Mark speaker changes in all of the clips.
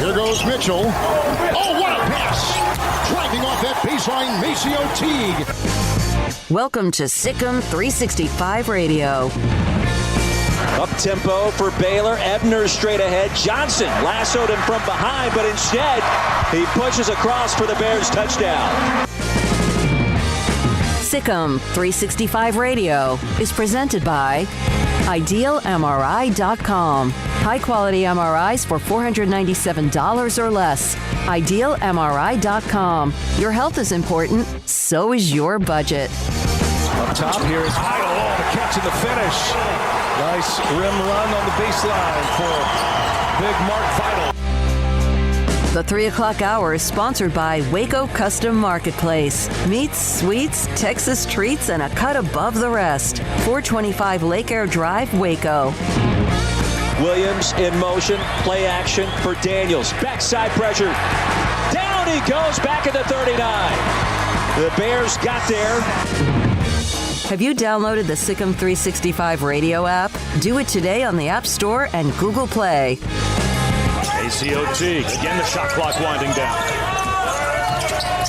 Speaker 1: Here goes Mitchell. Oh, what a pass! Driving off that baseline, Mateos Teague.
Speaker 2: Welcome to SicEm365 Radio.
Speaker 3: Up-tempo for Baylor. Ebner straight ahead. Johnson lassoed him from behind, but instead he pushes across for the Bears touchdown.
Speaker 2: SicEm365 Radio is presented by IdealMRI.com. High-quality MRIs for $497 or less. IdealMRI.com. Your health is important, so is your budget.
Speaker 4: Up top, here is Idle. Oh, the catch and the finish. Nice rim run on the baseline for big Mark Vidal.
Speaker 2: The 3 o'clock hour is sponsored by Waco Custom Marketplace. Meats, sweets, Texas treats, and a cut above the rest. 425 Lake Air Drive, Waco.
Speaker 3: Williams in motion, play action for Daniels. Backside pressure. Down he goes, back at the 39. The Bears got there.
Speaker 2: Have you downloaded the SicEm365 Radio app? Do it today on the App Store and Google Play.
Speaker 5: ACOT, again the shot clock winding down.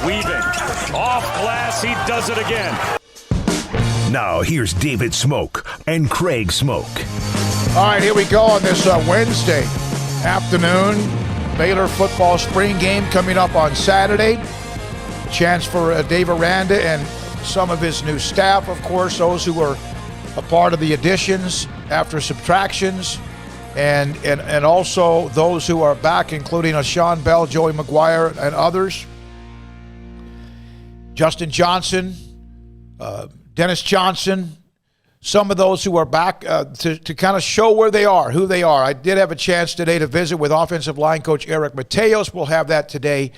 Speaker 5: Weaving, off glass, he does it again.
Speaker 6: Now here's David Smoak and Craig Smoak.
Speaker 1: All right, here we go on this Wednesday afternoon. Baylor football spring game coming up on Saturday. Chance for Dave Aranda and some of his new staff, of course, those who are a part of the additions after subtractions, and also those who are back, including Sean Bell, Joey McGuire, and others. Justin Johnson, Dennis Johnson, some of those who are back to kind of show where they are, who they are. I did have a chance today to visit with offensive line coach Eric Mateos. We'll have that today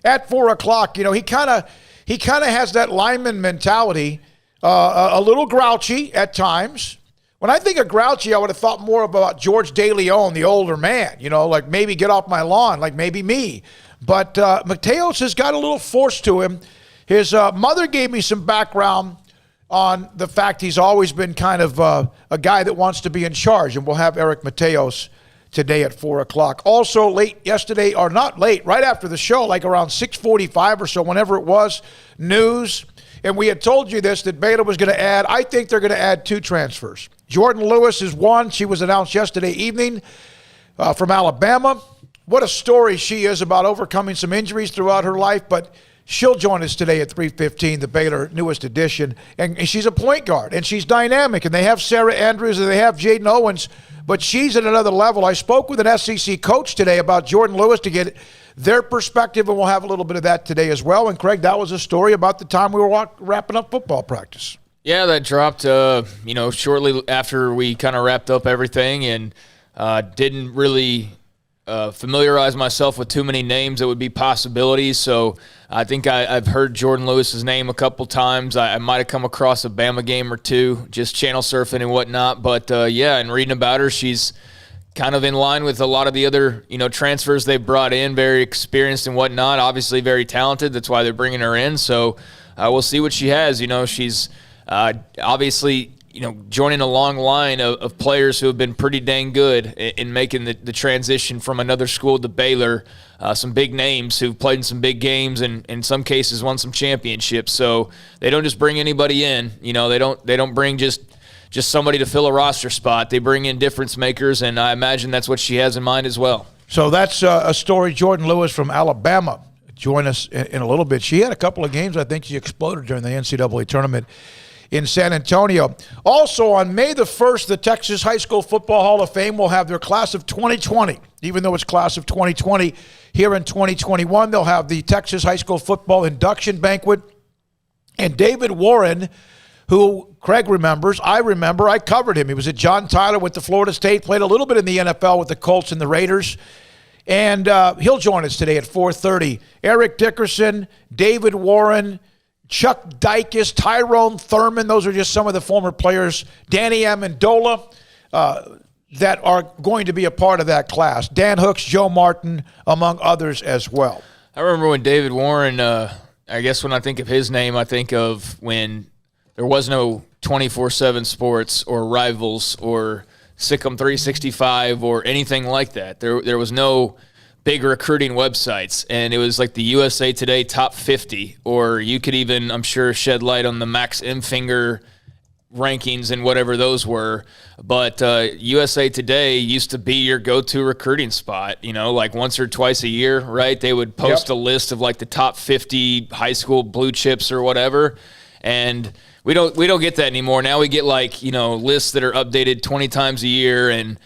Speaker 1: at 4 o'clock. You know, he kind of has that lineman mentality, a little grouchy at times. When I think of grouchy, I would have thought more about George DeLeon, the older man, you know, like maybe get off my lawn, like maybe me. But Mateos has got a little force to him. His mother gave me some background on the fact he's always been kind of a guy that wants to be in charge, and we'll have Eric Mateos today at 4 o'clock. Also late yesterday, or not late, right after the show, like around 6:45 or so, whenever it was, news. And we had told you this, that Baylor was going to add, I think they're going to add 2 transfers. Jordan Lewis is one. She was announced yesterday evening from Alabama. What a story she is about overcoming some injuries throughout her life, but she'll join us today at 3:15, the Baylor newest addition. And she's a point guard, and she's dynamic. And they have Sarah Andrews, and they have Jaden Owens, but she's at another level. I spoke with an SEC coach today about Jordan Lewis to get their perspective, and we'll have a little bit of that today as well. And, Craig, that was a story about the time we were wrapping up football practice.
Speaker 7: Yeah, that dropped, shortly after we kind of wrapped up everything, and didn't really familiarize myself with too many names that would be possibilities. So I think I've heard Jordan Lewis's name a couple times. I might have come across a Bama game or two, just channel surfing and whatnot. But, and reading about her, she's kind of in line with a lot of the other, transfers they brought in, very experienced and whatnot, obviously very talented. That's why they're bringing her in. So we'll see what she has. She's obviously, joining a long line of players who have been pretty dang good in making the transition from another school to Baylor. Some big names who've played in some big games and in some cases won some championships. So they don't just bring anybody in. They don't bring just somebody to fill a roster spot. They bring in difference makers, and I imagine that's what she has in mind as well.
Speaker 1: So that's a story. Jordan Lewis from Alabama. Join us in a little bit. She had a couple of games. I think she exploded during the NCAA tournament in San Antonio. Also, on May the 1st, the Texas High School Football Hall of Fame will have their class of 2020. Even though it's class of 2020, here in 2021, they'll have the Texas High School Football Induction Banquet. And David Warren, who Craig remembers, I remember, I covered him. He was at John Tyler with the Florida State, played a little bit in the NFL with the Colts and the Raiders. And he'll join us today at 4:30. Eric Dickerson, David Warren, Chuck Dykes, Tyrone Thurman, those are just some of the former players. Danny Amendola that are going to be a part of that class. Dan Hooks, Joe Martin, among others as well.
Speaker 7: I remember when David Warren, I guess when I think of his name, I think of when there was no 24/7 Sports or Rivals or SicEm365 or anything like that. There was no big recruiting websites, and it was like the USA Today Top 50, or you could even, I'm sure, shed light on the Max Finger rankings and whatever those were. But USA Today used to be your go-to recruiting spot, like once or twice a year, right? They would post a list of like the top 50 high school blue chips or whatever, and we don't get that anymore. Now we get like, lists that are updated 20 times a year and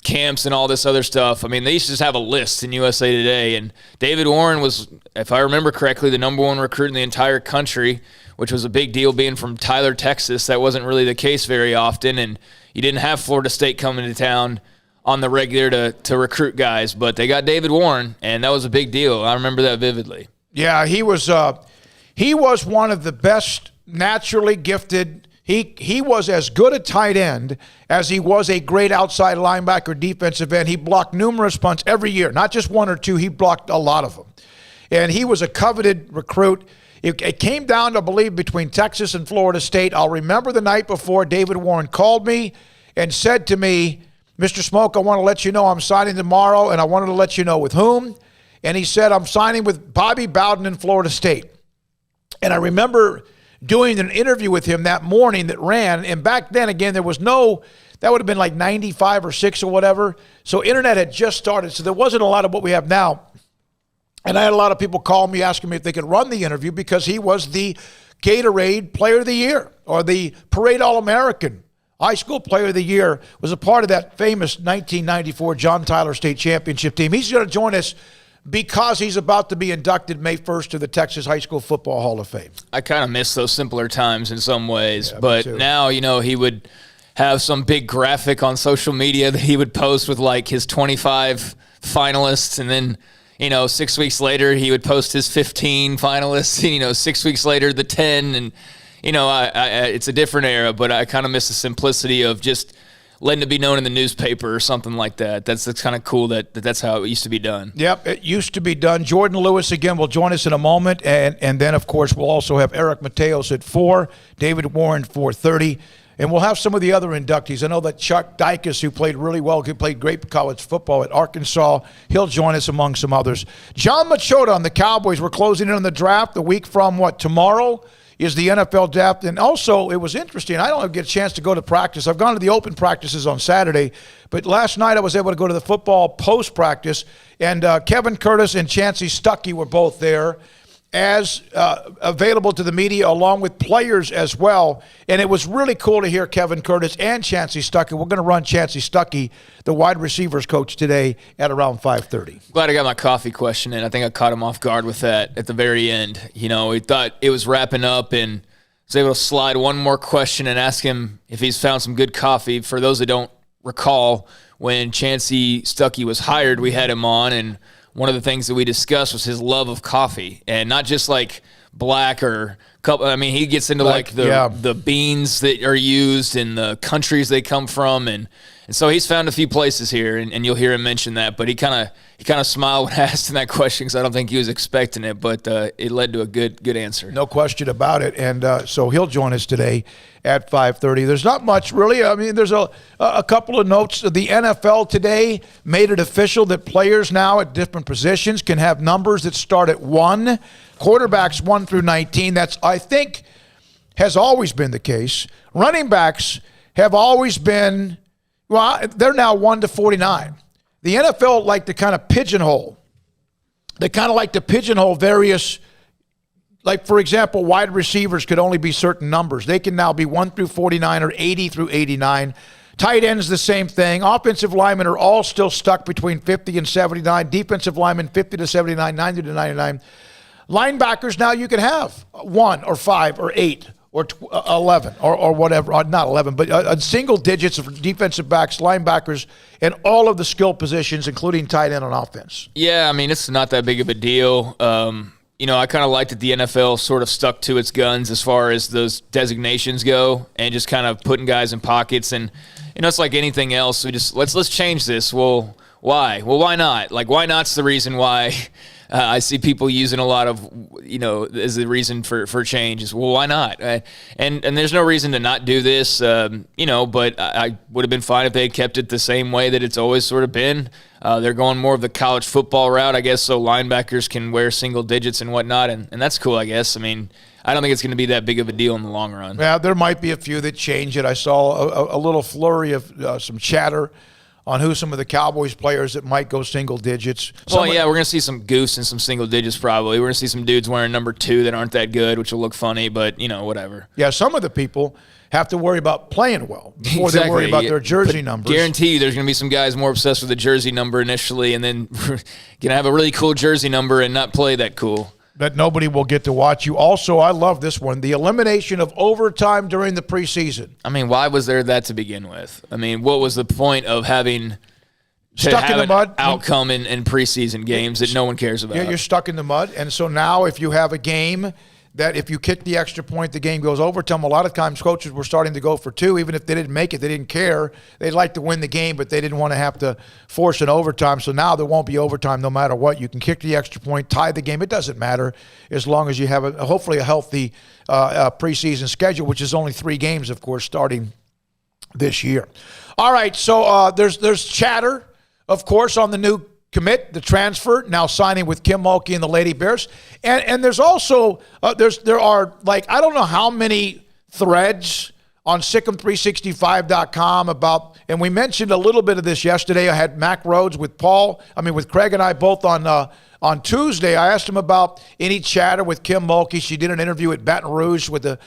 Speaker 7: camps and all this other stuff. I mean, they used to just have a list in USA Today, and David Warren was, if I remember correctly, the number one recruit in the entire country, which was a big deal being from Tyler, Texas. That wasn't really the case very often, and you didn't have Florida State coming to town on the regular to recruit guys, but they got David Warren, and that was a big deal. I remember that vividly.
Speaker 1: Yeah, he was one of the best naturally gifted. He was as good a tight end as he was a great outside linebacker, defensive end. He blocked numerous punts every year, not just one or two. He blocked a lot of them. And he was a coveted recruit. It came down to, I believe, between Texas and Florida State. I'll remember the night before David Warren called me and said to me, Mr. Smoak, I want to let you know I'm signing tomorrow, and I wanted to let you know with whom. And he said, I'm signing with Bobby Bowden in Florida State. And I remember doing an interview with him that morning that ran, and back then, again, there was no, that would have been like 95 or 6 or whatever, so internet had just started, so there wasn't a lot of what we have now. And I had a lot of people call me asking me if they could run the interview because he was the Gatorade Player of the Year, or the Parade All-American High School Player of the Year, was a part of that famous 1994 John Tyler State Championship team. He's going to join us because he's about to be inducted May 1st to the Texas High School Football Hall of Fame.
Speaker 7: I kind of miss those simpler times in some ways, but now, he would have some big graphic on social media that he would post with like his 25 finalists, and then, 6 weeks later he would post his 15 finalists, 6 weeks later the 10, and, it's a different era, but I kind of miss the simplicity of just letting it be known in the newspaper or something like that. That's kind of cool that's how it used to be done. Yep,
Speaker 1: it used to be done. Jordan Lewis, again, will join us in a moment. And then, of course, we'll also have Eric Mateos at 4, David Warren 4:30. And we'll have some of the other inductees. I know that Chuck Dykes, who played really well, who played great college football at Arkansas, he'll join us among some others. John Machota on the Cowboys. We're closing in on the draft a week from tomorrow is the NFL draft. And also, it was interesting. I don't get a chance to go to practice. I've gone to the open practices on Saturday, but last night I was able to go to the football post-practice, and Kevin Curtis and Chancey Stuckey were both there as available to the media, along with players as well. And it was really cool to hear Kevin Curtis and Chancey Stuckey. We're going to run Chancey Stuckey, the wide receivers coach, today at around 5:30.
Speaker 7: Glad I got my coffee question in. I think I caught him off guard with that at the very end. We thought it was wrapping up, and was able to slide one more question and ask him if he's found some good coffee. For those that don't recall, when Chancey Stuckey was hired, we had him on, and one of the things that we discussed was his love of coffee, and not just like black or cup. I mean, he gets into the beans that are used and the countries they come from, and so he's found a few places here, and you'll hear him mention that. But he kind of smiled when asking that question because I don't think he was expecting it, but it led to a good answer.
Speaker 1: No question about it, and so he'll join us today at 5:30. There's not much really. I mean, there's a couple of notes. The NFL today made it official that players now at different positions can have numbers that start at 1. Quarterbacks 1 through 19. That's, I think, has always been the case. Running backs have always been, well, they're now 1 to 49. The NFL like to kind of pigeonhole. They kind of like to pigeonhole various. Like, for example, wide receivers could only be certain numbers. They can now be 1 through 49 or 80 through 89. Tight ends, the same thing. Offensive linemen are all still stuck between 50 and 79. Defensive linemen, 50 to 79, 90 to 99. Linebackers, now you can have 1 or 5 or 8 or 11 or whatever. Not 11, but single digits of defensive backs, linebackers, and all of the skill positions, including tight end on offense.
Speaker 7: Yeah, I mean, it's not that big of a deal. I kind of like that the NFL sort of stuck to its guns as far as those designations go, and just kind of putting guys in pockets. And it's like anything else. We just let's change this. Well, why? Well, why not? Like, why not's the reason why. I see people using a lot of, as the reason for change is, well, why not? And there's no reason to not do this, but I would have been fine if they had kept it the same way that it's always sort of been. They're going more of the college football route, I guess, so linebackers can wear single digits and whatnot, and that's cool, I guess. I mean, I don't think it's going to be that big of a deal in the long run.
Speaker 1: Yeah, there might be a few that change it. I saw a little flurry of some chatter on who some of the Cowboys players that might go single digits.
Speaker 7: Well, yeah, we're going to see some goose and some single digits probably. We're going to see some dudes wearing number 2 that aren't that good, which will look funny, but, whatever.
Speaker 1: Yeah, some of the people have to worry about playing well before they worry about their jersey numbers.
Speaker 7: Guarantee you there's going to be some guys more obsessed with the jersey number initially and then going to have a really cool jersey number and not play that cool.
Speaker 1: That nobody will get to watch you. Also, I love this one, the elimination of overtime during the preseason.
Speaker 7: I mean, why was there that to begin with? I mean, what was the point of having
Speaker 1: stuck in the mud
Speaker 7: outcome in preseason games that no one cares about?
Speaker 1: Yeah, you're stuck in the mud. And so now if you have a game that if you kick the extra point, the game goes overtime. A lot of times coaches were starting to go for 2. Even if they didn't make it, they didn't care. They'd like to win the game, but they didn't want to have to force an overtime. So now there won't be overtime no matter what. You can kick the extra point, tie the game. It doesn't matter as long as you have hopefully a healthy preseason schedule, which is only 3 games, of course, starting this year. All right, so there's chatter, of course, on the new commit, the transfer, now signing with Kim Mulkey and the Lady Bears. And there's also, there are like, I don't know how many threads on SicEm365.com about, and we mentioned a little bit of this yesterday. I had Mac Rhodes with Craig and I both on Tuesday. I asked him about any chatter with Kim Mulkey. She did an interview at Baton Rouge with a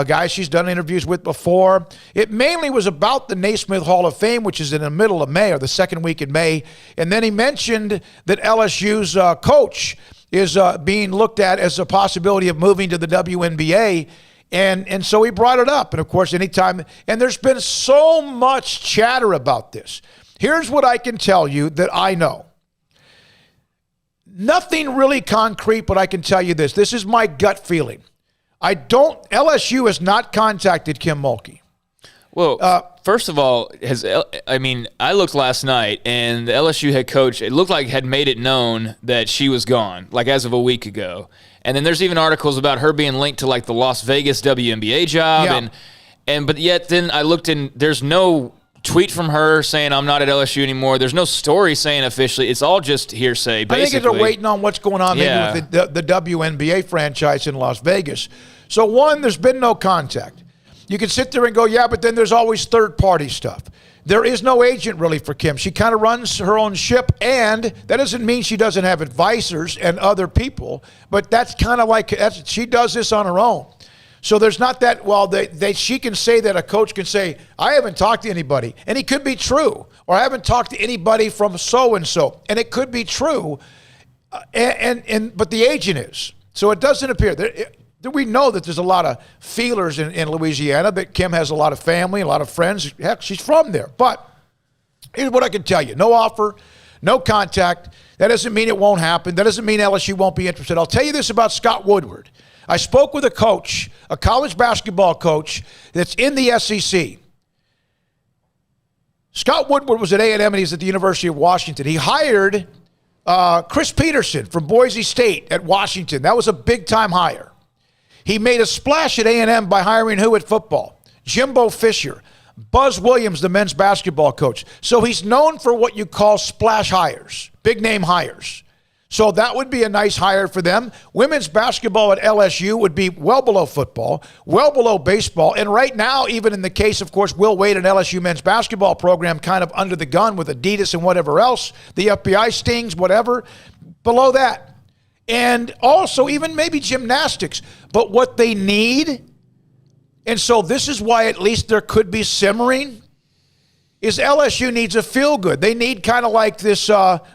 Speaker 1: guy she's done interviews with before. It mainly was about the Naismith Hall of Fame, which is in the middle of May or the second week in May. And then he mentioned that LSU's coach is being looked at as a possibility of moving to the WNBA. And so he brought it up. And, of course, anytime – and there's been so much chatter about this. Here's what I can tell you that I know. Nothing really concrete, but I can tell you this. This is my gut feeling. LSU has not contacted Kim Mulkey.
Speaker 7: Well, first of all, I looked last night, and the LSU head coach, it looked like had made it known that she was gone, like as of a week ago. And then there's even articles about her being linked to like the Las Vegas WNBA job, but yet then I looked and there's no tweet from her saying I'm not at LSU anymore. There's no story saying officially. It's all just hearsay, basically.
Speaker 1: I think they're waiting on what's going on maybe with the WNBA franchise in Las Vegas. So, one, there's been no contact. You can sit there and go, yeah, but then there's always third-party stuff. There is no agent really for Kim. She kind of runs her own ship, and that doesn't mean she doesn't have advisors and other people, but that's kind of like she does this on her own. So there's not that, she can say that a coach can say, I haven't talked to anybody, and it could be true, or I haven't talked to anybody from so-and-so, and it could be true, but the agent is. So it doesn't appear. We know that there's a lot of feelers in Louisiana, that Kim has a lot of family, a lot of friends. Heck, she's from there. But here's what I can tell you. No offer, no contact. That doesn't mean it won't happen. That doesn't mean LSU won't be interested. I'll tell you this about Scott Woodward. I spoke with a coach, a college basketball coach that's in the SEC. Scott Woodward was at A&M and he's at the University of Washington. He hired Chris Peterson from Boise State at Washington. That was a big-time hire. He made a splash at A&M by hiring who at football? Jimbo Fisher. Buzz Williams, the men's basketball coach. So he's known for what you call splash hires, big-name hires. So that would be a nice hire for them. Women's basketball at LSU would be well below football, well below baseball. And right now, even in the case, of course, Will Wade and LSU men's basketball program kind of under the gun with Adidas and whatever else, the FBI stings, whatever, below that. And also even maybe gymnastics. But what they need, and so this is why at least there could be simmering, is LSU needs a feel-good. They need kind of like this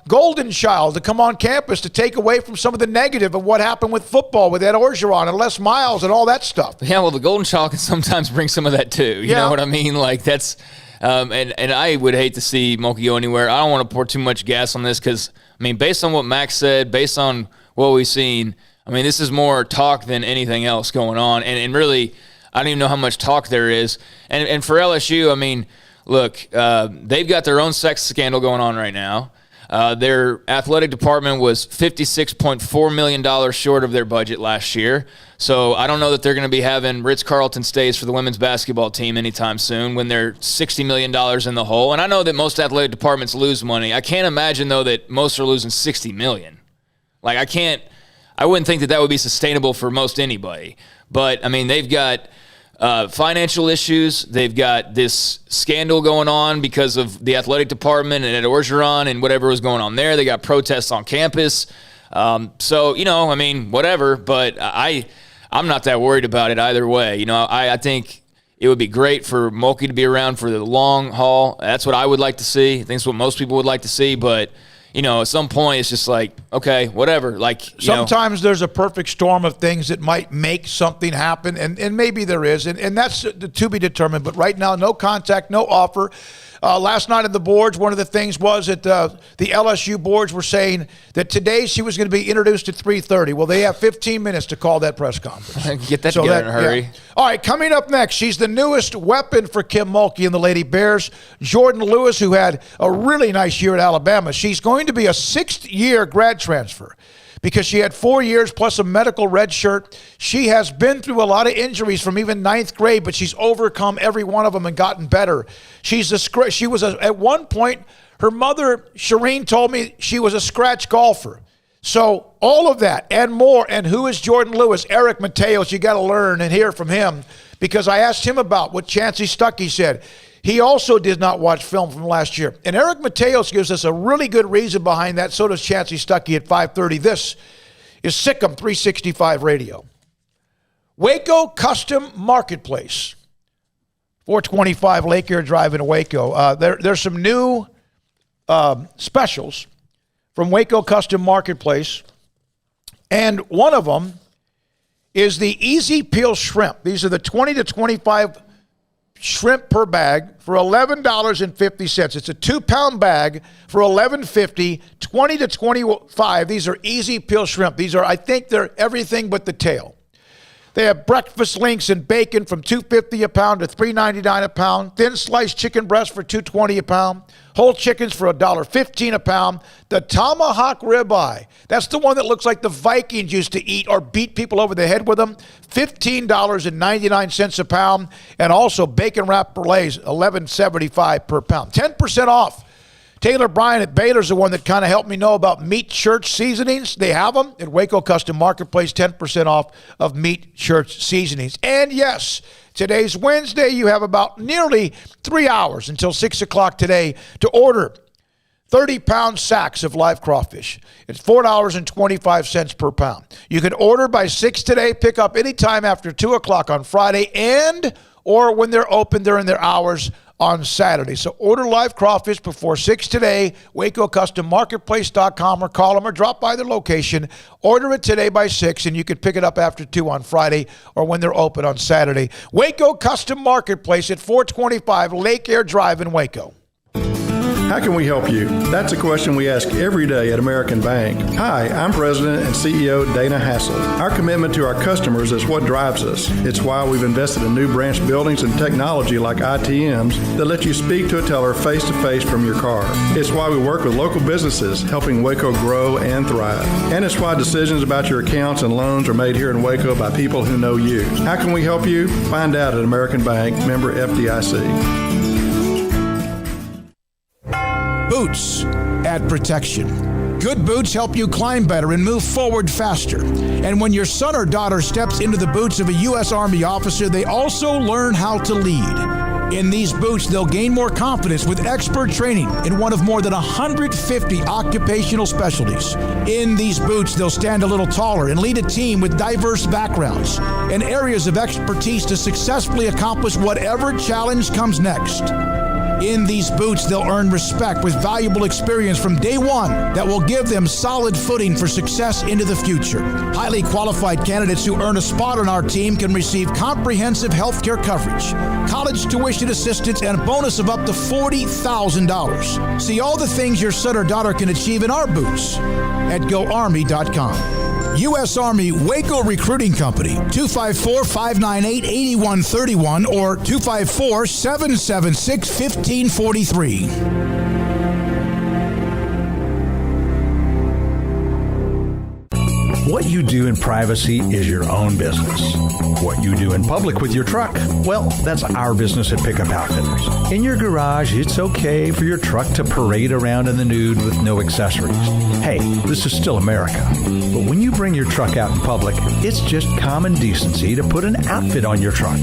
Speaker 1: golden child to come on campus to take away from some of the negative of what happened with football with Ed Orgeron and Les Miles and all that stuff.
Speaker 7: Yeah, well, the golden child can sometimes bring some of that too. You know what I mean? Like that's and I would hate to see Mulkey go anywhere. I don't want to pour too much gas on this because, I mean, based on what Max said, based on what we've seen, I mean, this is more talk than anything else going on. And really, I don't even know how much talk there is. And for LSU, I mean, look, they've got their own sex scandal going on right now. Their athletic department was $56.4 million short of their budget last year. So I don't know that they're going to be having Ritz-Carlton stays for the women's basketball team anytime soon when they're $60 million in the hole. And I know that most athletic departments lose money. I can't imagine, though, that most are losing $60 million. Like, I wouldn't think that would be sustainable for most anybody. But, I mean, they've got financial issues. They've got this scandal going on because of the athletic department and at Orgeron and whatever was going on there. They got protests on campus. So, I mean, whatever. But I'm not that worried about it either way. I think it would be great for Mulkey to be around for the long haul. That's what I would like to see. I think it's what most people would like to see. But, at some point it's just like, okay, whatever. Like,
Speaker 1: sometimes there's a perfect storm of things that might make something happen, and maybe there is, and that's to be determined. But right now, no contact, no offer. Last night at the boards, one of the things was that the LSU boards were saying that today she was going to be introduced at 3:30. Well, they have 15 minutes to call that press conference.
Speaker 7: Get that together in a hurry.
Speaker 1: Yeah. All right, coming up next, she's the newest weapon for Kim Mulkey and the Lady Bears. Jordan Lewis, who had a really nice year at Alabama. She's going to be a 6th-year grad transfer, because she had 4 years plus a medical red shirt. She has been through a lot of injuries from even 9th grade, but she's overcome every one of them and gotten better. She was at one point, her mother, Shireen, told me she was a scratch golfer. So all of that and more. And who is Jordan Lewis? Eric Mateos, you got to learn and hear from him, because I asked him about what Chancey Stuckey said. He also did not watch film from last year. And Eric Mateos gives us a really good reason behind that. So does Chancey Stuckey at 5:30. This is SicEm365 Radio. Waco Custom Marketplace. 425 Lake Air Drive in Waco. There's some new specials from Waco Custom Marketplace. And one of them is the Easy Peel Shrimp. These are the 20 to 25 shrimp per bag for $11.50. It's a 2-pound bag for $11.50, 20 to 25. These are Easy Peel Shrimp. These are, I think they're everything but the tail. They have breakfast links and bacon from $2.50 a pound to $3.99 a pound. Thin sliced chicken breast for $2.20 a pound. Whole chickens for $1.15 a pound. The tomahawk ribeye, that's the one that looks like the Vikings used to eat or beat people over the head with them. $15.99 a pound. And also bacon wrapped brulees, $11.75 per pound. 10% off. Taylor Bryan at Baylor's the one that kind of helped me know about meat church seasonings. They have them at Waco Custom Marketplace, 10% off of meat church seasonings. And yes, today's Wednesday. You have about nearly 3 hours until 6 o'clock today to order 30-pound sacks of live crawfish. It's $4.25 per pound. You can order by 6 today, pick up anytime after 2 o'clock on Friday, or when they're open during their hours on Saturday. So order live crawfish before 6 today, WacoCustomMarketplace.com, or call them or drop by their location. Order it today by 6, and you can pick it up after 2 on Friday or when they're open on Saturday. Waco Custom Marketplace at 425 Lake Air Drive in Waco.
Speaker 8: How can we help you? That's a question we ask every day at American Bank. Hi, I'm President and CEO Dana Hassel. Our commitment to our customers is what drives us. It's why we've invested in new branch buildings and technology like ITMs that let you speak to a teller face-to-face from your car. It's why we work with local businesses, helping Waco grow and thrive. And it's why decisions about your accounts and loans are made here in Waco by people who know you. How can we help you? Find out at American Bank, member FDIC.
Speaker 1: Boots add protection. Good boots help you climb better and move forward faster. And when your son or daughter steps into the boots of a U.S. Army officer, they also learn how to lead. In these boots, they'll gain more confidence with expert training in one of more than 150 occupational specialties. In these boots, they'll stand a little taller and lead a team with diverse backgrounds and areas of expertise to successfully accomplish whatever challenge comes next. In these boots, they'll earn respect with valuable experience from day one that will give them solid footing for success into the future. Highly qualified candidates who earn a spot on our team can receive comprehensive health care coverage, college tuition assistance, and a bonus of up to $40,000. See all the things your son or daughter can achieve in our boots at GoArmy.com. U.S. Army Waco Recruiting Company, 254-598-8131 or 254-776-1543.
Speaker 9: What you do in privacy is your own business. What you do in public with your truck, well, that's our business at Pickup Outfitters. In your garage, it's okay for your truck to parade around in the nude with no accessories. Hey, this is still America. But when you bring your truck out in public, it's just common decency to put an outfit on your truck.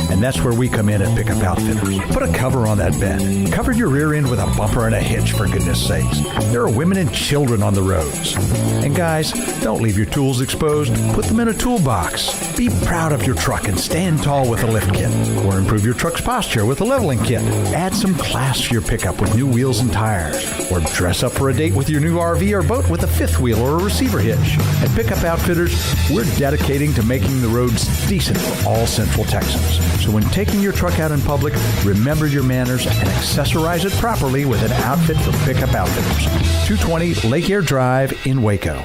Speaker 9: And that's where we come in at Pickup Outfitters. Put a cover on that bed. Cover your rear end with a bumper and a hitch, for goodness sakes. There are women and children on the roads. And guys, don't leave your tools exposed. Put them in a toolbox. Be proud of your truck and stand tall with a lift kit. Or improve your truck's posture with a leveling kit. Add some class to your pickup with new wheels and tires. Or dress up for a date with your new RV or boat with a fifth wheel or a receiver hitch. At Pickup Outfitters, we're dedicating to making the roads decent for all Central Texans. So when taking your truck out in public, remember your manners and accessorize it properly with an outfit from Pickup Outfitters. 220 Lake Air Drive in Waco.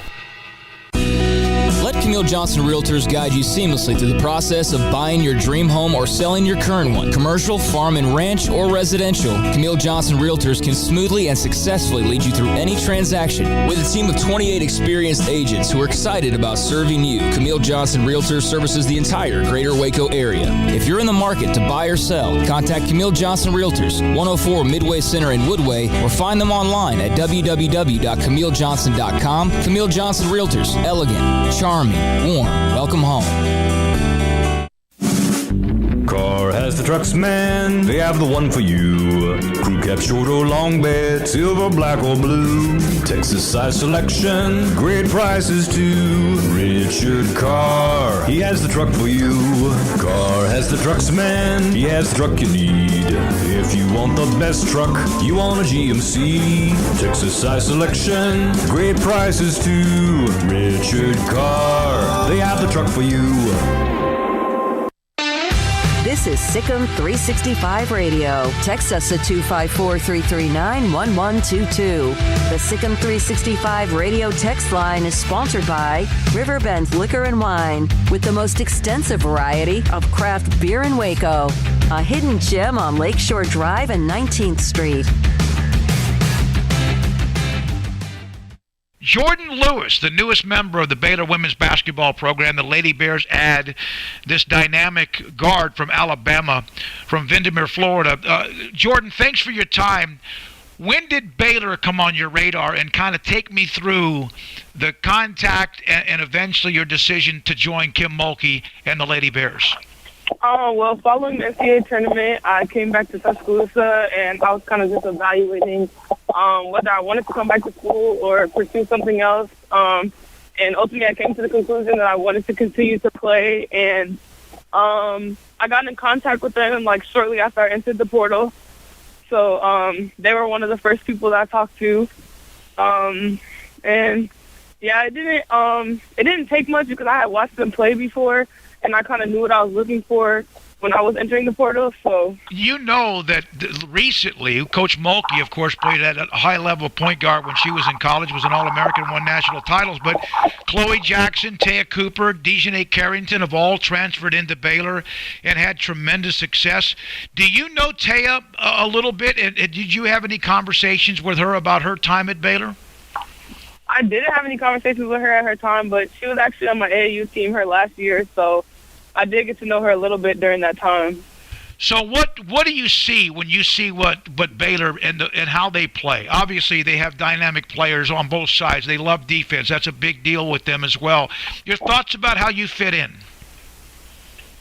Speaker 10: Let Camille Johnson Realtors guide you seamlessly through the process of buying your dream home or selling your current one. Commercial, farm and ranch, or residential, Camille Johnson Realtors can smoothly and successfully lead you through any transaction. With a team of 28 experienced agents who are excited about serving you, Camille Johnson Realtors services the entire greater Waco area. If you're in the market to buy or sell, contact Camille Johnson Realtors, 104 Midway Center in Woodway, or find them online at www.camillejohnson.com. Camille Johnson Realtors, elegant, charming, warm. Welcome home.
Speaker 11: Car has the trucks, man. They have the one for you. Crew cab, short or long bed, silver, black or blue. Texas size selection, great prices too. Richard Carr, he has the truck for you. Carr has the trucks, man. He has the truck you need. If you want the best truck, you want a GMC. Texas size selection, great prices too. Richard Carr, they have the truck for you.
Speaker 2: This is SicEm365 Radio. Text us at 254-339-1122. The SicEm365 Radio text line is sponsored by Riverbend Liquor and Wine, with the most extensive variety of craft beer in Waco. A hidden gem on Lakeshore Drive and 19th Street.
Speaker 1: Jordan Lewis, the newest member of the Baylor women's basketball program. The Lady Bears add this dynamic guard from Alabama, from Windermere, Florida. Jordan, thanks for your time. When did Baylor come on your radar, and kind of take me through the contact and eventually your decision to join Kim Mulkey and the Lady Bears?
Speaker 12: Well, following the NCAA tournament, I came back to Tuscaloosa, and I was kind of just evaluating whether I wanted to come back to school or pursue something else. And ultimately, I came to the conclusion that I wanted to continue to play. And I got in contact with them shortly after I entered the portal. So they were one of the first people that I talked to. And yeah, it didn't take much because I had watched them play before, and I kind of knew what I was looking for when I was entering the portal. So
Speaker 1: you know that recently, Coach Mulkey, of course, played at a high-level point guard when she was in college, was an All-American, won national titles. But Chloe Jackson, Taya Cooper, Dejanay Carrington have all transferred into Baylor and had tremendous success. Do you know Taya a little bit? And did you have any conversations with her about her time at Baylor?
Speaker 12: I didn't have any conversations with her at her time, but she was actually on my AAU team her last year, so I did get to know her a little bit during that time.
Speaker 1: So what do you see when you see what Baylor and how they play? Obviously, they have dynamic players on both sides. They love defense. That's a big deal with them as well. Your thoughts about how you fit in?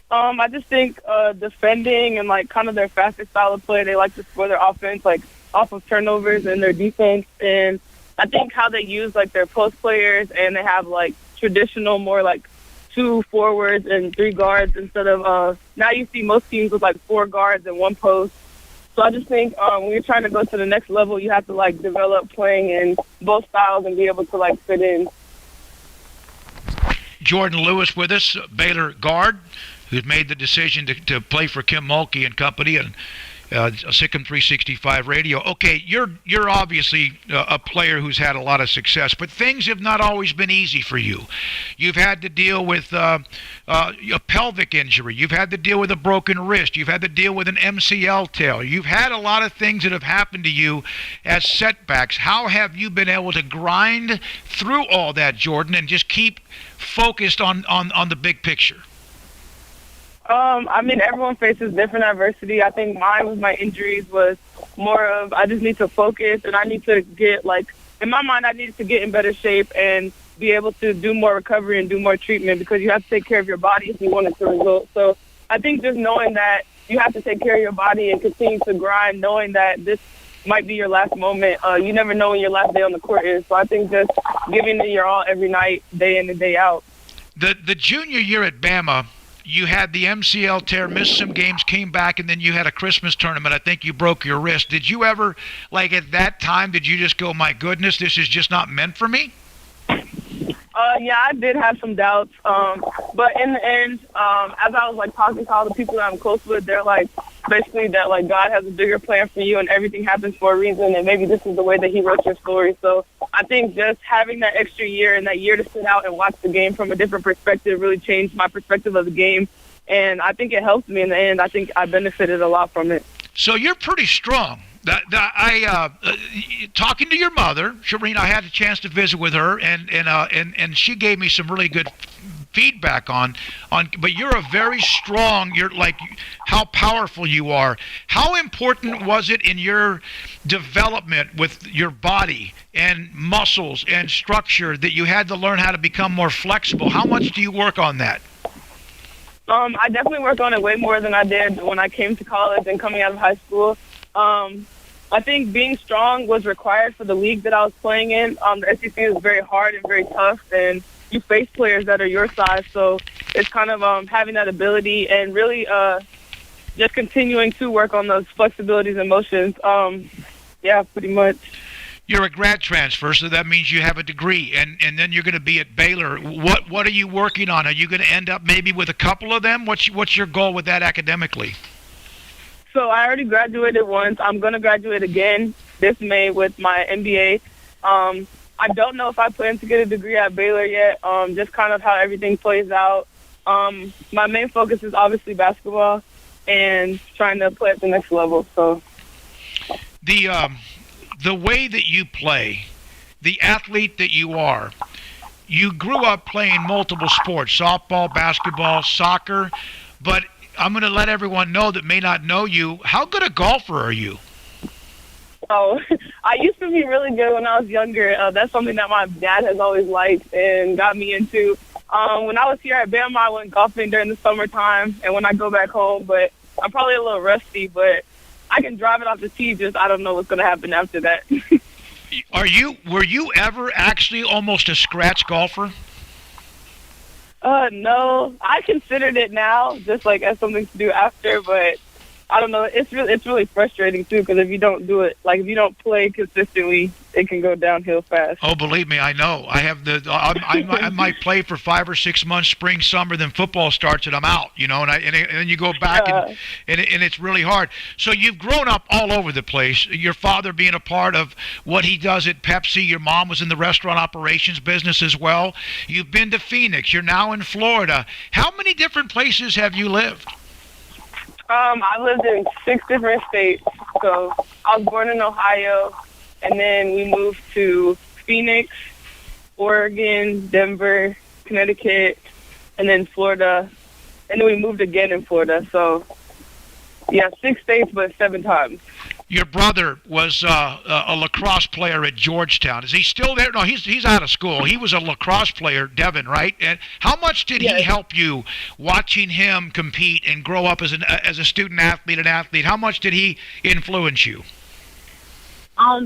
Speaker 12: I just think defending and kind of their fastest style of play. They like to score their offense off of turnovers and their defense, and I think how they use their post players, and they have traditional more 2 forwards and 3 guards instead of now you see most teams with 4 guards and 1 post. So I just think when you're trying to go to the next level, you have to develop playing in both styles and be able to fit in.
Speaker 1: Jordan Lewis with us, Baylor guard, who's made the decision to play for Kim Mulkey and company, and SicEm365 Radio. Okay, you're obviously a player who's had a lot of success, but things have not always been easy for you. You've had to deal with a pelvic injury. You've had to deal with a broken wrist. You've had to deal with an MCL tear. You've had a lot of things that have happened to you as setbacks. How have you been able to grind through all that, Jordan, and just keep focused on the big picture?
Speaker 12: I mean, everyone faces different adversity. I think mine with my injuries was more of I just need to focus, and I need to get, like, in my mind, I needed to get in better shape and be able to do more recovery and do more treatment, because you have to take care of your body if you want it to result. So I think just knowing that you have to take care of your body and continue to grind, knowing that this might be your last moment. You never know when your last day on the court is. So I think just giving it your all every night, day in and day out.
Speaker 1: The junior year at Bama, you had the MCL tear, missed some games, came back, and then you had a Christmas tournament. I think you broke your wrist. Did you ever, like at that time, did you just go, my goodness, this is just not meant for me?
Speaker 12: Yeah, I did have some doubts. But in the end, as I was, like, talking to all the people that I'm close with, they're like, basically that, like, God has a bigger plan for you and everything happens for a reason, and maybe this is the way that he wrote your story. So I think just having that extra year and that year to sit out and watch the game from a different perspective really changed my perspective of the game. And I think it helped me in the end. I think I benefited a lot from it.
Speaker 1: So you're pretty strong. Talking to your mother, Shireen, I had a chance to visit with her, and she gave me some really good feedback on. But you're a very strong. You're like how powerful you are. How important was it in your development with your body and muscles and structure that you had to learn how to become more flexible? How much do you work on that?
Speaker 12: I definitely worked on it way more than I did when I came to college and coming out of high school. I think being strong was required for the league that I was playing in. The SEC is very hard and very tough, and you face players that are your size. So it's kind of having that ability and really just continuing to work on those flexibilities and motions. Yeah, pretty much.
Speaker 1: You're a grad transfer, so that means you have a degree, and then you're going to be at Baylor. What are you working on? Are you going to end up maybe with a couple of them? What's your goal with that academically?
Speaker 12: So I already graduated once. I'm going to graduate again this May with my MBA. I don't know if I plan to get a degree at Baylor yet, just kind of how everything plays out. My main focus is obviously basketball and trying to play at the next level. So
Speaker 1: the way that you play, the athlete that you are, you grew up playing multiple sports, softball, basketball, soccer, but I'm going to let everyone know that may not know you. How good a golfer are you?
Speaker 12: Oh, I used to be really good when I was younger. That's something that my dad has always liked and got me into. When I was here at Bama, I went golfing during the summertime and when I go back home, but I'm probably a little rusty, but I can drive it off the tee, just I don't know what's going to happen after that.
Speaker 1: Were you ever actually almost a scratch golfer?
Speaker 12: No, I considered it now, just like as something to do after, but I don't know. It's really frustrating too, because if you don't do it, like if you don't play consistently, it can go downhill fast.
Speaker 1: Oh, believe me, I know. I have I might play for 5 or 6 months, spring, summer, then football starts and I'm out. You know, and then you go back and it's really hard. So you've grown up all over the place. Your father being a part of what he does at Pepsi. Your mom was in the restaurant operations business as well. You've been to Phoenix. You're now in Florida. How many different places have you lived?
Speaker 12: I lived in 6 different states. So I was born in Ohio, and then we moved to Phoenix, Oregon, Denver, Connecticut, and then Florida. And then we moved again in Florida. So, yeah, 6 states, but 7 times.
Speaker 1: Your brother was a lacrosse player at Georgetown. Is he still there? No, he's out of school. He was a lacrosse player, Devin, right? And how much did he help you watching him compete and grow up as a student athlete, an athlete? How much did he influence you?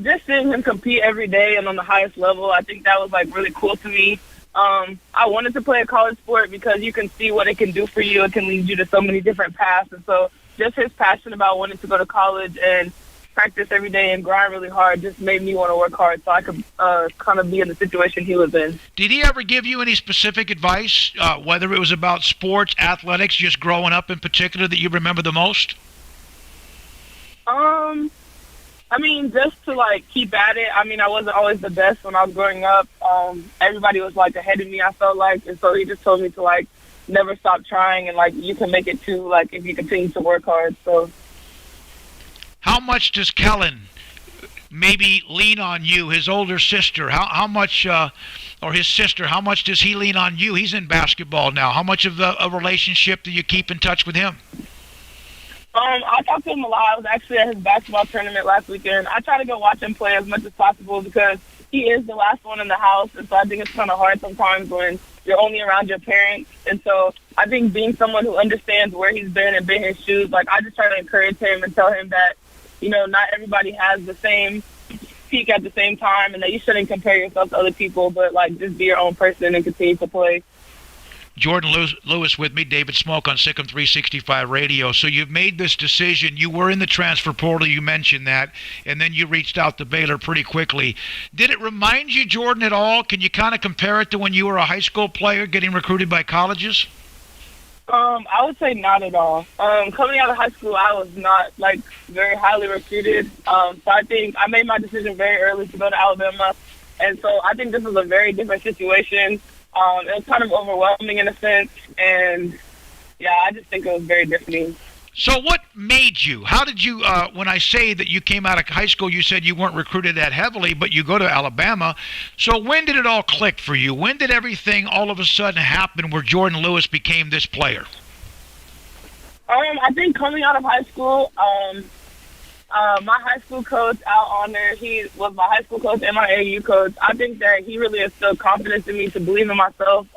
Speaker 12: Just seeing him compete every day and on the highest level, I think that was like really cool to me. I wanted to play a college sport because you can see what it can do for you. It can lead you to so many different paths. And so just his passion about wanting to go to college and practice every day and grind really hard just made me want to work hard so I could kind of be in the situation he was in.
Speaker 1: Did he ever give you any specific advice, whether it was about sports, athletics, just growing up in particular, that you remember the most?
Speaker 12: mean, just to, like, keep at it. I mean, I wasn't always the best when I was growing up. Everybody was, like, ahead of me, I felt like. And so he just told me to, like, never stop trying. And, like, you can make it, too, like, if you continue to work hard. So,
Speaker 1: how much does Kellen maybe lean on you, his older sister? How much, or his sister, how much does he lean on you? He's in basketball now. How much of a relationship do you keep in touch with him?
Speaker 12: I talked to him a lot. I was actually at his basketball tournament last weekend. I try to go watch him play as much as possible because he is the last one in the house, and so I think it's kind of hard sometimes when you're only around your parents. And so I think being someone who understands where he's been and been in his shoes, like, I just try to encourage him and tell him that, you know, not everybody has the same peak at the same time and that you shouldn't compare yourself to other people, but, like, just be your own person and continue to play.
Speaker 1: Jordan Lewis with me, David Smoak on SicEm365 Radio. So you've made this decision. You were in the transfer portal, you mentioned that, and then you reached out to Baylor pretty quickly. Did it remind you, Jordan, at all? Can you kind of compare it to when you were a high school player getting recruited by colleges?
Speaker 12: I would say not at all. Coming out of high school, I was not, like, very highly recruited. So I think I made my decision very early to go to Alabama. And so I think this was a very different situation. It was kind of overwhelming in a sense, and yeah, I just think it was very different.
Speaker 1: So what made you, how did you, when I say that you came out of high school, you said you weren't recruited that heavily, but you go to Alabama. So when did it all click for you? When did everything all of a sudden happen where Jordan Lewis became this player?
Speaker 12: I think coming out of high school, my high school coach, Al Honor, he was my high school coach and my AAU coach. I think that he really instilled confidence in me to believe in myself.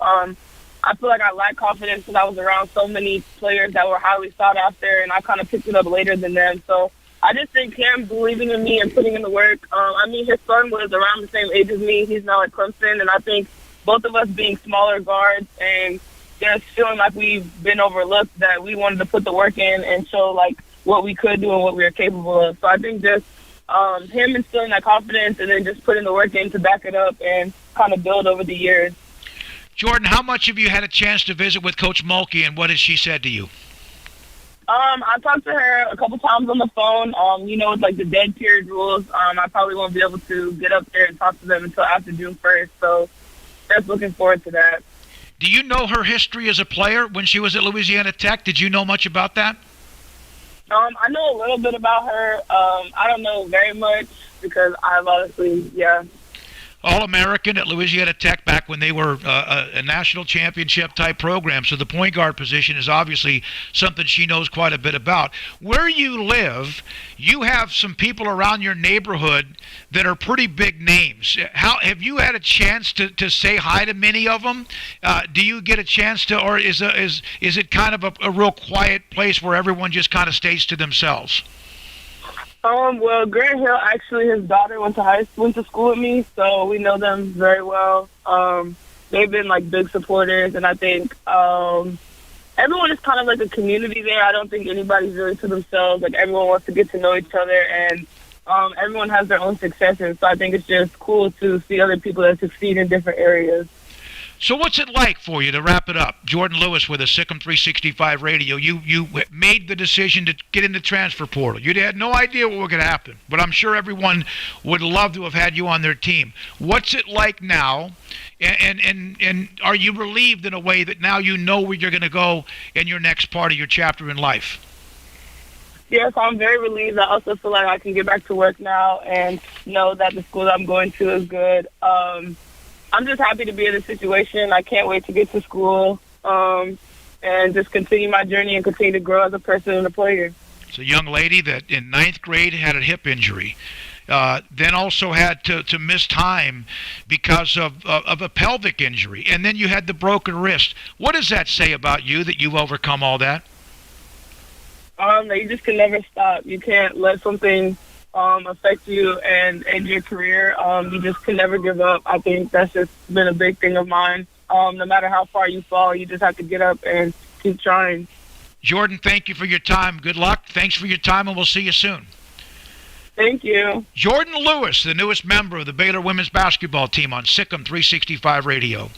Speaker 12: I feel like I lacked confidence because I was around so many players that were highly sought after, and I kind of picked it up later than them. So I just think him believing in me and putting in the work. I mean, his son was around the same age as me. He's now at Clemson, and I think both of us being smaller guards and just feeling like we've been overlooked, that we wanted to put the work in and show, like, what we could do and what we were capable of. So I think just him instilling that confidence and then just putting the work in to back it up and kind of build over the years.
Speaker 1: Jordan, how much have you had a chance to visit with Coach Mulkey, and what has she said to you?
Speaker 12: I talked to her a couple times on the phone. You know, with, like, the dead period rules, I probably won't be able to get up there and talk to them until after June 1st. So just looking forward to that.
Speaker 1: Do you know her history as a player when she was at Louisiana Tech? Did you know much about that?
Speaker 12: I know a little bit about her. I don't know very much because I've honestly,
Speaker 1: All-American at Louisiana Tech back when they were a national championship-type program. So the point guard position is obviously something she knows quite a bit about. Where you live, you have some people around your neighborhood that are pretty big names. How have you had a chance to say hi to many of them? Do you get a chance to, or is it kind of a real quiet place where everyone just kind of stays to themselves?
Speaker 12: Well, Grant Hill, actually, his daughter went to school with me, so we know them very well. They've been, like, big supporters, and I think everyone is kind of like a community there. I don't think anybody's really to themselves. Like, everyone wants to get to know each other, and everyone has their own successes. So I think it's just cool to see other people that succeed in different areas.
Speaker 1: So what's it like for you, to wrap it up? Jordan Lewis with a SicEm365 Radio. You made the decision to get in the transfer portal. You had no idea what was going to happen, but I'm sure everyone would love to have had you on their team. What's it like now? And are you relieved in a way that now you know where you're going to go in your next part of your chapter in life?
Speaker 12: Yes, I'm very relieved. I also feel like I can get back to work now and know that the school I'm going to is good. I'm just happy to be in this situation. I can't wait to get to school and just continue my journey and continue to grow as a person and a player.
Speaker 1: It's a young lady that in 9th grade had a hip injury, then also had to miss time because of a pelvic injury, and then you had the broken wrist. What does that say about you, that you've overcome all that?
Speaker 12: That you just can never stop. You can't let something affect you and end your career. You just can never give up. I think that's just been a big thing of mine. No matter how far you fall, you just have to get up and keep trying.
Speaker 1: Jordan, thank you for your time. Good luck. Thanks for your time, and we'll see you soon.
Speaker 12: Thank you.
Speaker 1: Jordan Lewis, the newest member of the Baylor women's basketball team on SicEm365 Radio.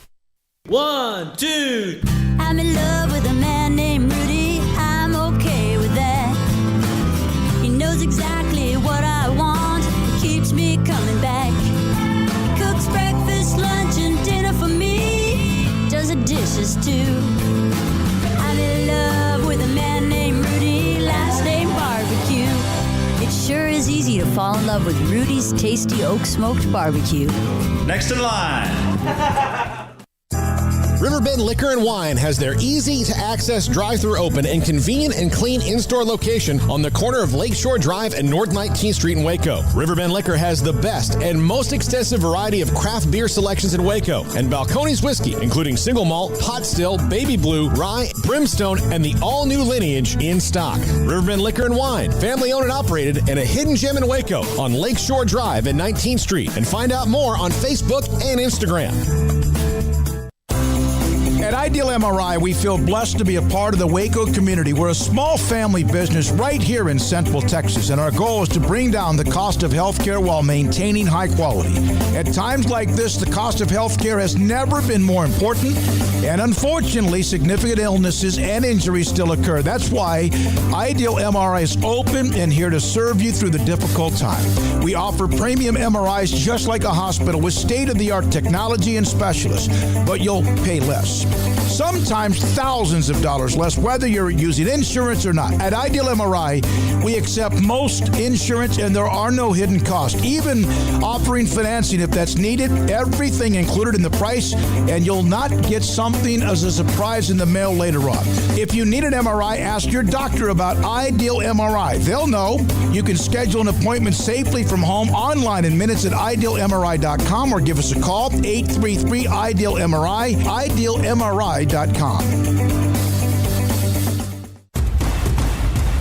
Speaker 13: 1, 2.
Speaker 14: I'm in love with a man named Rudy. I'm okay with that. He knows exactly what I want. is too. I'm in love with a man named Rudy, last name Barbecue. It sure is easy to fall in love with Rudy's tasty oak smoked barbecue.
Speaker 15: Next in line.
Speaker 16: Riverbend Liquor and Wine has their easy-to-access drive-thru open and convenient and clean in-store location on the corner of Lakeshore Drive and North 19th Street in Waco. Riverbend Liquor has the best and most extensive variety of craft beer selections in Waco, and Balcones Whiskey, including single malt, pot still, baby blue, rye, brimstone, and the all-new Lineage in stock. Riverbend Liquor and Wine, family-owned and operated, and a hidden gem in Waco on Lakeshore Drive and 19th Street. And find out more on Facebook and Instagram.
Speaker 1: At Ideal MRI, we feel blessed to be a part of the Waco community. We're a small family business right here in Central Texas, and our goal is to bring down the cost of healthcare while maintaining high quality. At times like this, the cost of healthcare has never been more important, and unfortunately, significant illnesses and injuries still occur. That's why Ideal MRI is open and here to serve you through the difficult time. We offer premium MRIs just like a hospital with state-of-the-art technology and specialists, but you'll pay less. Sometimes thousands of dollars less, whether you're using insurance or not. At Ideal MRI, we accept most insurance and there are no hidden costs, even offering financing if that's needed. Everything included in the price, and you'll not get something as a surprise in the mail later on. If you need an MRI, ask your doctor about Ideal MRI. They'll know. You can schedule an appointment safely from home online in minutes at idealmri.com or give us a call, 833-IDEAL-MRI, idealmri.com.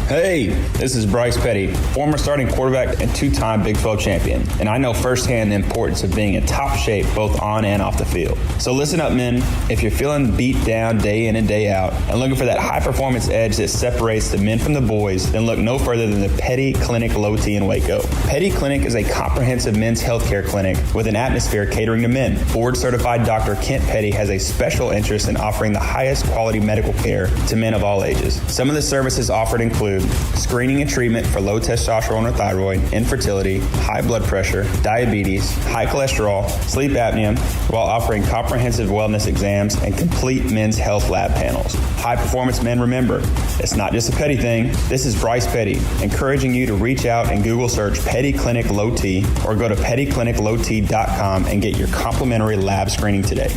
Speaker 17: Hey, this is Bryce Petty, former starting quarterback and two-time Big 12 champion, and I know firsthand the importance of being in top shape both on and off the field. So listen up, men. If you're feeling beat down day in and day out and looking for that high-performance edge that separates the men from the boys, then look no further than the Petty Clinic Low T in Waco. Petty Clinic is a comprehensive men's healthcare clinic with an atmosphere catering to men. Board-certified Dr. Kent Petty has a special interest in offering the highest quality medical care to men of all ages. Some of the services offered include screening and treatment for low testosterone or thyroid, infertility, high blood pressure, diabetes, high cholesterol, sleep apnea, while offering comprehensive wellness exams and complete men's health lab panels. High performance men, remember, it's not just a Petty thing. This is Bryce Petty, encouraging you to reach out and Google search Petty Clinic Low T or go to pettycliniclowt.com and get your complimentary lab screening today.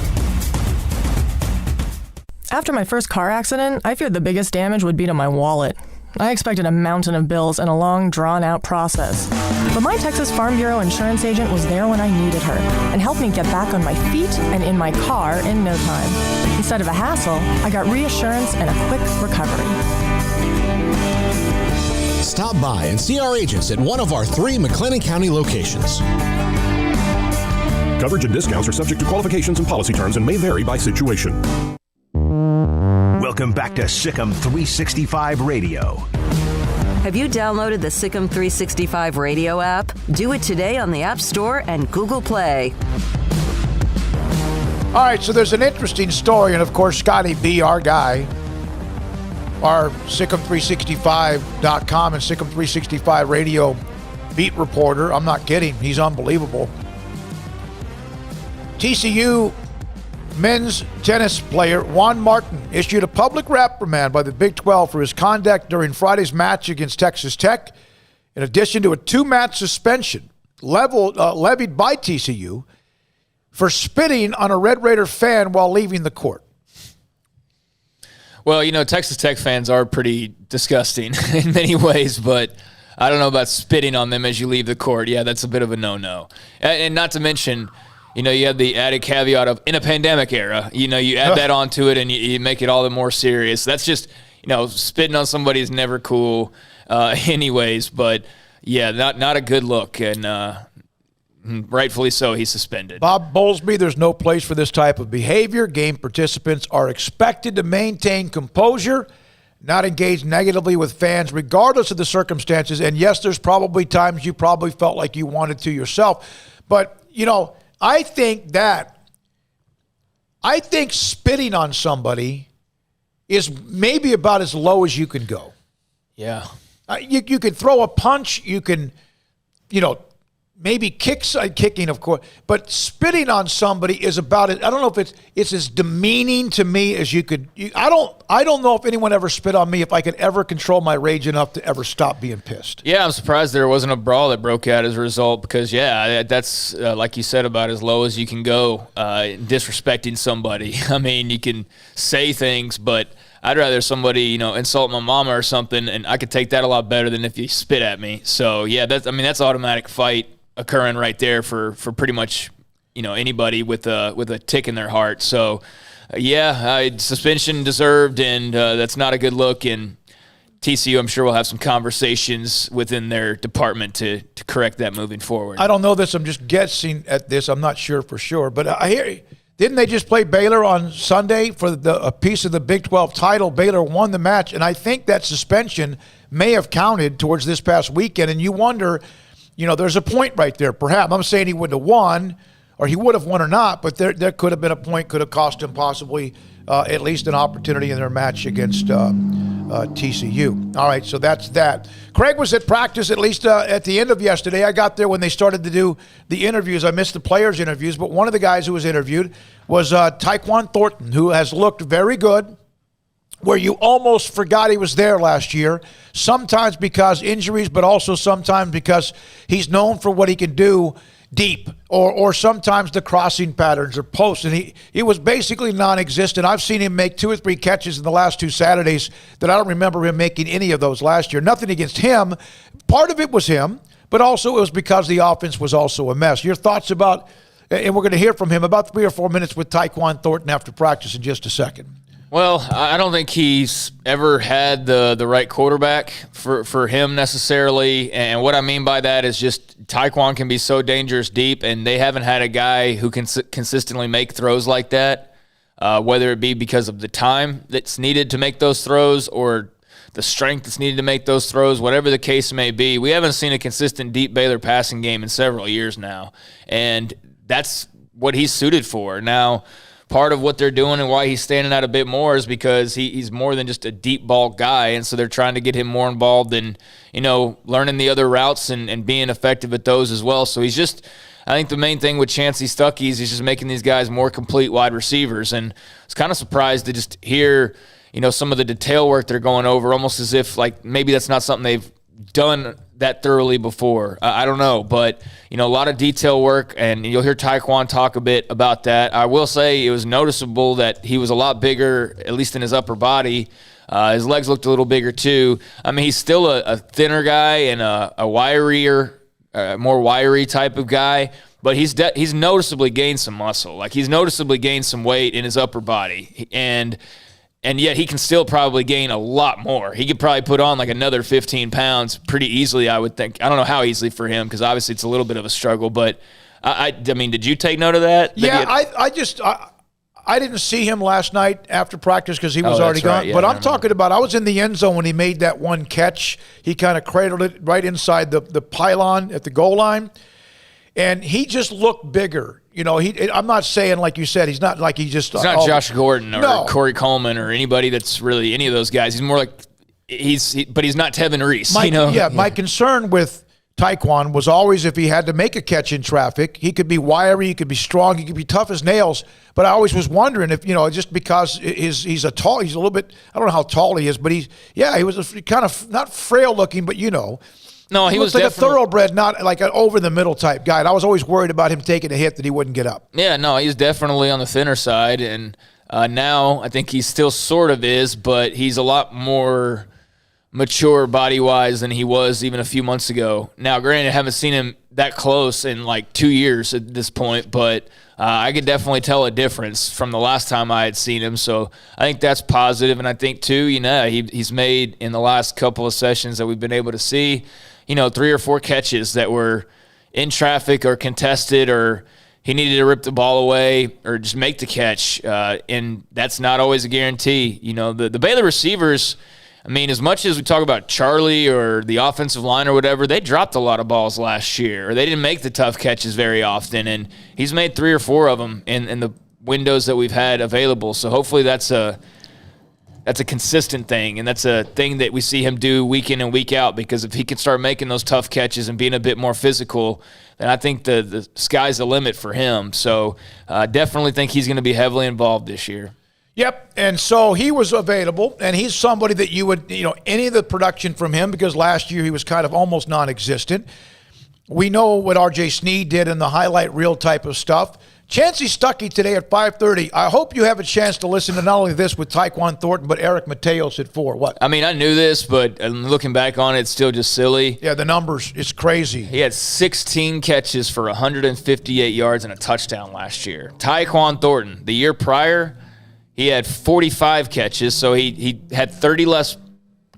Speaker 18: After my first car accident, I feared the biggest damage would be to my wallet. I expected a mountain of bills and a long, drawn-out process. But my Texas Farm Bureau insurance agent was there when I needed her and helped me get back on my feet and in my car in no time. Instead of a hassle, I got reassurance and a quick recovery.
Speaker 16: Stop by and see our agents at one of our 3 McLennan County locations.
Speaker 19: Coverage and discounts are subject to qualifications and policy terms and may vary by situation.
Speaker 6: Welcome back to SicEm365 Radio.
Speaker 2: Have you downloaded the SicEm365 Radio app? Do it today on the App Store and Google Play.
Speaker 1: All right, so there's an interesting story, and of course, Scotty B., our guy, our SicEm365.com and SicEm365 Radio beat reporter. I'm not kidding. He's unbelievable. TCU men's tennis player Juan Martin issued a public reprimand by the Big 12 for his conduct during Friday's match against Texas Tech, in addition to a 2-match suspension levied by TCU for spitting on a Red Raider fan while leaving the court.
Speaker 7: Well, you know, Texas Tech fans are pretty disgusting in many ways, but I don't know about spitting on them as you leave the court. Yeah, that's a bit of a no-no. And not to mention, you know, you have the added caveat of in a pandemic era. You know, you add that onto it and you make it all the more serious. That's just, you know, spitting on somebody is never cool anyways. But, yeah, not a good look. And rightfully so, he's suspended.
Speaker 1: Bob Bowlesby, there's no place for this type of behavior. Game participants are expected to maintain composure, not engage negatively with fans regardless of the circumstances. And, yes, there's probably times you probably felt like you wanted to yourself. But, you know, I think spitting on somebody is maybe about as low as you can go.
Speaker 7: Yeah.
Speaker 1: You can throw a punch. You can, you know, maybe kicking, of course, but spitting on somebody is about it. I don't know if it's as demeaning to me as you could. I don't know if anyone ever spit on me if I could ever control my rage enough to ever stop being pissed.
Speaker 7: Yeah, I'm surprised there wasn't a brawl that broke out as a result because, that's like you said, about as low as you can go disrespecting somebody. I mean, you can say things, but I'd rather somebody, insult my mama or something, and I could take that a lot better than if you spit at me. So, yeah, that's automatic fight occurring right there for pretty much, anybody with a tick in their heart. So, suspension deserved, and that's not a good look. And TCU, I'm sure, will have some conversations within their department to correct that moving forward.
Speaker 1: I don't know this. I'm just guessing at this. I'm not sure for sure. But I hear, didn't they just play Baylor on Sunday for a piece of the Big 12 title? Baylor won the match, and I think that suspension may have counted towards this past weekend. And you wonder, there's a point right there. Perhaps I'm saying he would have won, or he would have won or not, but there could have been a point, could have cost him possibly at least an opportunity in their match against TCU. All right, so that's that. Craig was at practice at least at the end of yesterday. I got there when they started to do the interviews. I missed the players' interviews, but one of the guys who was interviewed was Taekwon Thornton, who has looked very good, where you almost forgot he was there last year, sometimes because injuries, but also sometimes because he's known for what he can do deep, or sometimes the crossing patterns or posts, and he was basically non-existent. I've seen him make 2 or 3 catches in the last 2 Saturdays that I don't remember him making any of those last year. Nothing against him. Part of it was him, but also it was because the offense was also a mess. Your thoughts about, and we're going to hear from him about 3 or 4 minutes with Taekwon Thornton after practice in just a second.
Speaker 7: Well, I don't think he's ever had the right quarterback for him necessarily. And what I mean by that is just Taekwon can be so dangerous deep, and they haven't had a guy who can consistently make throws like that, whether it be because of the time that's needed to make those throws or the strength that's needed to make those throws, whatever the case may be. We haven't seen a consistent deep Baylor passing game in several years now, and that's what he's suited for. Now, part of what they're doing and why he's standing out a bit more is because he's more than just a deep ball guy, and so they're trying to get him more involved in, learning the other routes and being effective at those as well. So he's just, I think the main thing with Chancey Stuckey's is just making these guys more complete wide receivers, and I was kind of surprised to just hear, some of the detail work they're going over, almost as if like maybe that's not something they've done that thoroughly before. I don't know, but a lot of detail work, and you'll hear Taekwon talk a bit about that. I will say it was noticeable that he was a lot bigger, at least in his upper body. His legs looked a little bigger too. I mean, he's still a thinner guy and a wirier, more wiry type of guy, but he's noticeably gained some muscle. Like, he's noticeably gained some weight in his upper body, and yet he can still probably gain a lot more. He could probably put on like another 15 pounds pretty easily, I would think. I don't know how easily for him, because obviously it's a little bit of a struggle. But, I mean, did you take note of that?
Speaker 1: Yeah, I didn't see him last night after practice because he was already gone.
Speaker 7: Right. Yeah,
Speaker 1: but I'm talking about, I was in the end zone when he made that one catch. He kind of cradled it right inside the pylon at the goal line. And he just looked bigger. I'm not saying, like you said, he's not like he just.
Speaker 7: He's not Josh Gordon or Corey Coleman or anybody that's really any of those guys. He's more like but he's not Tevin Reese.
Speaker 1: My concern with Taekwon was always if he had to make a catch in traffic, he could be wiry, he could be strong, he could be tough as nails. But I always was wondering if, just because he's a little bit, I don't know how tall he is, but he was kind of not frail looking, but
Speaker 7: No, he was
Speaker 1: like
Speaker 7: definitely
Speaker 1: a thoroughbred, not like an over-the-middle type guy. And I was always worried about him taking a hit that he wouldn't get up.
Speaker 7: Yeah, no, he's definitely on the thinner side. And now I think he still sort of is, but he's a lot more mature body-wise than he was even a few months ago. Now, granted, I haven't seen him that close in like 2 years at this point, but I could definitely tell a difference from the last time I had seen him. So I think that's positive. And I think, too, he's made in the last couple of sessions that we've been able to see, 3 or 4 catches that were in traffic or contested, or he needed to rip the ball away or just make the catch. And that's not always a guarantee. The Baylor receivers, I mean, as much as we talk about Charlie or the offensive line or whatever, they dropped a lot of balls last year, or they didn't make the tough catches very often. And he's made 3 or 4 of them in the windows that we've had available. So hopefully that's a that's a consistent thing, and that's a thing that we see him do week in and week out, because if he can start making those tough catches and being a bit more physical, then I think the sky's the limit for him. So definitely think he's going to be heavily involved this year.
Speaker 1: Yep, and so he was available, and he's somebody that you would, any of the production from him, because last year he was kind of almost non-existent. We know what R.J. Sneed did in the highlight reel type of stuff. Chancey Stuckey today at 5:30. I hope you have a chance to listen to not only this with Taekwon Thornton, but Eric Mateos at 4. What?
Speaker 7: I mean, I knew this, but looking back on it, it's still just silly.
Speaker 1: Yeah, the numbers, it's crazy.
Speaker 7: He had 16 catches for 158 yards and a touchdown last year. Taekwon Thornton, the year prior, he had 45 catches, so he had 30 less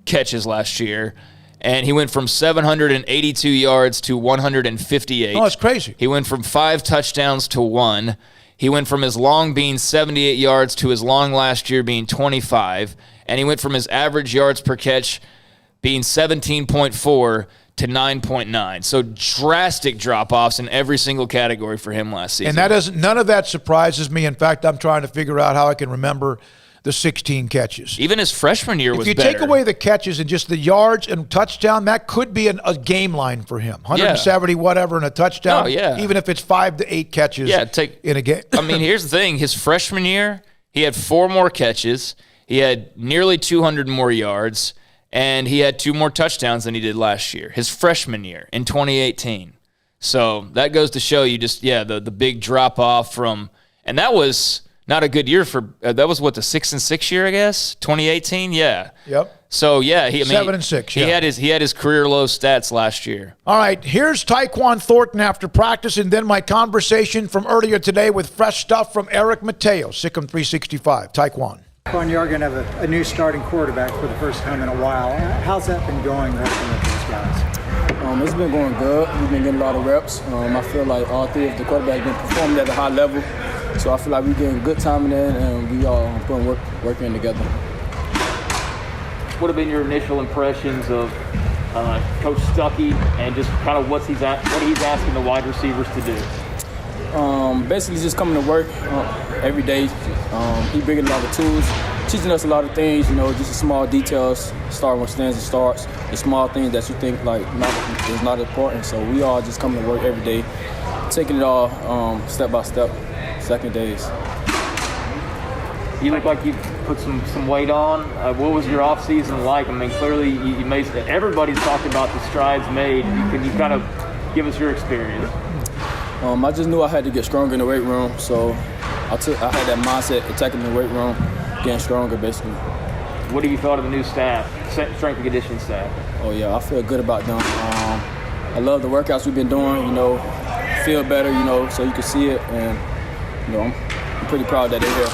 Speaker 7: catches last year. And he went from 782 yards to 158.
Speaker 1: Oh, that's crazy.
Speaker 7: He went from 5 touchdowns to 1. He went from his long being 78 yards to his long last year being 25. And he went from his average yards per catch being 17.4 to 9.9. So drastic drop-offs in every single category for him last season.
Speaker 1: And none of that surprises me. In fact, I'm trying to figure out how I can remember the 16 catches.
Speaker 7: Even his freshman year was better.
Speaker 1: If you take away the catches and just the yards and touchdown, that could be a game line for him. 170 whatever and a touchdown.
Speaker 7: Oh, yeah.
Speaker 1: Even if it's 5 to 8 catches in a game.
Speaker 7: I mean, here's the thing. His freshman year, he had 4 more catches. He had nearly 200 more yards. And he had 2 more touchdowns than he did last year. His freshman year in 2018. So that goes to show you just, the big drop-off from – and that was – not a good year for that was the 6-6 year, I guess, 2018. Yeah.
Speaker 1: Yep.
Speaker 7: So
Speaker 1: 7-6. Yeah.
Speaker 7: He had his career low stats last year.
Speaker 1: All right, here's Taekwon Thornton after practice, and then my conversation from earlier today with fresh stuff from Eric Mateos, SicEm365. Taekwon.
Speaker 20: You are going to have a new starting quarterback for the first time in a while. How's that been going working with these guys?
Speaker 21: It's been going good. We've been getting a lot of reps. I feel like all 3 of the quarterbacks have been performing at a high level. So I feel like we're getting good time in, and we all putting work in together.
Speaker 7: What have been your initial impressions of Coach Stuckey and just kind of what he's asking the wide receivers to do?
Speaker 21: Basically just coming to work every day. He bringing a lot of tools, teaching us a lot of things, just the small details, starting with stands and starts, the small things that you think is not important. So we all just coming to work every day, taking it all step by step. Second days.
Speaker 7: You look like you put some weight on. What was your off season like? I mean, clearly you made. Everybody's talked about the strides made. Can you kind of give us your experience?
Speaker 21: I just knew I had to get stronger in the weight room, so I had that mindset, attacking the weight room, getting stronger, basically.
Speaker 7: What have you thought of the new staff, strength and conditioning staff?
Speaker 21: Oh yeah, I feel good about them. I love the workouts we've been doing. Feel better. So you can see it and. I'm pretty proud that they're here.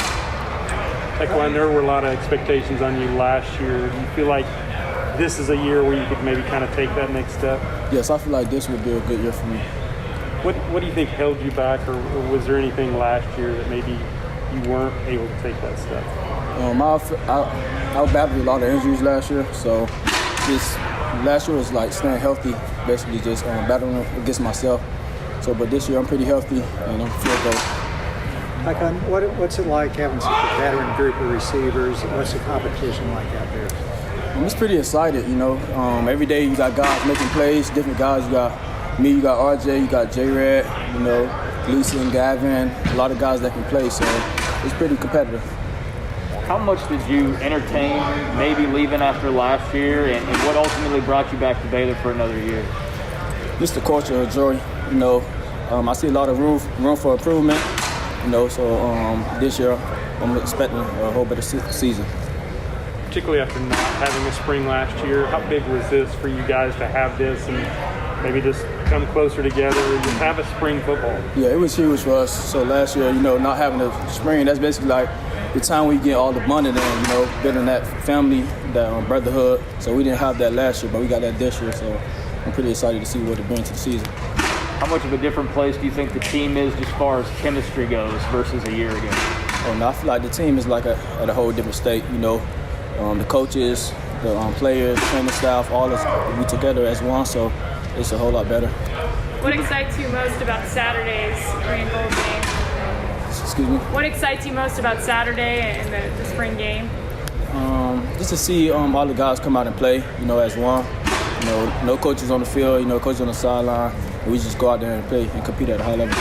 Speaker 22: Taekwon, there were a lot of expectations on you last year. Do you feel like this is a year where you could maybe kind of take that next step?
Speaker 21: Yes, I feel like this would be a good year for me.
Speaker 22: What do you think held you back, or was there anything last year that maybe you weren't able to take that step?
Speaker 21: I battled a lot of injuries last year, so last year was like staying healthy, basically just battling against myself. But this year I'm pretty healthy and I feel good.
Speaker 20: What's it like having such a veteran group of receivers? What's the competition like out there?
Speaker 21: I'm just pretty excited, Every day you got guys making plays, different guys. You got me, you got RJ, you got J-Red, Lisa and Gavin, a lot of guys that can play, so it's pretty competitive.
Speaker 7: How much did you entertain maybe leaving after last year, and what ultimately brought you back to Baylor for another year?
Speaker 21: Just the culture of joy, I see a lot of room for improvement. So this year I'm expecting a whole better season.
Speaker 22: Particularly after not having a spring last year, how big was this for you guys to have this and maybe just come closer together and just have a spring football?
Speaker 21: Yeah, it was huge for us. So last year, not having a spring, that's basically like the time we get all the bonding in, building that family, that brotherhood. So we didn't have that last year, but we got that this year. So I'm pretty excited to see what it brings to the season.
Speaker 7: How much of a different place do you think the team is as far as chemistry goes versus a year ago?
Speaker 21: I feel like the team is like at a whole different state, The coaches, the players, training staff, all us, we together as one, so it's a whole lot better.
Speaker 23: What excites you most about Saturday's green and gold game?
Speaker 21: Excuse me?
Speaker 23: What excites you most about Saturday and the spring game?
Speaker 21: Just to see all the guys come out and play, as one. No coaches on the field, coaches on the sideline. We just go out there and play and compete at a high level.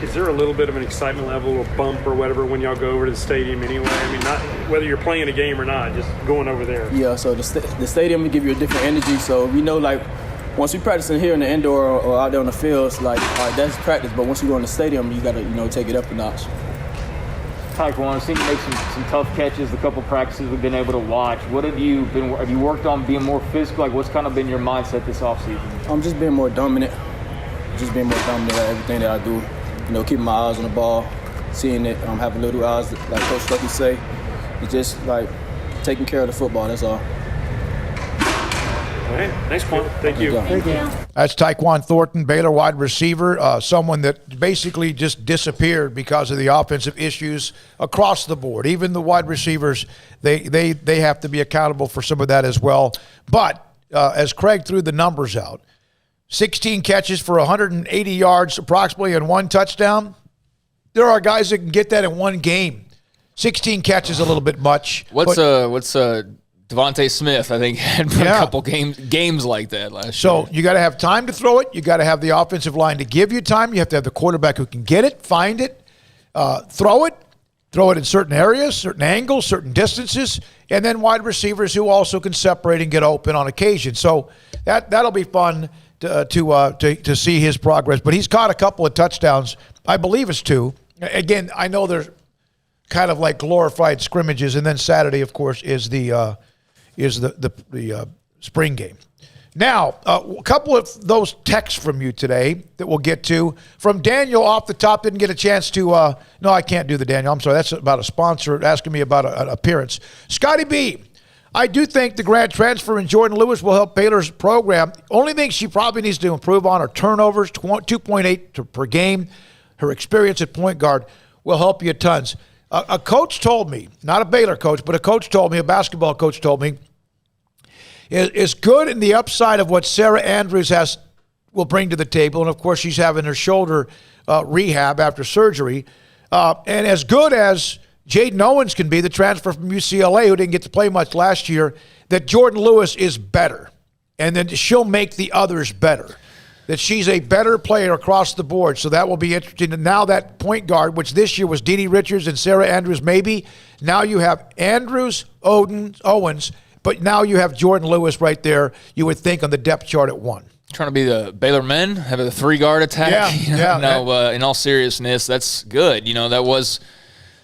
Speaker 22: Is there a little bit of an excitement level or bump or whatever when y'all go over to the stadium anyway? I mean, not whether you're playing a game or not, just going over there.
Speaker 21: Yeah, so the stadium will give you a different energy. So we know, once we practice in here in the indoor or out there on the fields, all right, that's practice. But once you go in the stadium, you got to, take it up a notch.
Speaker 7: Taekwon, I've seen you make some tough catches, the couple practices we've been able to watch. What have you worked on being more physical? What's kind of been your mindset this offseason?
Speaker 21: I'm just being more dominant. Just being more dominant at everything that I do. Keeping my eyes on the ball, seeing it, having little eyes, like Coach Lucky say. It's just taking care of the football, that's all.
Speaker 22: All right, nice point. Thank you.
Speaker 20: Thank you.
Speaker 1: That's Taekwon Thornton, Baylor wide receiver, someone that basically just disappeared because of the offensive issues across the board. Even the wide receivers, they have to be accountable for some of that as well. But as Craig threw the numbers out, 16 catches for 180 yards approximately and 1 touchdown. There are guys that can get that in one game. 16 catches a little bit much.
Speaker 7: What's Devontae Smith, I think, had a couple games like that last year.
Speaker 1: So you got to have time to throw it. You got to have the offensive line to give you time. You have to have the quarterback who can get it, find it, throw it in certain areas, certain angles, certain distances, and then wide receivers who also can separate and get open on occasion. So that'll be fun to see his progress. But he's caught a couple of touchdowns. I believe it's 2. Again, I know they're kind of like glorified scrimmages, and then Saturday, of course, is the spring game. Now, a couple of those texts from you today that we'll get to. From Daniel off the top, didn't get a chance to no, I can't do the Daniel. I'm sorry, that's about a sponsor asking me about an appearance. Scotty B, I do think the grad transfer in Jordan Lewis will help Baylor's program. Only thing she probably needs to improve on are turnovers, 2.8 per game. Her experience at point guard will help you tons. A coach told me, not a Baylor coach, but a coach told me, a basketball coach told me, is good in the upside of what Sarah Andrews will bring to the table. And, of course, she's having her shoulder rehab after surgery. And as good as Jaden Owens can be, the transfer from UCLA, who didn't get to play much last year, that Jordan Lewis is better. And then she'll make the others better. That she's a better player across the board. So that will be interesting. And now that point guard, which this year was Dede Richards and Sarah Andrews maybe, now you have Andrews, Owens, but now you have Jordan Lewis right there, you would think, on the depth chart at 1.
Speaker 7: Trying to be the Baylor men, have a 3-guard attack.
Speaker 1: Yeah.
Speaker 7: In all seriousness, that's good. That was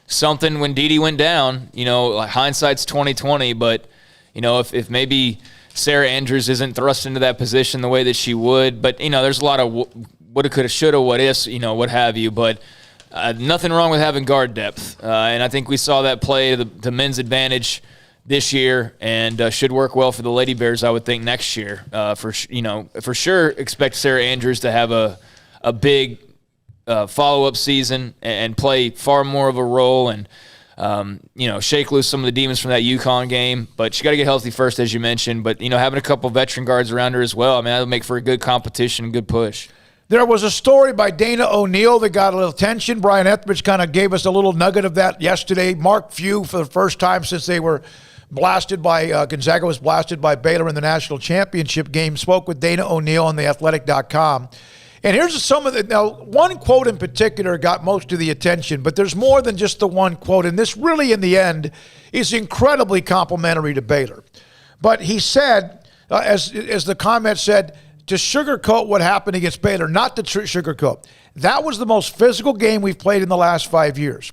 Speaker 7: something when Dede went down. Hindsight's 20/20, but if maybe Sarah Andrews isn't thrust into that position the way that she would, but there's a lot of woulda, coulda, shoulda, what ifs, what have you. But nothing wrong with having guard depth, and I think we saw that play to the men's advantage this year, and should work well for the Lady Bears, I would think, next year. For sure, expect Sarah Andrews to have a big follow-up season and play far more of a role and shake loose some of the demons from that UConn game. But she got to get healthy first, as you mentioned. But having a couple veteran guards around her as well, that'll make for a good competition and good push.
Speaker 1: There was a story by Dana O'Neill that got a little attention. Brian Etheridge kind of gave us a little nugget of that yesterday. Mark Few, for the first time since they were blasted by Gonzaga was blasted by Baylor in the national championship game, spoke with Dana O'Neill on theathletic.com. And here's some of the, now one quote in particular got most of the attention, but there's more than just the one quote. And this really in the end is incredibly complimentary to Baylor. But he said, as the comment said, to sugarcoat what happened against Baylor, not to sugarcoat. That was the most physical game we've played in the last 5 years.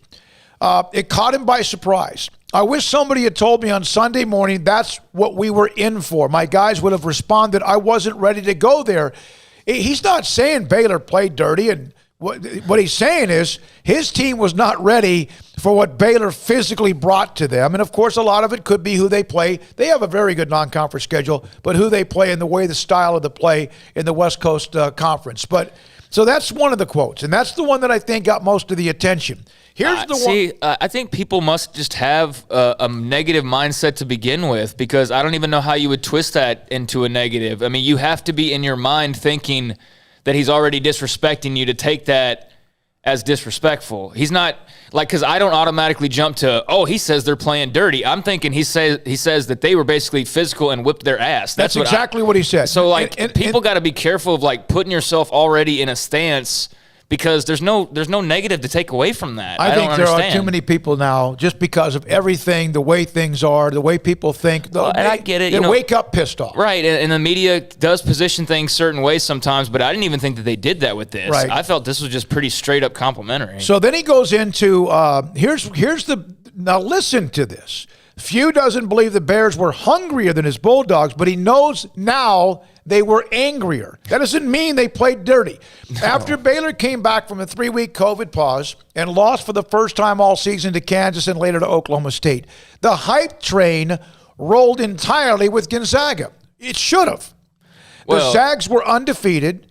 Speaker 1: It caught him by surprise. I wish somebody had told me on Sunday morning that's what we were in for. My guys would have responded, I wasn't ready to go there. He's not saying Baylor played dirty, and what he's saying is his team was not ready for what Baylor physically brought to them. And, of course, a lot of it could be who they play. They have a very good non-conference schedule, but who they play and the way the style of the play in the West Coast Conference. But so that's one of the quotes, and that's the one that I think got most of the attention. Here's the one.
Speaker 7: I think people must just have a negative mindset to begin with, because I don't even know how you would twist that into a negative. I mean, you have to be in your mind thinking that he's already disrespecting you to take that as disrespectful. He's not like, because I don't automatically jump to, oh, he says they're playing dirty. I'm thinking he says that they were basically physical and whipped their ass.
Speaker 1: That's exactly what he said.
Speaker 7: So like, people got to be careful of like putting yourself already in a stance, because there's no negative to take away from that.
Speaker 1: I think
Speaker 7: don't
Speaker 1: there
Speaker 7: understand.
Speaker 1: are too many people now, just because of everything, the way things are, the way people think.
Speaker 7: And I get it.
Speaker 1: They wake up pissed off.
Speaker 7: Right, and the media does position things certain ways sometimes, but I didn't even think that they did that with this.
Speaker 1: Right.
Speaker 7: I felt this was just pretty straight up complimentary.
Speaker 1: So then he goes into, now listen to this. Few doesn't believe the Bears were hungrier than his Bulldogs, but he knows now they were angrier. That doesn't mean they played dirty. No. After Baylor came back from a 3-week COVID pause and lost for the first time all season to Kansas and later to Oklahoma State, the hype train rolled entirely with Gonzaga. It should have. The Zags were undefeated.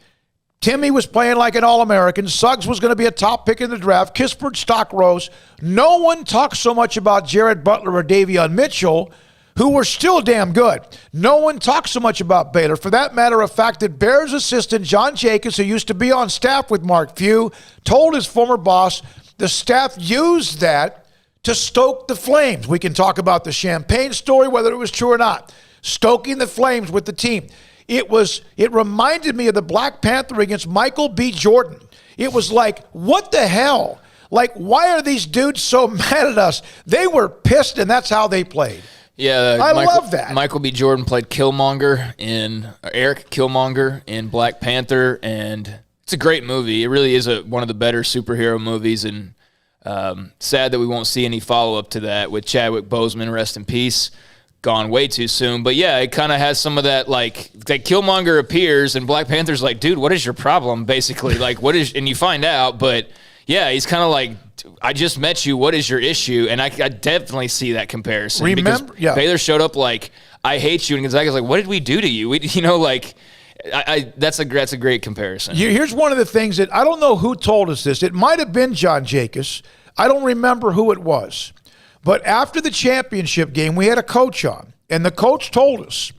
Speaker 1: Timmy was playing like an All-American. Suggs was going to be a top pick in the draft. Kispert stock rose. No one talks so much about Jared Butler or Davion Mitchell, who were still damn good. No one talks so much about Baylor. For that matter of fact, that Bears assistant John Jacobs, who used to be on staff with Mark Few, told his former boss the staff used that to stoke the flames. We can talk about the champagne story, whether it was true or not. Stoking the flames with the team. It reminded me of the Black Panther against Michael B. Jordan. It was like, what the hell? Like, why are these dudes so mad at us? They were pissed, and that's how they played.
Speaker 7: Yeah,
Speaker 1: I love that.
Speaker 7: Michael B. Jordan played Eric Killmonger in Black Panther, and it's a great movie. It really is one of the better superhero movies, and sad that we won't see any follow-up to that with Chadwick Boseman, rest in peace. Gone way too soon. But yeah, it kind of has some of that, like Killmonger appears and Black Panther's like, dude, what is your problem? Basically, like, and you find out, but yeah, he's kind of like, I just met you, what is your issue? And I definitely see that comparison.
Speaker 1: Remember,
Speaker 7: because Baylor showed up like, I hate you, and Gonzaga's like, what did we do to you? That's a great comparison.
Speaker 1: Here's one of the things that, I don't know who told us this. It might have been John Jacobs. I don't remember who it was. But after the championship game, we had a coach on, and the coach told us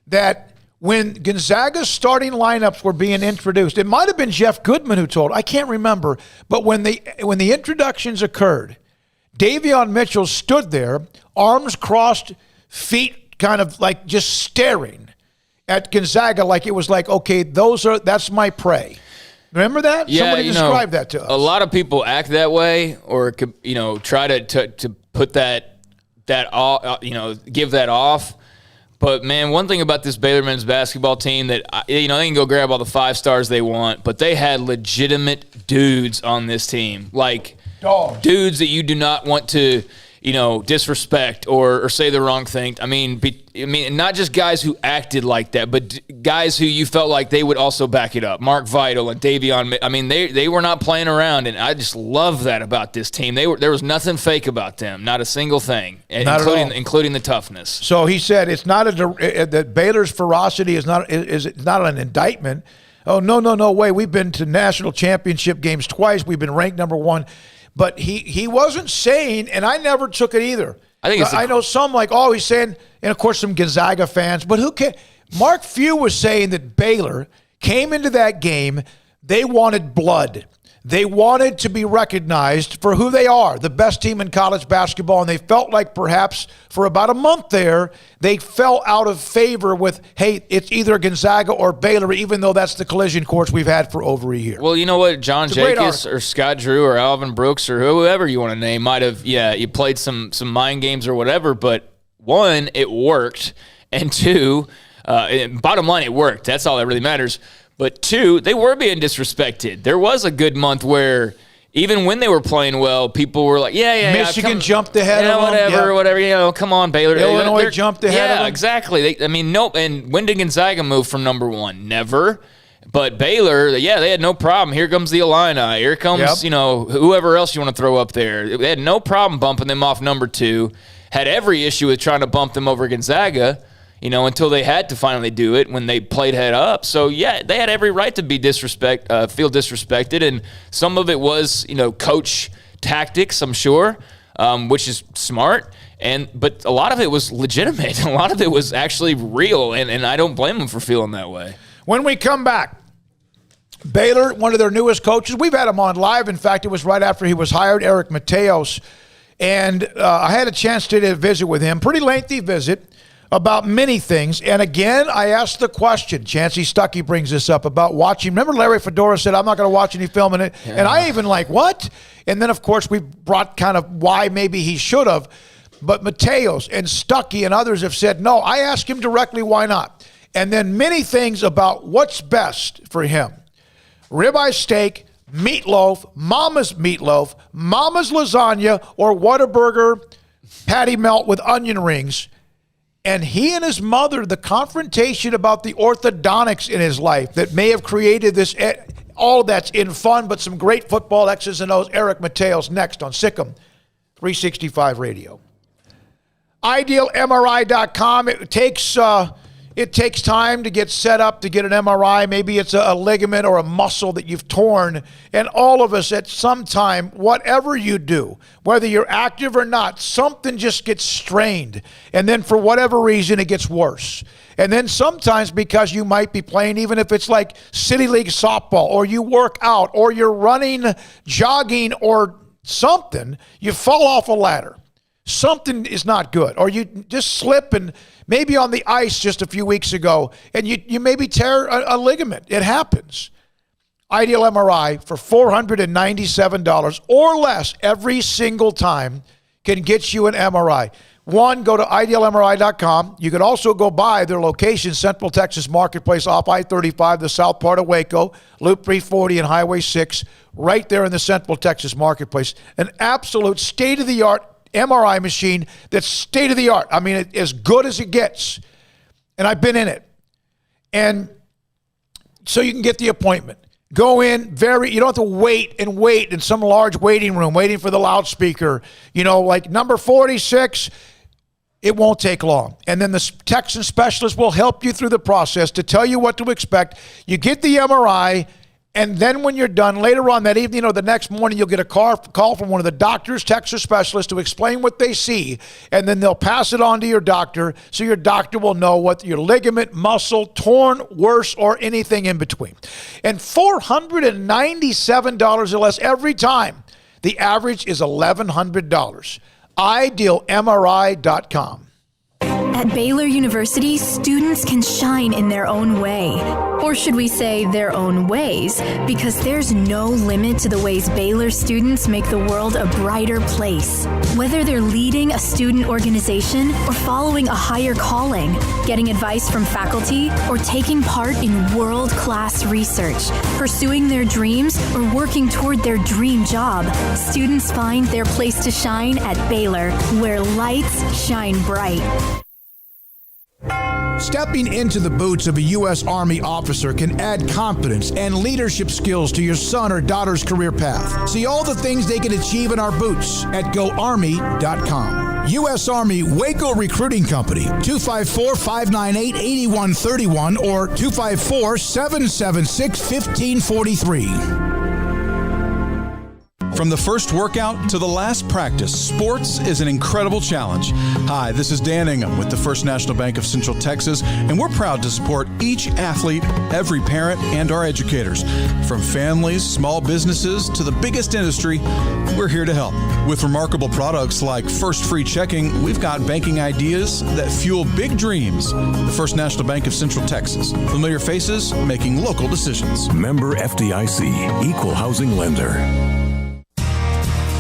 Speaker 1: that when Gonzaga's starting lineups were being introduced, it might have been Jeff Goodman who told, I can't remember, but when the introductions occurred, Davion Mitchell stood there, arms crossed, feet kind of like just staring at Gonzaga like it was like, okay, that's my prey. Remember that?
Speaker 7: Yeah,
Speaker 1: somebody described that to us.
Speaker 7: A lot of people act that way, or try to put that give that off. But man, one thing about this Baylor men's basketball team that they can go grab all the 5 stars they want, but they had legitimate dudes on this team, like dudes that you do not want to disrespect or say the wrong thing. I mean, not just guys who acted like that, but guys who you felt like they would also back it up. Mark Vital and Davion. I mean, they were not playing around, and I just love that about this team. There was nothing fake about them, not a single thing, including the toughness.
Speaker 1: So he said it's not that Baylor's ferocity is not an indictment. Oh, no way. We've been to national championship games twice. We've been ranked number 1. But he wasn't saying, and I never took it either. I know some like, he's saying, and of course some Gonzaga fans, but who can? Mark Few was saying that Baylor came into that game, they wanted blood. They wanted to be recognized for who they are, the best team in college basketball, and they felt like perhaps for about a month there, they fell out of favor with, hey, it's either Gonzaga or Baylor, even though that's the collision course we've had for over a year.
Speaker 7: Well, you know what? John Jacobs or Scott Drew or Alvin Brooks or whoever you want to name might have, you played some mind games or whatever, but 1, it worked, and 2, bottom line, it worked. That's all that really matters. But 2, they were being disrespected. There was a good month where even when they were playing well, people were like,
Speaker 1: Michigan jumped ahead of them.
Speaker 7: Whatever, come on, Baylor.
Speaker 1: Illinois jumped ahead of them.
Speaker 7: Yeah, exactly. Nope. And when did Gonzaga move from number 1? Never. But Baylor, they had no problem. Here comes the Illini. Here comes, whoever else you want to throw up there. They had no problem bumping them off number 2. Had every issue with trying to bump them over Gonzaga. Until they had to finally do it when they played head up. So, they had every right to be feel disrespected, and some of it was, coach tactics, I'm sure, which is smart, but a lot of it was legitimate. A lot of it was actually real, and I don't blame them for feeling that way.
Speaker 1: When we come back, Baylor, one of their newest coaches. We've had him on live. In fact, it was right after he was hired, Eric Mateos. And I had a chance to visit with him. Pretty lengthy visit about many things. And again, I asked the question, Chancey Stuckey brings this up, about watching. Remember Larry Fedora said, I'm not going to watch any film in it? Yeah. And I even like, what? And then, of course, we brought kind of why maybe he should have. But Mateos and Stuckey and others have said, no, I asked him directly, why not? And then many things about what's best for him. Ribeye steak, meatloaf, mama's lasagna, or Whataburger patty melt with onion rings. And he and his mother, the confrontation about the orthodontics in his life that may have created this, all that's in fun, but some great football X's and O's. Eric Mateos next on SicEm365 Radio. IdealMRI.com. It takes time to get set up to get an MRI. Maybe it's a ligament or a muscle that you've torn. And all of us at some time, whatever you do, whether you're active or not, something just gets strained. And then for whatever reason, it gets worse. And then sometimes because you might be playing, even if it's like City League softball, or you work out, or you're running, jogging, or something, you fall off a ladder. Something is not good. Or you just slip and maybe on the ice just a few weeks ago, and you maybe tear a ligament. It happens. Ideal MRI for $497 or less every single time can get you an MRI. One, go to IdealMRI.com. You can also go by their location, Central Texas Marketplace off I-35, the south part of Waco, Loop 340 and Highway 6, right there in the Central Texas Marketplace. An absolute state-of-the-art MRI machine that's state-of-the-art. I mean, as good as it gets. And I've been in it. And so you can get the appointment. Go in, you don't have to wait in some large waiting room, waiting for the loudspeaker. You know, like number 46, it won't take long. And then the Texan specialist will help you through the process to tell you what to expect. You get the MRI, and then when you're done, later on that evening or the next morning, you'll get a call from one of the doctors, Texas specialists, to explain what they see. And then they'll pass it on to your doctor, so your doctor will know what your ligament, muscle, torn, worse, or anything in between. And $497 or less every time. The average is $1,100. IdealMRI.com.
Speaker 3: At Baylor University, students can shine in their own way. Or should we say their own ways? Because there's no limit to the ways Baylor students make the world a brighter place. Whether they're leading a student organization or following a higher calling, getting advice from faculty, or taking part in world-class research, pursuing their dreams, or working toward their dream job, students find their place to shine at Baylor, where lights shine bright.
Speaker 1: Stepping into the boots of a U.S. Army officer can add confidence and leadership skills to your son or daughter's career path. See all the things they can achieve in our boots at GoArmy.com. U.S. Army Waco Recruiting Company, 254-598-8131 or 254-776-1543.
Speaker 4: From the first workout to the last practice, sports is an incredible challenge. Hi, this is Dan Ingham with the First National Bank of Central Texas, and we're proud to support each athlete, every parent, and our educators. From families, small businesses, to the biggest industry, we're here to help. With remarkable products like First Free Checking, we've got banking ideas that fuel big dreams. The First National Bank of Central Texas. Familiar faces making local decisions.
Speaker 6: Member FDIC, Equal Housing Lender.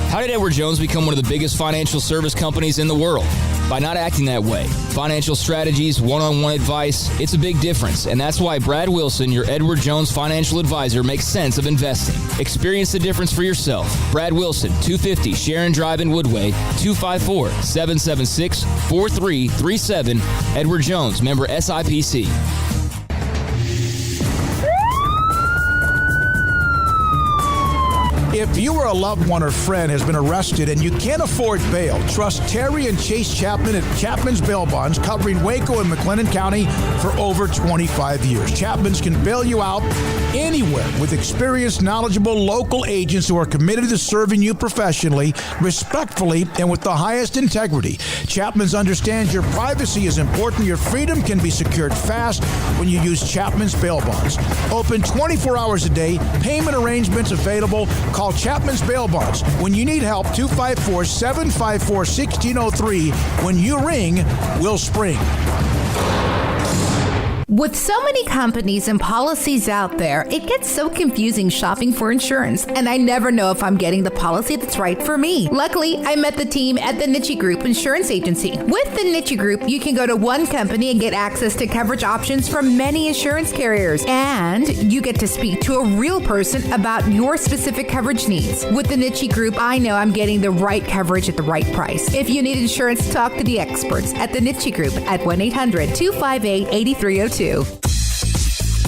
Speaker 10: How did Edward Jones become one of the biggest financial service companies in the world? By not acting that way. Financial strategies, one-on-one advice, it's a big difference. And that's why Brad Wilson, your Edward Jones financial advisor, makes sense of investing. Experience the difference for yourself. Brad Wilson, 250 Sharon Drive in Woodway, 254-776-4337. Edward Jones, member SIPC.
Speaker 1: If you or a loved one or friend has been arrested and you can't afford bail, trust Terry and Chase Chapman at Chapman's Bail Bonds, covering Waco and McLennan County for over 25 years. Chapman's can bail you out anywhere with experienced, knowledgeable local agents who are committed to serving you professionally, respectfully, and with the highest integrity. Chapman's understands your privacy is important. Your freedom can be secured fast when you use Chapman's Bail Bonds. Open 24 hours a day. Payment arrangements available. Call Chapman's Bail Bonds. When you need help, 254-754-1603. When you ring, we'll spring.
Speaker 5: With so many companies and policies out there, it gets so confusing shopping for insurance, and I never know if I'm getting the policy that's right for me. Luckily, I met the team at the Niche Group Insurance Agency. With the Niche Group, you can go to one company and get access to coverage options from many insurance carriers, and you get to speak to a real person about your specific coverage needs. With the Niche Group, I know I'm getting the right coverage at the right price. If you need insurance, talk to the experts at the Niche Group at 1-800-258-8302.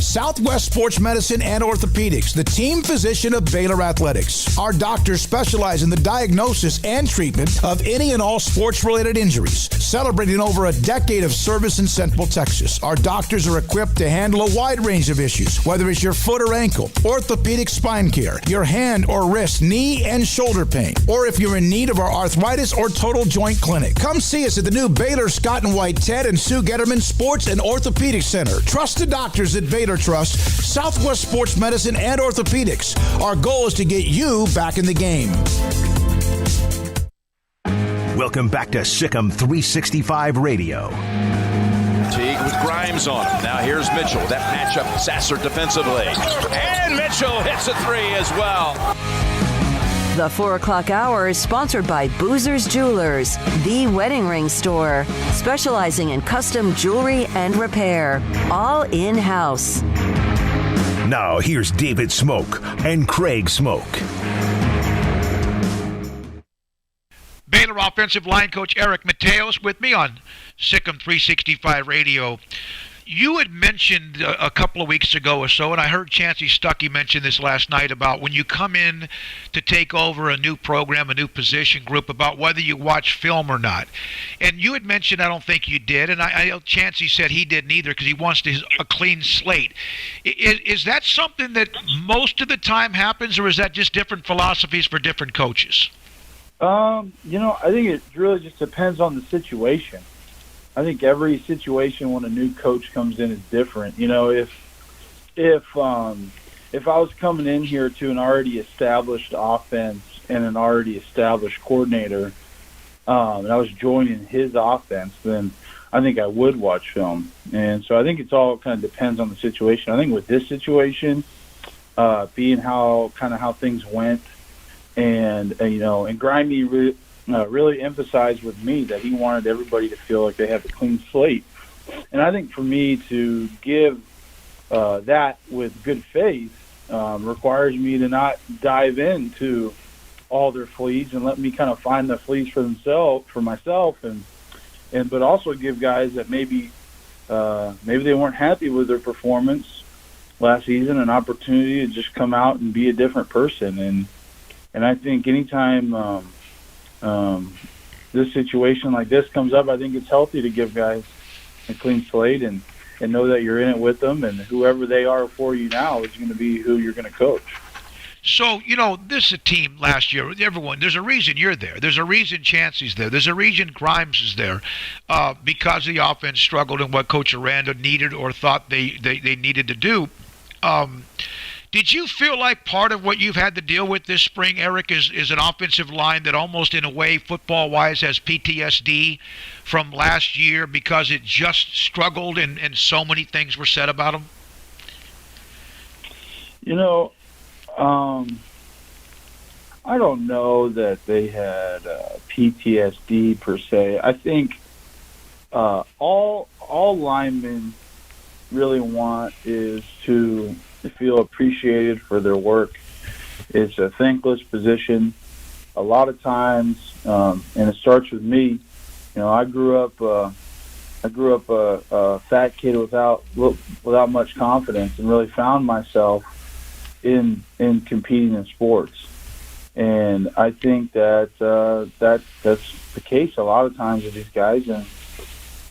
Speaker 1: Southwest Sports Medicine and Orthopedics, the team physician of Baylor Athletics. Our doctors specialize in the diagnosis and treatment of any and all sports-related injuries, celebrating over a decade of service in Central Texas. Our doctors are equipped to handle a wide range of issues, whether it's your foot or ankle, orthopedic spine care, your hand or wrist, knee and shoulder pain, or if you're in need of our arthritis or total joint clinic. Come see us at the new Baylor Scott and White Ted and Sue Getterman Sports and Orthopedic Center. Trusted doctors at Baylor Trust, Southwest Sports Medicine and Orthopedics. Our goal is to get you back in the game.
Speaker 6: Welcome back to SicEm365 Radio.
Speaker 8: Teague with Grimes on him. Now here's Mitchell. That matchup, Sasser defensively. And Mitchell hits a three as well.
Speaker 2: The 4 o'clock hour is sponsored by Boozer's Jewelers, the wedding ring store, specializing in custom jewelry and repair, all in-house.
Speaker 6: Now here's David Smoak and Craig Smoak.
Speaker 1: Baylor offensive line coach Eric Mateos with me on SicEm365 Radio. You had mentioned a couple of weeks ago or so, and I heard Chancey Stuckey mention this last night about when you come in to take over a new program, a new position group, about whether you watch film or not. And you had mentioned, I don't think you did, and I know Chancey said he didn't either because he wants a clean slate. Is that something that most of the time happens, or is that just different philosophies for different coaches?
Speaker 9: I think it really just depends on the situation. I think every situation when a new coach comes in is different. If I was coming in here to an already established offense and an already established coordinator, and I was joining his offense, then I think I would watch film. And so I think it's all kind of depends on the situation. I think with this situation, being how things went, and Grimey really emphasized with me that he wanted everybody to feel like they have a clean slate. And I think for me to give that with good faith requires me to not dive into all their fleas and let me kind of find the fleas for myself, but also give guys that maybe they weren't happy with their performance last season an opportunity to just come out and be a different person. And I think anytime this situation like this comes up, I think it's healthy to give guys a clean slate and know that you're in it with them, and whoever they are for you now is going to be who you're going to coach.
Speaker 1: So, this is a team last year. Everyone, there's a reason you're there. There's a reason Chancey's there. There's a reason Grimes is there because the offense struggled and what Coach Aranda needed or thought they needed to do. Did you feel like part of what you've had to deal with this spring, Eric, is an offensive line that almost in a way, football-wise, has PTSD from last year because it just struggled and so many things were said about them?
Speaker 9: I don't know that they had PTSD per se. I think all linemen really want is to feel appreciated for their work. It's a thankless position. A lot of times, and it starts with me. I grew up a fat kid without much confidence, and really found myself in competing in sports. And I think that that's the case a lot of times with these guys. And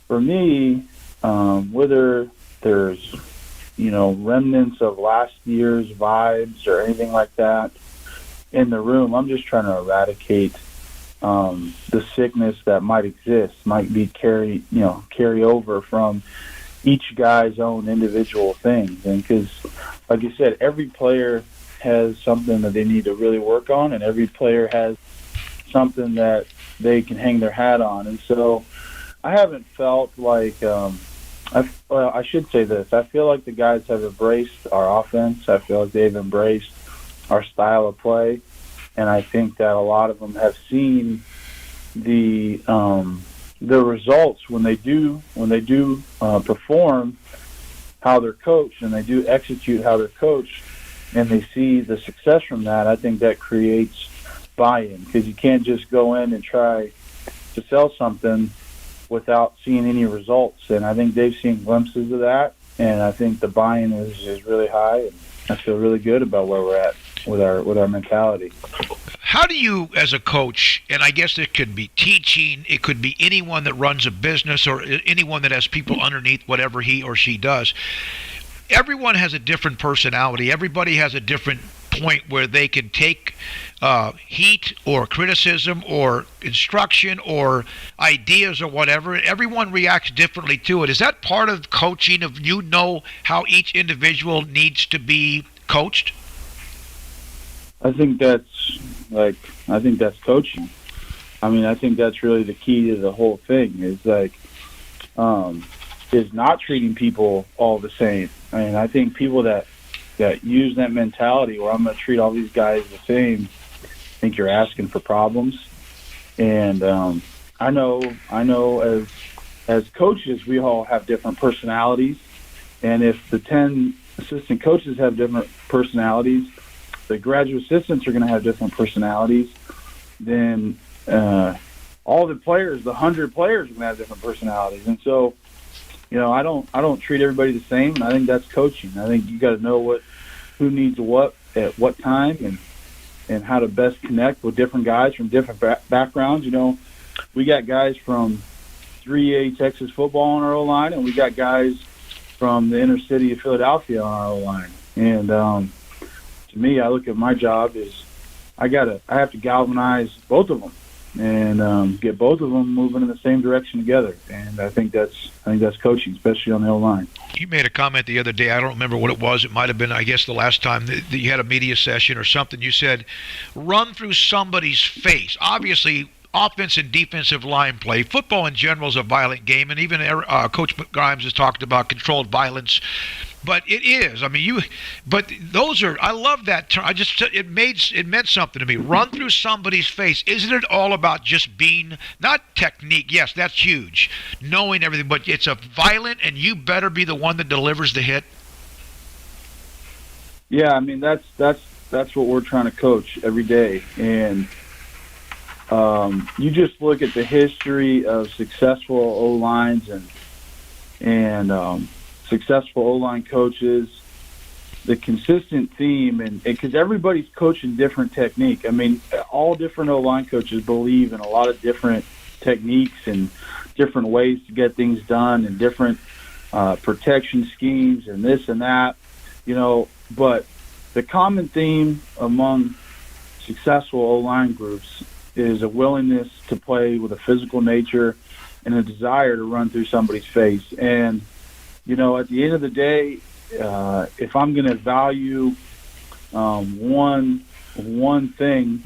Speaker 9: for me, whether there's, remnants of last year's vibes or anything like that in the room, I'm just trying to eradicate the sickness that might exist, might be carry over from each guy's own individual things. And because, like you said, every player has something that they need to really work on, and every player has something that they can hang their hat on. And so I haven't felt like I should say this. I feel like the guys have embraced our offense. I feel like they've embraced our style of play, and I think that a lot of them have seen the results when they do perform how they're coached, and they do execute how they're coached, and they see the success from that. I think that creates buy-in, because you can't just go in and try to sell something without seeing any results. And I think they've seen glimpses of that, and I think the buy-in is really high, and I feel really good about where we're at with our mentality.
Speaker 1: How do you, as a coach, and I guess it could be teaching, it could be anyone that runs a business or anyone that has people underneath whatever he or she does, everyone has a different personality. Everybody has a different point where they can take heat or criticism or instruction or ideas or whatever. Everyone reacts differently to it. Is that part of coaching, of how each individual needs to be coached?
Speaker 9: I think that's coaching. I mean, I think that's really the key to the whole thing, is is not treating people all the same. I mean, I think people that use that mentality where I'm going to treat all these guys the same, I think you're asking for problems. And I know as coaches, we all have different personalities. And if the 10 assistant coaches have different personalities, the graduate assistants are going to have different personalities. Then all the players, the 100 players, are going to have different personalities. And so, I don't treat everybody the same, and I think that's coaching. I think you got to know who needs what at what time, and how to best connect with different guys from different backgrounds. We got guys from 3A Texas football on our O-line, and we got guys from the inner city of Philadelphia on our O-line. And to me, I look at my job is I have to galvanize both of them and get both of them moving in the same direction together. And I think that's coaching, especially on the O-line.
Speaker 1: You made a comment the other day. I don't remember what it was. It might have been, I guess, the last time that you had a media session or something. You said, run through somebody's face. Obviously, offense and defensive line play. Football in general is a violent game, and even Coach Grimes has talked about controlled violence. But it is. I mean, but those are. I love that term. It meant something to me. Run through somebody's face. Isn't it all about just being, not technique? Yes, that's huge. Knowing everything, but it's a violent, and you better be the one that delivers the hit.
Speaker 9: Yeah, I mean that's what we're trying to coach every day, and you just look at the history of successful O-lines and successful O-line coaches, the consistent theme, and because everybody's coaching different technique. I mean, all different O-line coaches believe in a lot of different techniques and different ways to get things done and different protection schemes and this and that, but the common theme among successful O-line groups is a willingness to play with a physical nature and a desire to run through somebody's face. And at the end of the day, if I'm going to value one thing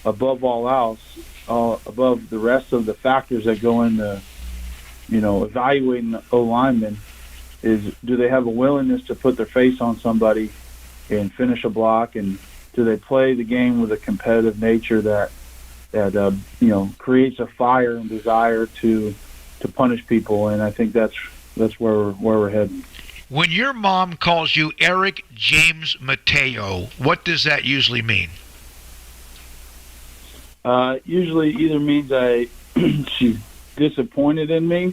Speaker 9: above all else, above the rest of the factors that go into, evaluating the O-lineman, is do they have a willingness to put their face on somebody and finish a block, and do they play the game with a competitive nature that creates a fire and desire to punish people. And I think that's where we're heading.
Speaker 1: When your mom calls you Eric James Mateo, what does that usually mean?
Speaker 9: Usually either means she's disappointed in me,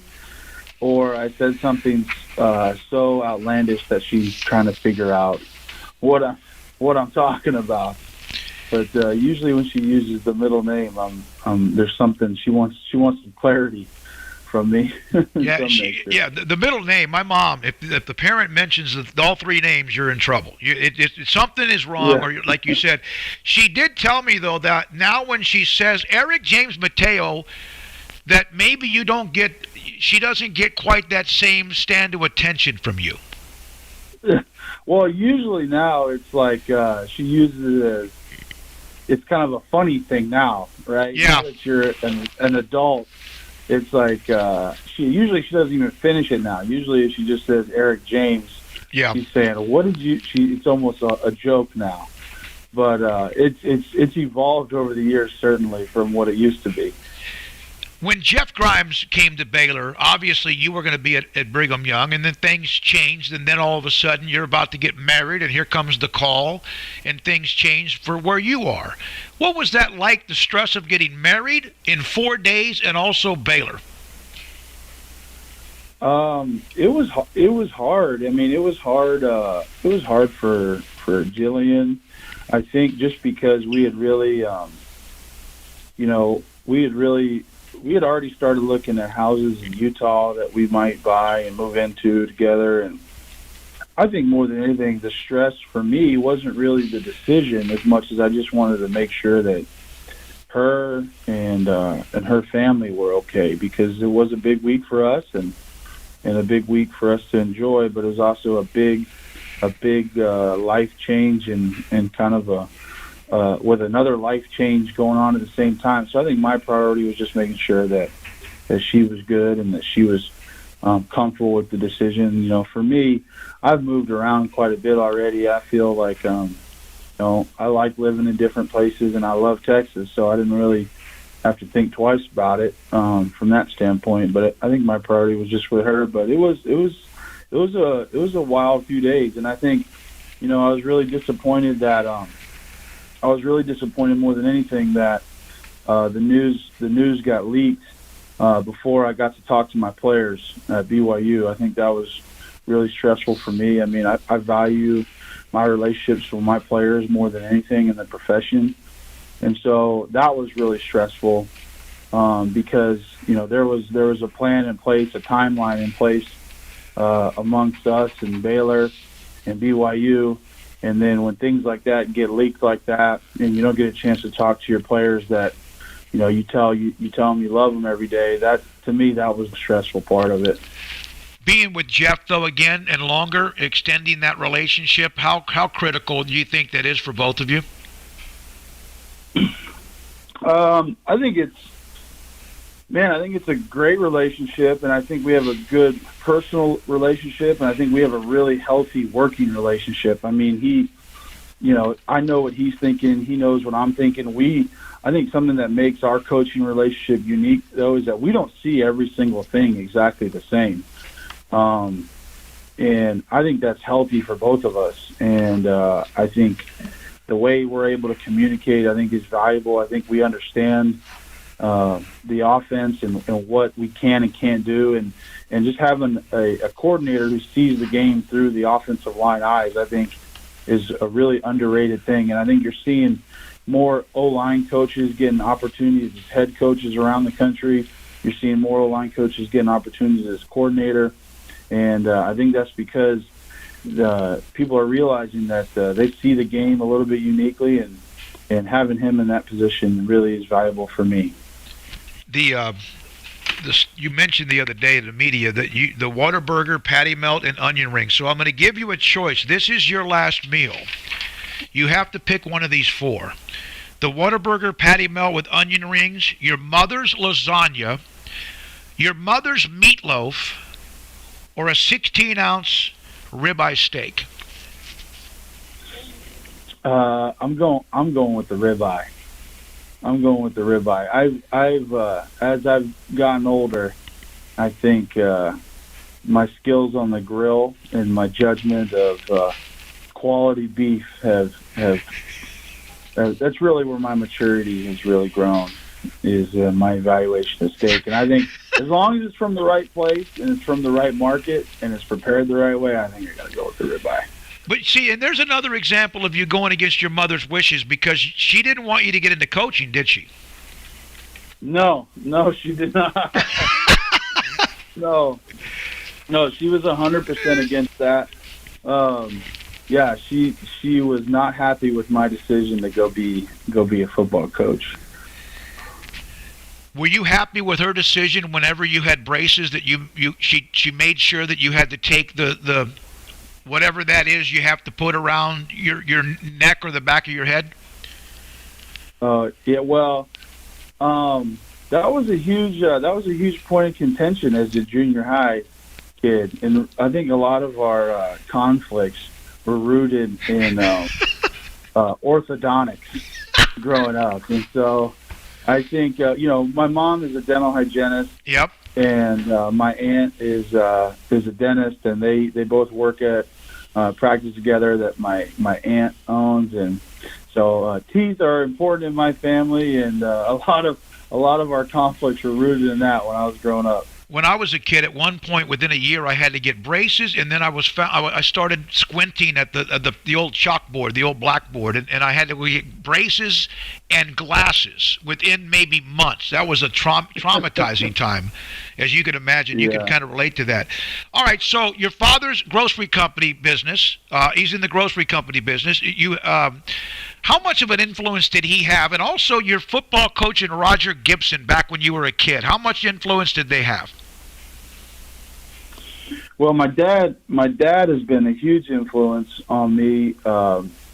Speaker 9: or I said something so outlandish that she's trying to figure out what I'm talking about. But usually when she uses the middle name, there's something she wants some clarity from me.
Speaker 1: Yeah, the middle name. My mom, if the parent mentions all three names, you're in trouble. Something is wrong, or like you said. She did tell me though that now when she says Eric James Mateo, that maybe she doesn't get quite that same stand of attention from you.
Speaker 9: Well, usually now it's like she uses it as, it's kind of a funny thing now, right?
Speaker 1: Yeah.
Speaker 9: Now that you're an adult, it's like she doesn't even finish it now. Usually she just says Eric James.
Speaker 1: Yeah.
Speaker 9: She's saying, "What did you?" It's almost a joke now, but it's evolved over the years, certainly from what it used to be.
Speaker 1: When Jeff Grimes came to Baylor, obviously you were going to be at Brigham Young, and then things changed, and then all of a sudden you're about to get married, and here comes the call, and things changed for where you are. What was that like, the stress of getting married in 4 days and also Baylor?
Speaker 9: It was hard. I mean, it was hard. It was hard for Jillian, I think, just because we had really, we had already started looking at houses in Utah that we might buy and move into together. And I think more than anything, the stress for me wasn't really the decision as much as I just wanted to make sure that her and her family were okay, because it was a big week for us and a big week for us to enjoy, but it was also a big life change and kind of with another life change going on at the same time. So I think my priority was just making sure that she was good and that she was comfortable with the decision. You know, for me, I've moved around quite a bit already. I feel like, I like living in different places, and I love Texas, so I didn't really have to think twice about it from that standpoint. But I think my priority was just with her. But it was a wild few days, and I think, I was really disappointed that I was really disappointed more than anything that the news got leaked before I got to talk to my players at BYU. I think that was really stressful for me. I mean, I value my relationships with my players more than anything in the profession. And so that was really stressful because, there was a plan in place, a timeline in place amongst us and Baylor and BYU. And then when things like that get leaked like that, and you don't get a chance to talk to your players that, you tell them you love them every day, that, to me, that was the stressful part of it.
Speaker 1: Being with Jeff, though, again and longer, extending that relationship, how critical do you think that is for both of you?
Speaker 9: I think it's a great relationship, and I think we have a good personal relationship, and I think we have a really healthy working relationship. I mean, I know what he's thinking. He knows what I'm thinking. I think something that makes our coaching relationship unique, though, is that we don't see every single thing exactly the same. And I think that's healthy for both of us. And I think the way we're able to communicate, I think, is valuable. I think we understand the offense and what we can and can't do. And just having a coordinator who sees the game through the offensive line eyes, I think, is a really underrated thing. And I think you're seeing more O-line coaches getting opportunities as head coaches around the country. You're seeing more O-line coaches getting opportunities as coordinator. And I think that's because people are realizing that they see the game a little bit uniquely, and having him in that position really is valuable for me.
Speaker 1: You mentioned the other day in the media that the Whataburger, patty melt, and onion rings. So I'm going to give you a choice. This is your last meal. You have to pick one of these four: the Whataburger patty melt with onion rings, your mother's lasagna, your mother's meatloaf, or a 16-ounce ribeye steak.
Speaker 9: I'm going with the ribeye. I've as I've gotten older, I think my skills on the grill and my judgment of quality beef have that's really where my maturity has really grown, is my evaluation of steak. And I think as long as it's from the right place and it's from the right market and it's prepared the right way, I think I got to go with the ribeye.
Speaker 1: But see, and there's another example of you going against your mother's wishes, because she didn't want you to get into coaching, did she?
Speaker 9: No, she did not. No, she was 100% against that. Yeah, she was not happy with my decision to go be a football coach.
Speaker 1: Were you happy with her decision whenever you had braces that she made sure that you had to take the whatever that is you have to put around your neck or the back of your head?
Speaker 9: Yeah, well, that was a huge point of contention as a junior high kid, and I think a lot of our conflicts were rooted in orthodontics growing up, and so I think my mom is a dental hygienist.
Speaker 1: Yep.
Speaker 9: And my aunt is a dentist, and they both work at practice together that my aunt owns, and so teeth are important in my family, and a lot of our conflicts were rooted in that when I was growing up.
Speaker 1: When I was a kid, at one point within a year, I had to get braces, and then I started squinting at the old chalkboard, the old blackboard, and I had to get braces and glasses within maybe months. That was a traumatizing time, as you can imagine. You can kind of relate to that. All right, so your father's grocery company business, he's in the grocery company business. How much of an influence did he have? And also your football coach and Roger Gibson back when you were a kid. How much influence did they have?
Speaker 9: Well, my dad has been a huge influence on me.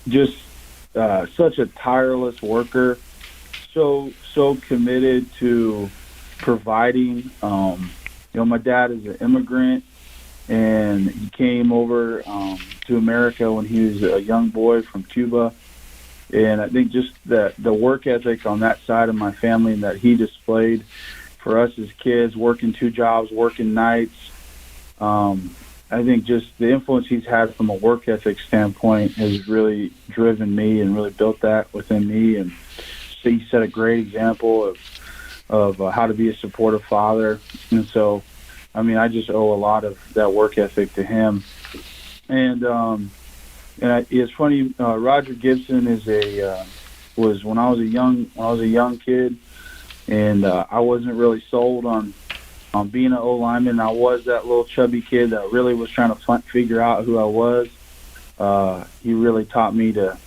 Speaker 9: Just such a tireless worker, so committed to providing. My dad is an immigrant, and he came over to America when he was a young boy from Cuba. And I think just the work ethic on that side of my family that he displayed for us as kids, working 2 jobs, working nights, I think just the influence he's had from a work ethic standpoint has really driven me and really built that within me. And so he set a great example of how to be a supportive father. And so, I mean, I just owe a lot of that work ethic to him. And it's funny. Roger Gibson was when I was a young kid, and I wasn't really sold on being an O-lineman. I was that little chubby kid that really was trying to figure out who I was. He really taught me to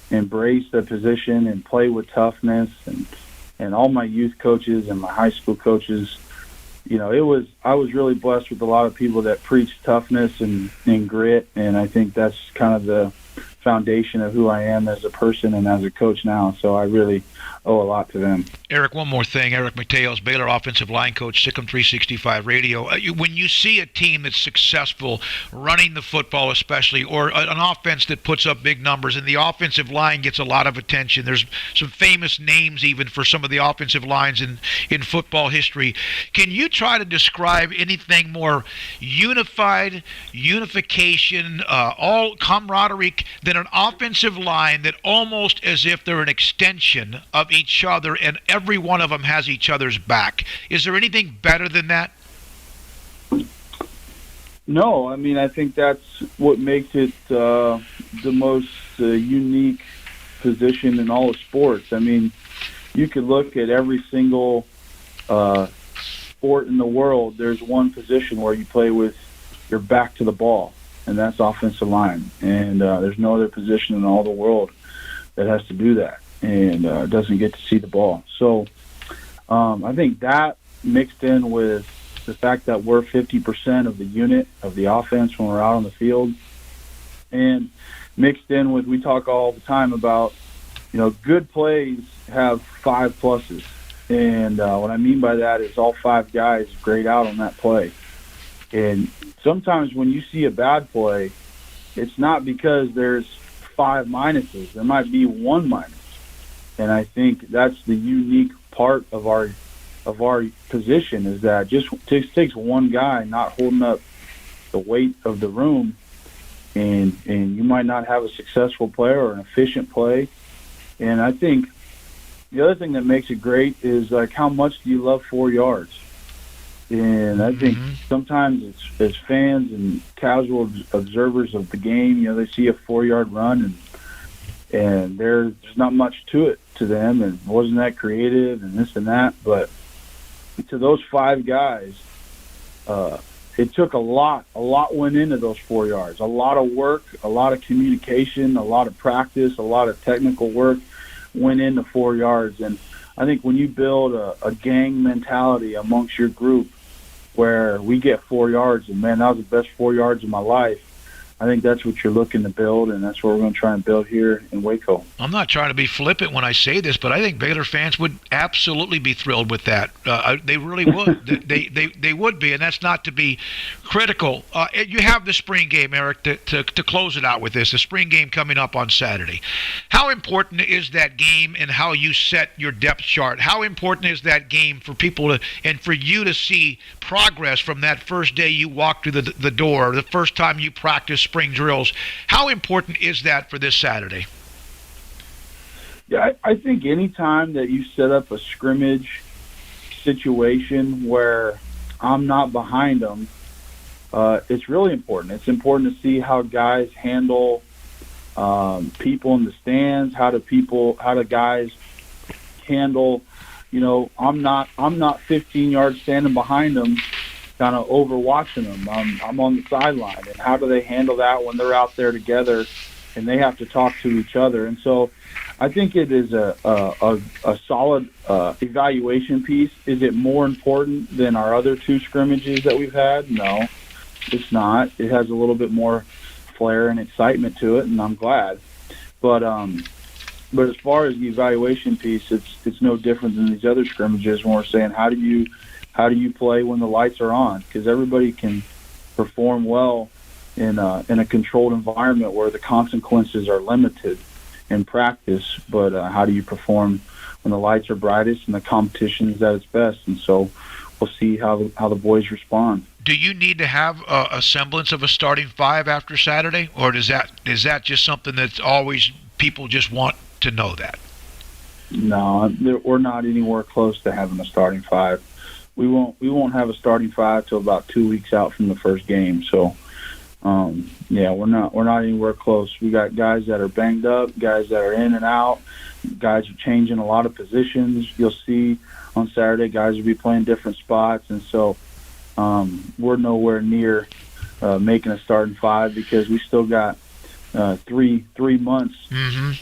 Speaker 9: embrace the position and play with toughness, and all my youth coaches and my high school coaches. I was really blessed with a lot of people that preach toughness and grit, and I think that's kind of the foundation of who I am as a person and as a coach now. So I really owe a lot to them.
Speaker 1: Eric, one more thing. Eric Mateos, Baylor offensive line coach, SicEm365 Radio. When you see a team that's successful running the football especially, or an offense that puts up big numbers, and the offensive line gets a lot of attention, there's some famous names even for some of the offensive lines in football history. Can you try to describe anything more unification, all camaraderie than an offensive line that almost as if they're an extension of each other and every one of them has each other's back? Is there anything better than that?
Speaker 9: No, I mean, I think that's what makes it the most unique position in all of sports. I mean, you could look at every single sport in the world. There's one position where you play with your back to the ball, and that's offensive line. And there's no other position in all the world that has to do that and doesn't get to see the ball. So I think that mixed in with the fact that we're 50% of the unit of the offense when we're out on the field, and mixed in with, we talk all the time about, good plays have 5 pluses. And what I mean by that is all 5 guys grade out on that play. And sometimes when you see a bad play, it's not because there's 5 minuses. There might be 1 minus. And I think that's the unique part of our position, is that just takes one guy not holding up the weight of the room, and you might not have a successful play or an efficient play. And I think the other thing that makes it great is, like, how much do you love 4 yards? And I think sometimes it's, as fans and casual observers of the game, they see a 4-yard run and there's not much to it to them, and wasn't that creative and this and that. But to those 5 guys, it took a lot went into those 4 yards. A lot of work, a lot of communication, a lot of practice, a lot of technical work went into 4 yards. And I think when you build a gang mentality amongst your group where we get 4 yards, and man, that was the best 4 yards of my life, I think that's what you're looking to build, and that's what we're going to try and build here in Waco.
Speaker 1: I'm not trying to be flippant when I say this, but I think Baylor fans would absolutely be thrilled with that. They really would. they would be, and that's not to be critical. You have the spring game, Eric, to close it out with this, the spring game coming up on Saturday. How important is that game and how you set your depth chart? How important is that game for people and for you to see progress from that first day you walk through the door, the first time you practice spring drills? How important is that for this Saturday?
Speaker 9: Yeah, I think any time that you set up a scrimmage situation where I'm not behind them, it's really important. It's important to see how guys handle people in the stands. How do guys handle? I'm not 15 yards standing behind them, kind of overwatching them. I'm on the sideline, and how do they handle that when they're out there together and they have to talk to each other? And so I think it is a solid evaluation piece. Is it more important than our other 2 scrimmages that we've had? No, it's not. It has a little bit more flair and excitement to it, and I'm glad. But as far as the evaluation piece, it's no different than these other scrimmages when we're saying how do you play when the lights are on? Because everybody can perform well in a controlled environment where the consequences are limited in practice. But how do you perform when the lights are brightest and the competition is at its best? And so we'll see how the boys respond.
Speaker 1: Do you need to have a semblance of a starting 5 after Saturday, or is that just something that's always people just want to know that?
Speaker 9: No, we're not anywhere close to having a starting 5. We won't have a starting 5 till about 2 weeks out from the first game. So, we're not anywhere close. We got guys that are banged up, guys that are in and out, guys are changing a lot of positions. You'll see on Saturday guys will be playing different spots, and so we're nowhere near making a starting 5 because we still got 3 months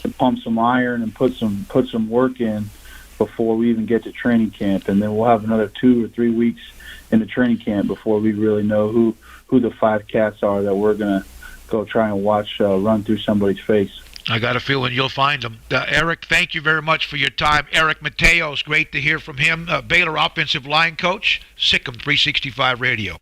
Speaker 9: to pump some iron and put some work in before we even get to training camp, and then we'll have another 2 or 3 weeks in the training camp before we really know who the 5 cats are that we're going to go try and watch run through somebody's face.
Speaker 1: I got a feeling you'll find them. Eric, thank you very much for your time. Eric Mateos, great to hear from him. Baylor offensive line coach, SicEm365 Radio.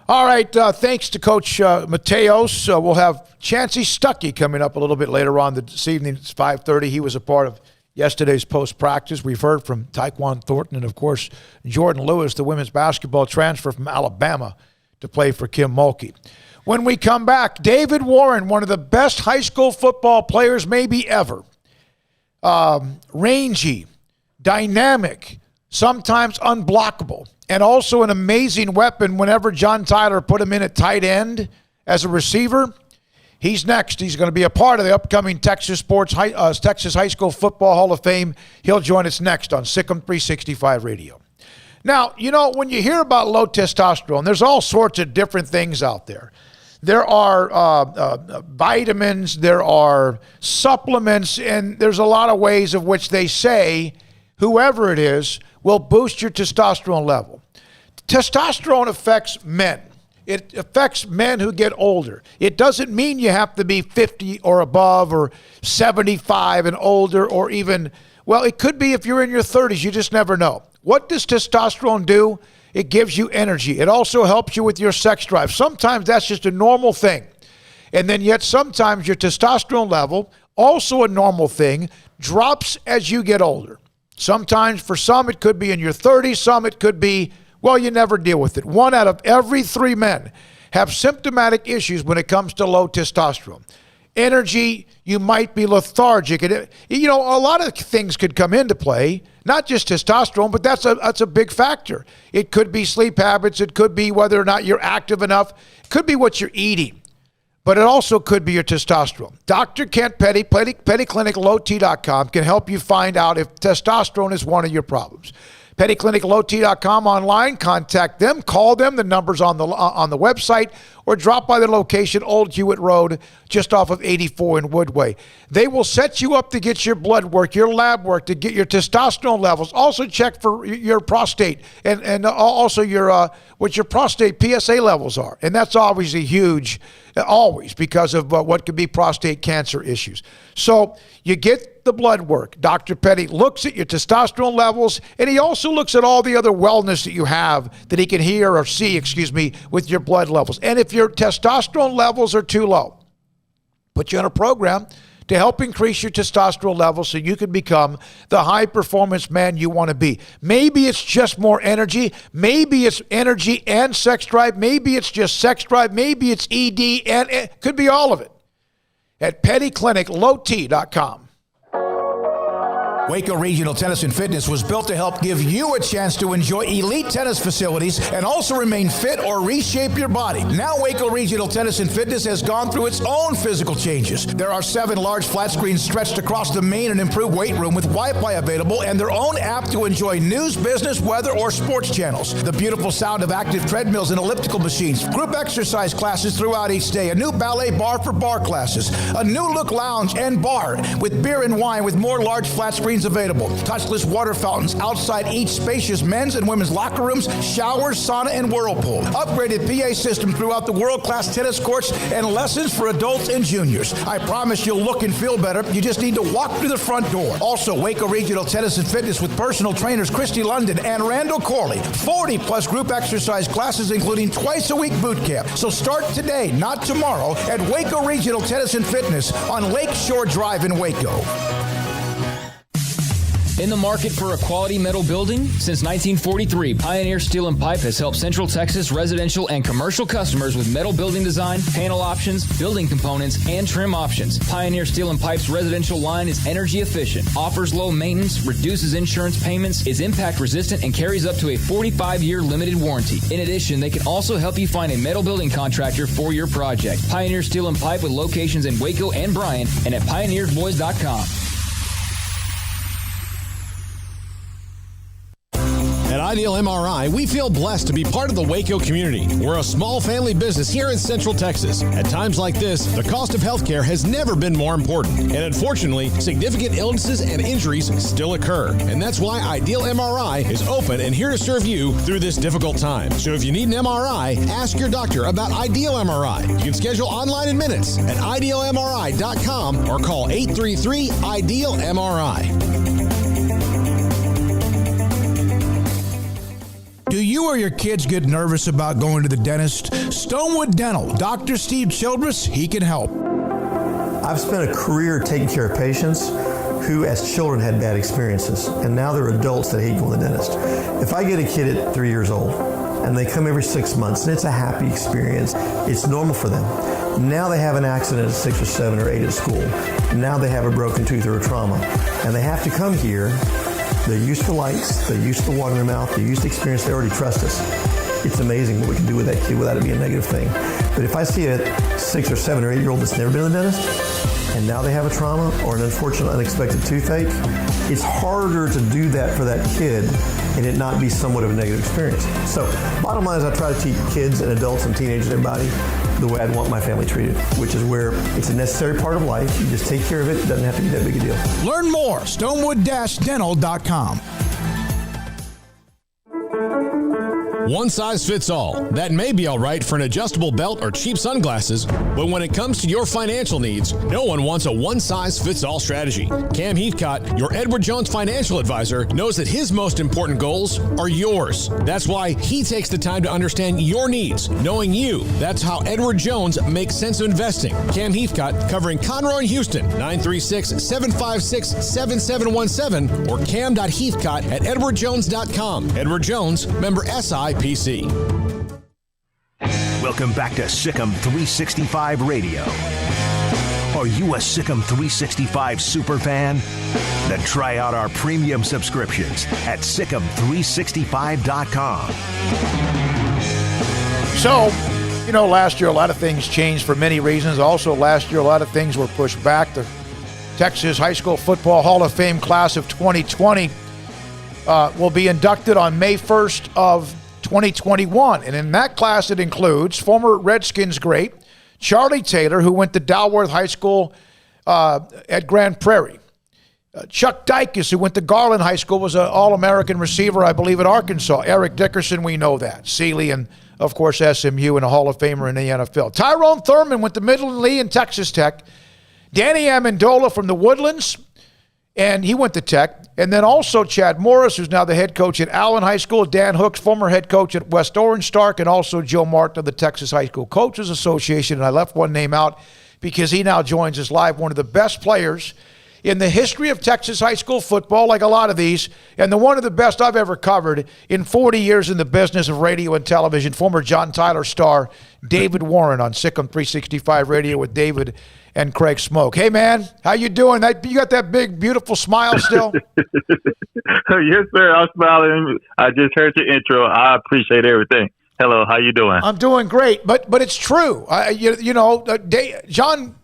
Speaker 1: All right, thanks to Coach Mateos. We'll have Chancey Stuckey coming up a little bit later on this evening. It's 5:30. He was a part of yesterday's post-practice. We've heard from Taekwon Thornton and, of course, Jordan Lewis, the women's basketball transfer from Alabama to play for Kim Mulkey. When we come back, David Warren, one of the best high school football players maybe ever. Rangy, dynamic, sometimes unblockable, and also an amazing weapon whenever John Tyler put him in at tight end as a receiver. He's next. He's going to be a part of the upcoming Texas High School Football Hall of Fame. He'll join us next on SicEm365 Radio. Now, when you hear about low testosterone, there's all sorts of different things out there. There are vitamins, there are supplements, and there's a lot of ways of which they say whoever it is will boost your testosterone level. Testosterone affects men. It affects men who get older. It doesn't mean you have to be 50 or above or 75 and older, or even, well, it could be if you're in your 30s. You just never know. What does testosterone do? It gives you energy. It also helps you with your sex drive. Sometimes that's just a normal thing. And then yet sometimes your testosterone level, also a normal thing, drops as you get older. Sometimes for some it could be in your 30s. Some it could be, well, you never deal with it. 1 out of every 3 men have symptomatic issues when it comes to low testosterone. energy, you might be lethargic. And a lot of things could come into play, not just testosterone, but that's a big factor. It could be sleep habits. It could be whether or not you're active enough. It could be what you're eating. But it also could be your testosterone. Dr. Kent Petty, PettyClinicLowT.com, can help you find out if testosterone is one of your problems. PettyClinicLowT.com online. Contact them. Call them. The number's on the website. Or drop by the location, Old Hewitt Road, just off of 84 in Woodway. They will set you up to get your blood work, your lab work, to get your testosterone levels. Also check for your prostate and also what your prostate PSA levels are. And that's obviously huge, always, because of what could be prostate cancer issues. So you get the blood work. Dr. Petty looks at your testosterone levels, and he also looks at all the other wellness that you have that he can hear or see, with your blood levels. And if your testosterone levels are too low, put you on a program to help increase your testosterone levels so you can become the high-performance man you want to be. Maybe it's just more energy. Maybe it's energy and sex drive. Maybe it's just sex drive. Maybe it's ED, and it could be all of it. At PettyClinicLowT.com. Waco Regional Tennis and Fitness was built to help give you a chance to enjoy elite tennis facilities and also remain fit or reshape your body. Now Waco Regional Tennis and Fitness has gone through its own physical changes. There are 7 large flat screens stretched across the main and improved weight room with Wi-Fi available and their own app to enjoy news, business, weather, or sports channels. The beautiful sound of active treadmills and elliptical machines, group exercise classes throughout each day, a new ballet bar for bar classes, a new look lounge and bar with beer and wine with more large flat screens available. Touchless water fountains outside each spacious men's and women's locker rooms, showers, sauna, and whirlpool. Upgraded PA system throughout the world-class tennis courts and lessons for adults and juniors. I promise you'll look and feel better. You just need to walk through the front door. Also, Waco Regional Tennis and Fitness with personal trainers Christy London and Randall Corley. 40-plus group exercise classes, including twice-a-week boot camp. So start today, not tomorrow, at Waco Regional Tennis and Fitness on Lakeshore Drive in Waco.
Speaker 10: In the market for a quality metal building? Since 1943, Pioneer Steel and Pipe has helped Central Texas residential and commercial customers with metal building design, panel options, building components, and trim options. Pioneer Steel and Pipe's residential line is energy efficient, offers low maintenance, reduces insurance payments, is impact resistant, and carries up to a 45-year limited warranty. In addition, they can also help you find a metal building contractor for your project. Pioneer Steel and Pipe with locations in Waco and Bryan and at pioneersboys.com.
Speaker 16: At Ideal MRI, we feel blessed to be part of the Waco community. We're a small family business here in Central Texas. At times like this, the cost of healthcare has never been more important. And unfortunately, significant illnesses and injuries still occur. And that's why Ideal MRI is open and here to serve you through this difficult time. So if you need an MRI, ask your doctor about Ideal MRI. You can schedule online in minutes at idealmri.com or call 833-IDEAL-MRI.
Speaker 1: Do you or your kids get nervous about going to the dentist? Stonewood Dental, Dr. Steve Childress, he can help.
Speaker 11: I've spent a career taking care of patients who as children had bad experiences, and now they're adults that hate going to the dentist. If I get a kid at 3 years old and they come every 6 months and it's a happy experience, it's normal for them. Now they have an accident at 6 or 7 or 8 at school. Now they have a broken tooth or a trauma, and they have to come here. They're used to lights, they're used to water in their mouth, they're used to experience, they already trust us. It's amazing what we can do with that kid without it being a negative thing. But if I see a 6 or 7 or 8 year old that's never been to the dentist, and now they have a trauma or an unfortunate unexpected toothache, it's harder to do that for that kid and it not be somewhat of a negative experience. So bottom line is I try to teach kids and adults and teenagers and everybody the way I'd want my family treated, which is where it's a necessary part of life. You just take care of it. It doesn't have to be that big a deal.
Speaker 1: Learn more, stonewood-dental.com.
Speaker 16: One size fits all. That may be all right for an adjustable belt or cheap sunglasses, but when it comes to your financial needs, no one wants a one-size-fits-all strategy. Cam Heathcott, your Edward Jones financial advisor, knows that his most important goals are yours. That's why he takes the time to understand your needs, knowing you. That's how Edward Jones makes sense of investing. Cam Heathcott, covering Conroe and Houston, 936-756-7717 or cam.heathcott@edwardjones.com. Edward Jones, member SIPC.
Speaker 6: Welcome back to SicEm365 Radio. Are you a SicEm365 superfan? Then try out our premium subscriptions at SicEm365.com.
Speaker 1: So, last year a lot of things changed for many reasons. Also, last year a lot of things were pushed back. The Texas High School Football Hall of Fame class of 2020 will be inducted on May 1st of 2021. And in that class, it includes former Redskins great Charlie Taylor, who went to Dalworth High School at Grand Prairie. Chuck Dykes, who went to Garland High School, was an All-American receiver, I believe, at Arkansas. Eric Dickerson, we know that. Seeley and, of course, SMU and a Hall of Famer in the NFL. Tyrone Thurman went to Midland Lee and Texas Tech. Danny Amendola from the Woodlands, and he went to Tech. And then also Chad Morris, who's now the head coach at Allen High School. Dan Hooks, former head coach at West Orange Stark, and also Joe Martin of the Texas High School Coaches Association. And I left one name out because he now joins us live, one of the best players in the history of Texas high school football, like a lot of these, and one of the best I've ever covered in 40 years in the business of radio and television, former John Tyler star David Warren on SicEm365 Radio with David and Craig Smoak. Hey, man, how you doing? You got that big, beautiful smile still?
Speaker 12: Yes, sir. I'm smiling. I just heard your intro. I appreciate everything. Hello, how you doing?
Speaker 1: I'm doing great, but it's true. Alan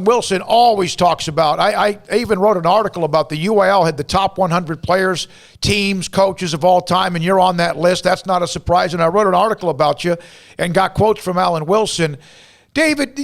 Speaker 1: Wilson always talks about. I even wrote an article about the UIL had the top 100 players, teams, coaches of all time, and you're on that list. That's not a surprise. And I wrote an article about you and got quotes from Alan Wilson. David,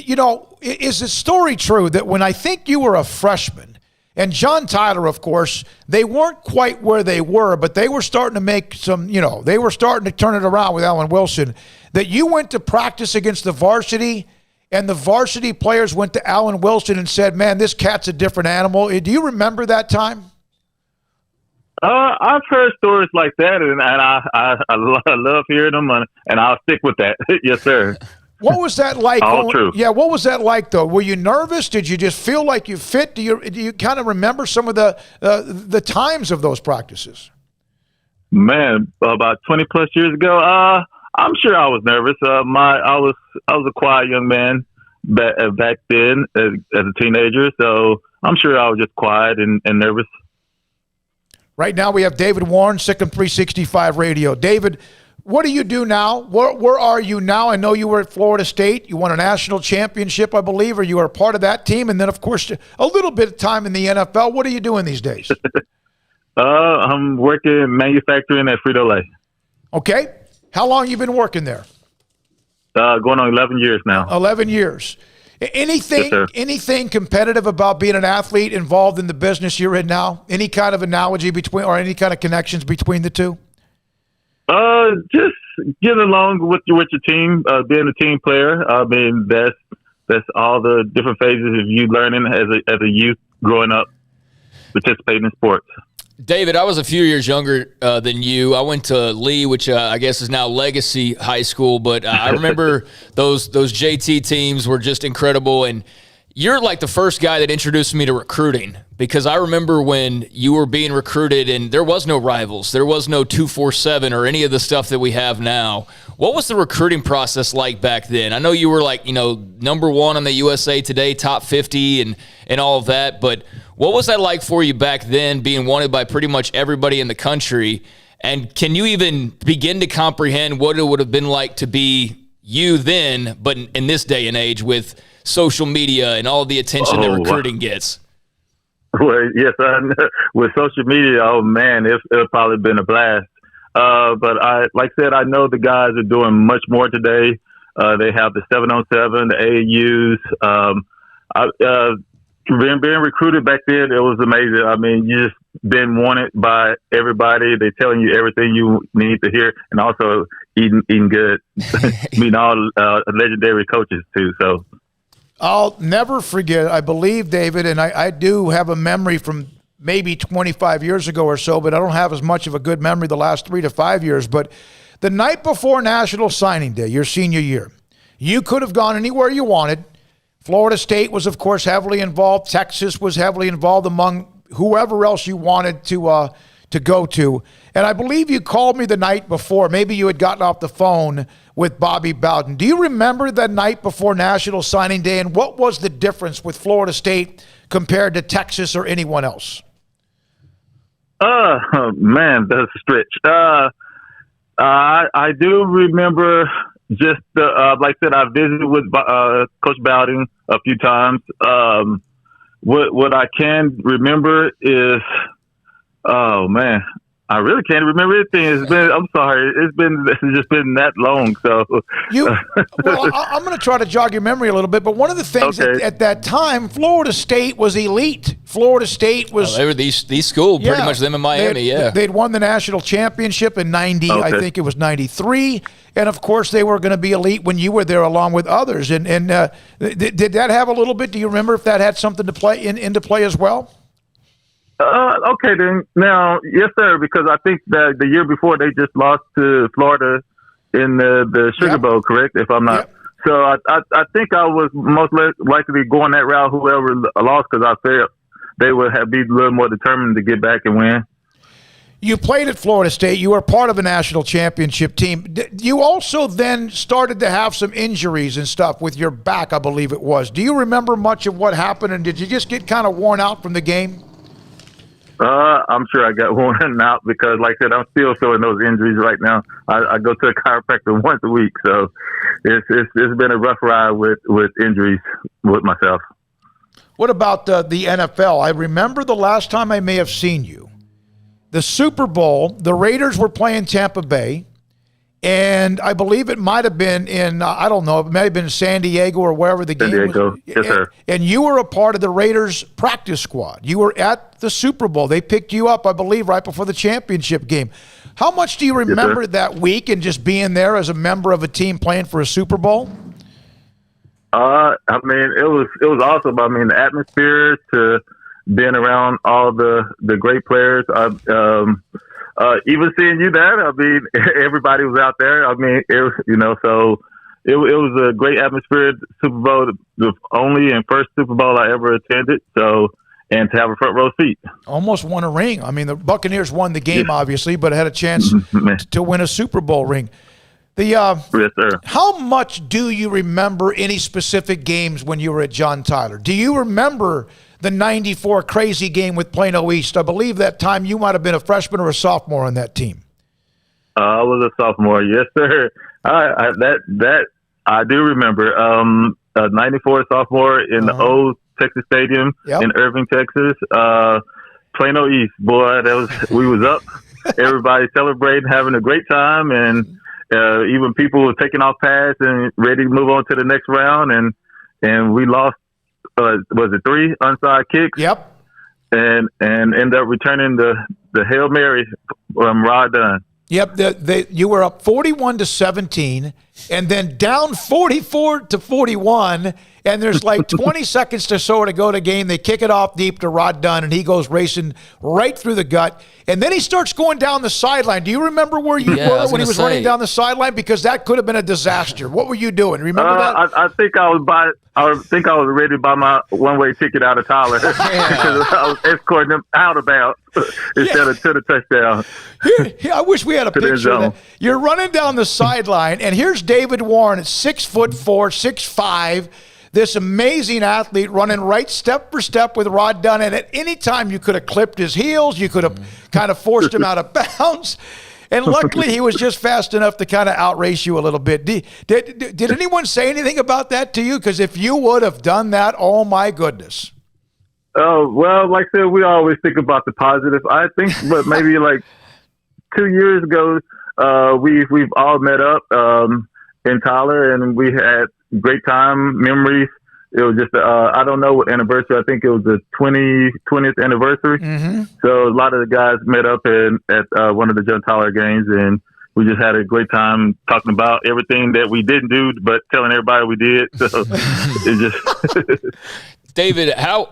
Speaker 1: is the story true that when I think you were a freshman, and John Tyler, of course, they weren't quite where they were, but they were starting to make some, they were starting to turn it around with Alan Wilson, that you went to practice against the varsity, and the varsity players went to Alan Wilson and said, man, this cat's a different animal. Do you remember that time?
Speaker 12: I've heard stories like that, and I love hearing them, and I'll stick with that. Yes, sir.
Speaker 1: What was that like?
Speaker 12: All true.
Speaker 1: Yeah, what was that like, though? Were you nervous? Did you just feel like you fit? Do you kind of remember some of the times of those practices?
Speaker 12: Man, about 20 plus years ago, I'm sure I was nervous. I was a quiet young man back then as a teenager, so I'm sure I was just quiet and nervous.
Speaker 1: Right now, we have David Warren, SicEm365 Radio. David, what do you do now? Where are you now? I know you were at Florida State. You won a national championship, I believe, or you were a part of that team. And then, of course, a little bit of time in the NFL. What are you doing these days?
Speaker 12: I'm working manufacturing at Frito-Lay.
Speaker 1: Okay. How long you been working there?
Speaker 12: Going on 11 years now.
Speaker 1: 11 years. Anything competitive about being an athlete involved in the business you're in now? Any kind of analogy between, or any kind of connections between the two?
Speaker 12: Just getting along with your team, being a team player. I mean, that's all the different phases of you learning as a youth growing up, participating in sports.
Speaker 7: David, I was a few years younger than you. I went to Lee, which I guess is now Legacy High School, but I remember those JT teams were just incredible, and you're like the first guy that introduced me to recruiting, because I remember when you were being recruited and there was no rivals, there was no 247 or any of the stuff that we have now. What was the recruiting process like back then? I know you were like, number one on the USA Today, top 50 and all of that, but what was that like for you back then, being wanted by pretty much everybody in the country? And can you even begin to comprehend what it would have been like to be you then, but in this day and age with social media and all the attention that recruiting gets?
Speaker 12: Well, yes, with social media, oh man, it'll probably been a blast. But like I said, I know the guys are doing much more today. They have the 7-on-7, the AAUs. Being recruited back then, it was amazing. I mean, you just been wanted by everybody. They're telling you everything you need to hear, and also eating good. Meeting all legendary coaches too. So
Speaker 1: I'll never forget. I believe, David, and I do have a memory from maybe 25 years ago or so, but I don't have as much of a good memory the last 3 to 5 years. But the night before National Signing Day, your senior year, you could have gone anywhere you wanted. Florida State was, of course, heavily involved. Texas was heavily involved, among whoever else you wanted to to go to. And I believe you called me the night before. Maybe you had gotten off the phone with Bobby Bowden. Do you remember the night before National Signing Day, and what was the difference with Florida State compared to Texas or anyone else?
Speaker 12: Man, that's a stretch. I do remember just, like I said, I visited with Coach Bowden a few times. What I can remember is, oh man, I really can't remember anything. I'm sorry. It's just been that long. So
Speaker 1: I'm going to try to jog your memory a little bit. But one of the things at that time, Florida State was elite. Florida State was.
Speaker 7: They were the school, pretty much them in Miami.
Speaker 1: They'd won the national championship in 90. I think it was 93. And of course, they were going to be elite when you were there, along with others. And did that have a little bit? Do you remember if that had something to play into play as well?
Speaker 12: Okay, then. Now, yes, sir, because I think that the year before they just lost to Florida in the Sugar Bowl, correct? If I'm not. So I think I was most likely going that route, whoever lost, because I felt they would be a little more determined to get back and win.
Speaker 1: You played at Florida State. You were part of a national championship team. You also then started to have some injuries and stuff with your back, I believe it was. Do you remember much of what happened, and did you just get kind of worn out from the game?
Speaker 12: I'm sure I got worn out because, like I said, I'm still feeling those injuries right now. I go to a chiropractor once a week, so it's been a rough ride with injuries with myself.
Speaker 1: What about the NFL? I remember the last time I may have seen you. The Super Bowl, the Raiders were playing Tampa Bay, and I believe it might have been in, I don't know, it may have been San Diego or wherever the game was.
Speaker 12: Yes, sir.
Speaker 1: And you were a part of the Raiders practice squad. You were at the Super Bowl. They picked you up, I believe, right before the championship game. How much do you remember that week and just being there as a member of a team playing for a Super Bowl?
Speaker 12: I mean, it was awesome. I mean, the atmosphere to being around all the great players. Even seeing you there, I mean, everybody was out there. I mean, it was a great atmosphere. Super Bowl, the only and first Super Bowl I ever attended. So, and to have a front row seat.
Speaker 1: Almost won a ring. I mean, the Buccaneers won the game, obviously, but had a chance to win a Super Bowl ring.
Speaker 12: Yes, sir.
Speaker 1: How much do you remember any specific games when you were at John Tyler? Do you remember the 94 crazy game with Plano East? I believe that time you might have been a freshman or a sophomore on that team.
Speaker 12: I was a sophomore. Yes, sir. That I do remember. 94 sophomore in the old Texas Stadium in Irving, Texas. Plano East, boy, we was up. Everybody celebrating, having a great time, and even people were taking off pads and ready to move on to the next round, and we lost. Was it 3 onside kicks?
Speaker 1: Yep.
Speaker 12: And ended up returning the Hail Mary from Rod Dunn.
Speaker 1: Yep. You were up 41-17, and then down 44-41, and there's like 20 seconds or so to go to game. They kick it off deep to Rod Dunn, and he goes racing right through the gut. And then he starts going down the sideline. Do you remember where you were when he was running down the sideline? Because that could have been a disaster. What were you doing? Remember that?
Speaker 12: I think I was ready to buy my one-way ticket out of Tyler because I was escorting him out of bounds instead of to the touchdown.
Speaker 1: I wish we had a picture of that. You're running down the sideline, and here's David Warren at 6'4", 6'5", this amazing athlete running right step for step with Rod Dunn. And at any time, you could have clipped his heels. You could have kind of forced him out of bounds. And luckily, he was just fast enough to kind of outrace you a little bit. Did anyone say anything about that to you? Because if you would have done that, oh, my goodness.
Speaker 12: Oh, well, like I said, we always think about the positive. I think, but maybe like 2 years ago, we've all met up in Tyler, and we had great time, memories. It was just, I don't know what anniversary. I think it was the 20th anniversary. Mm-hmm. So a lot of the guys met up at one of the John Tyler games, and we just had a great time talking about everything that we didn't do, but telling everybody we did. So it just...
Speaker 7: David, how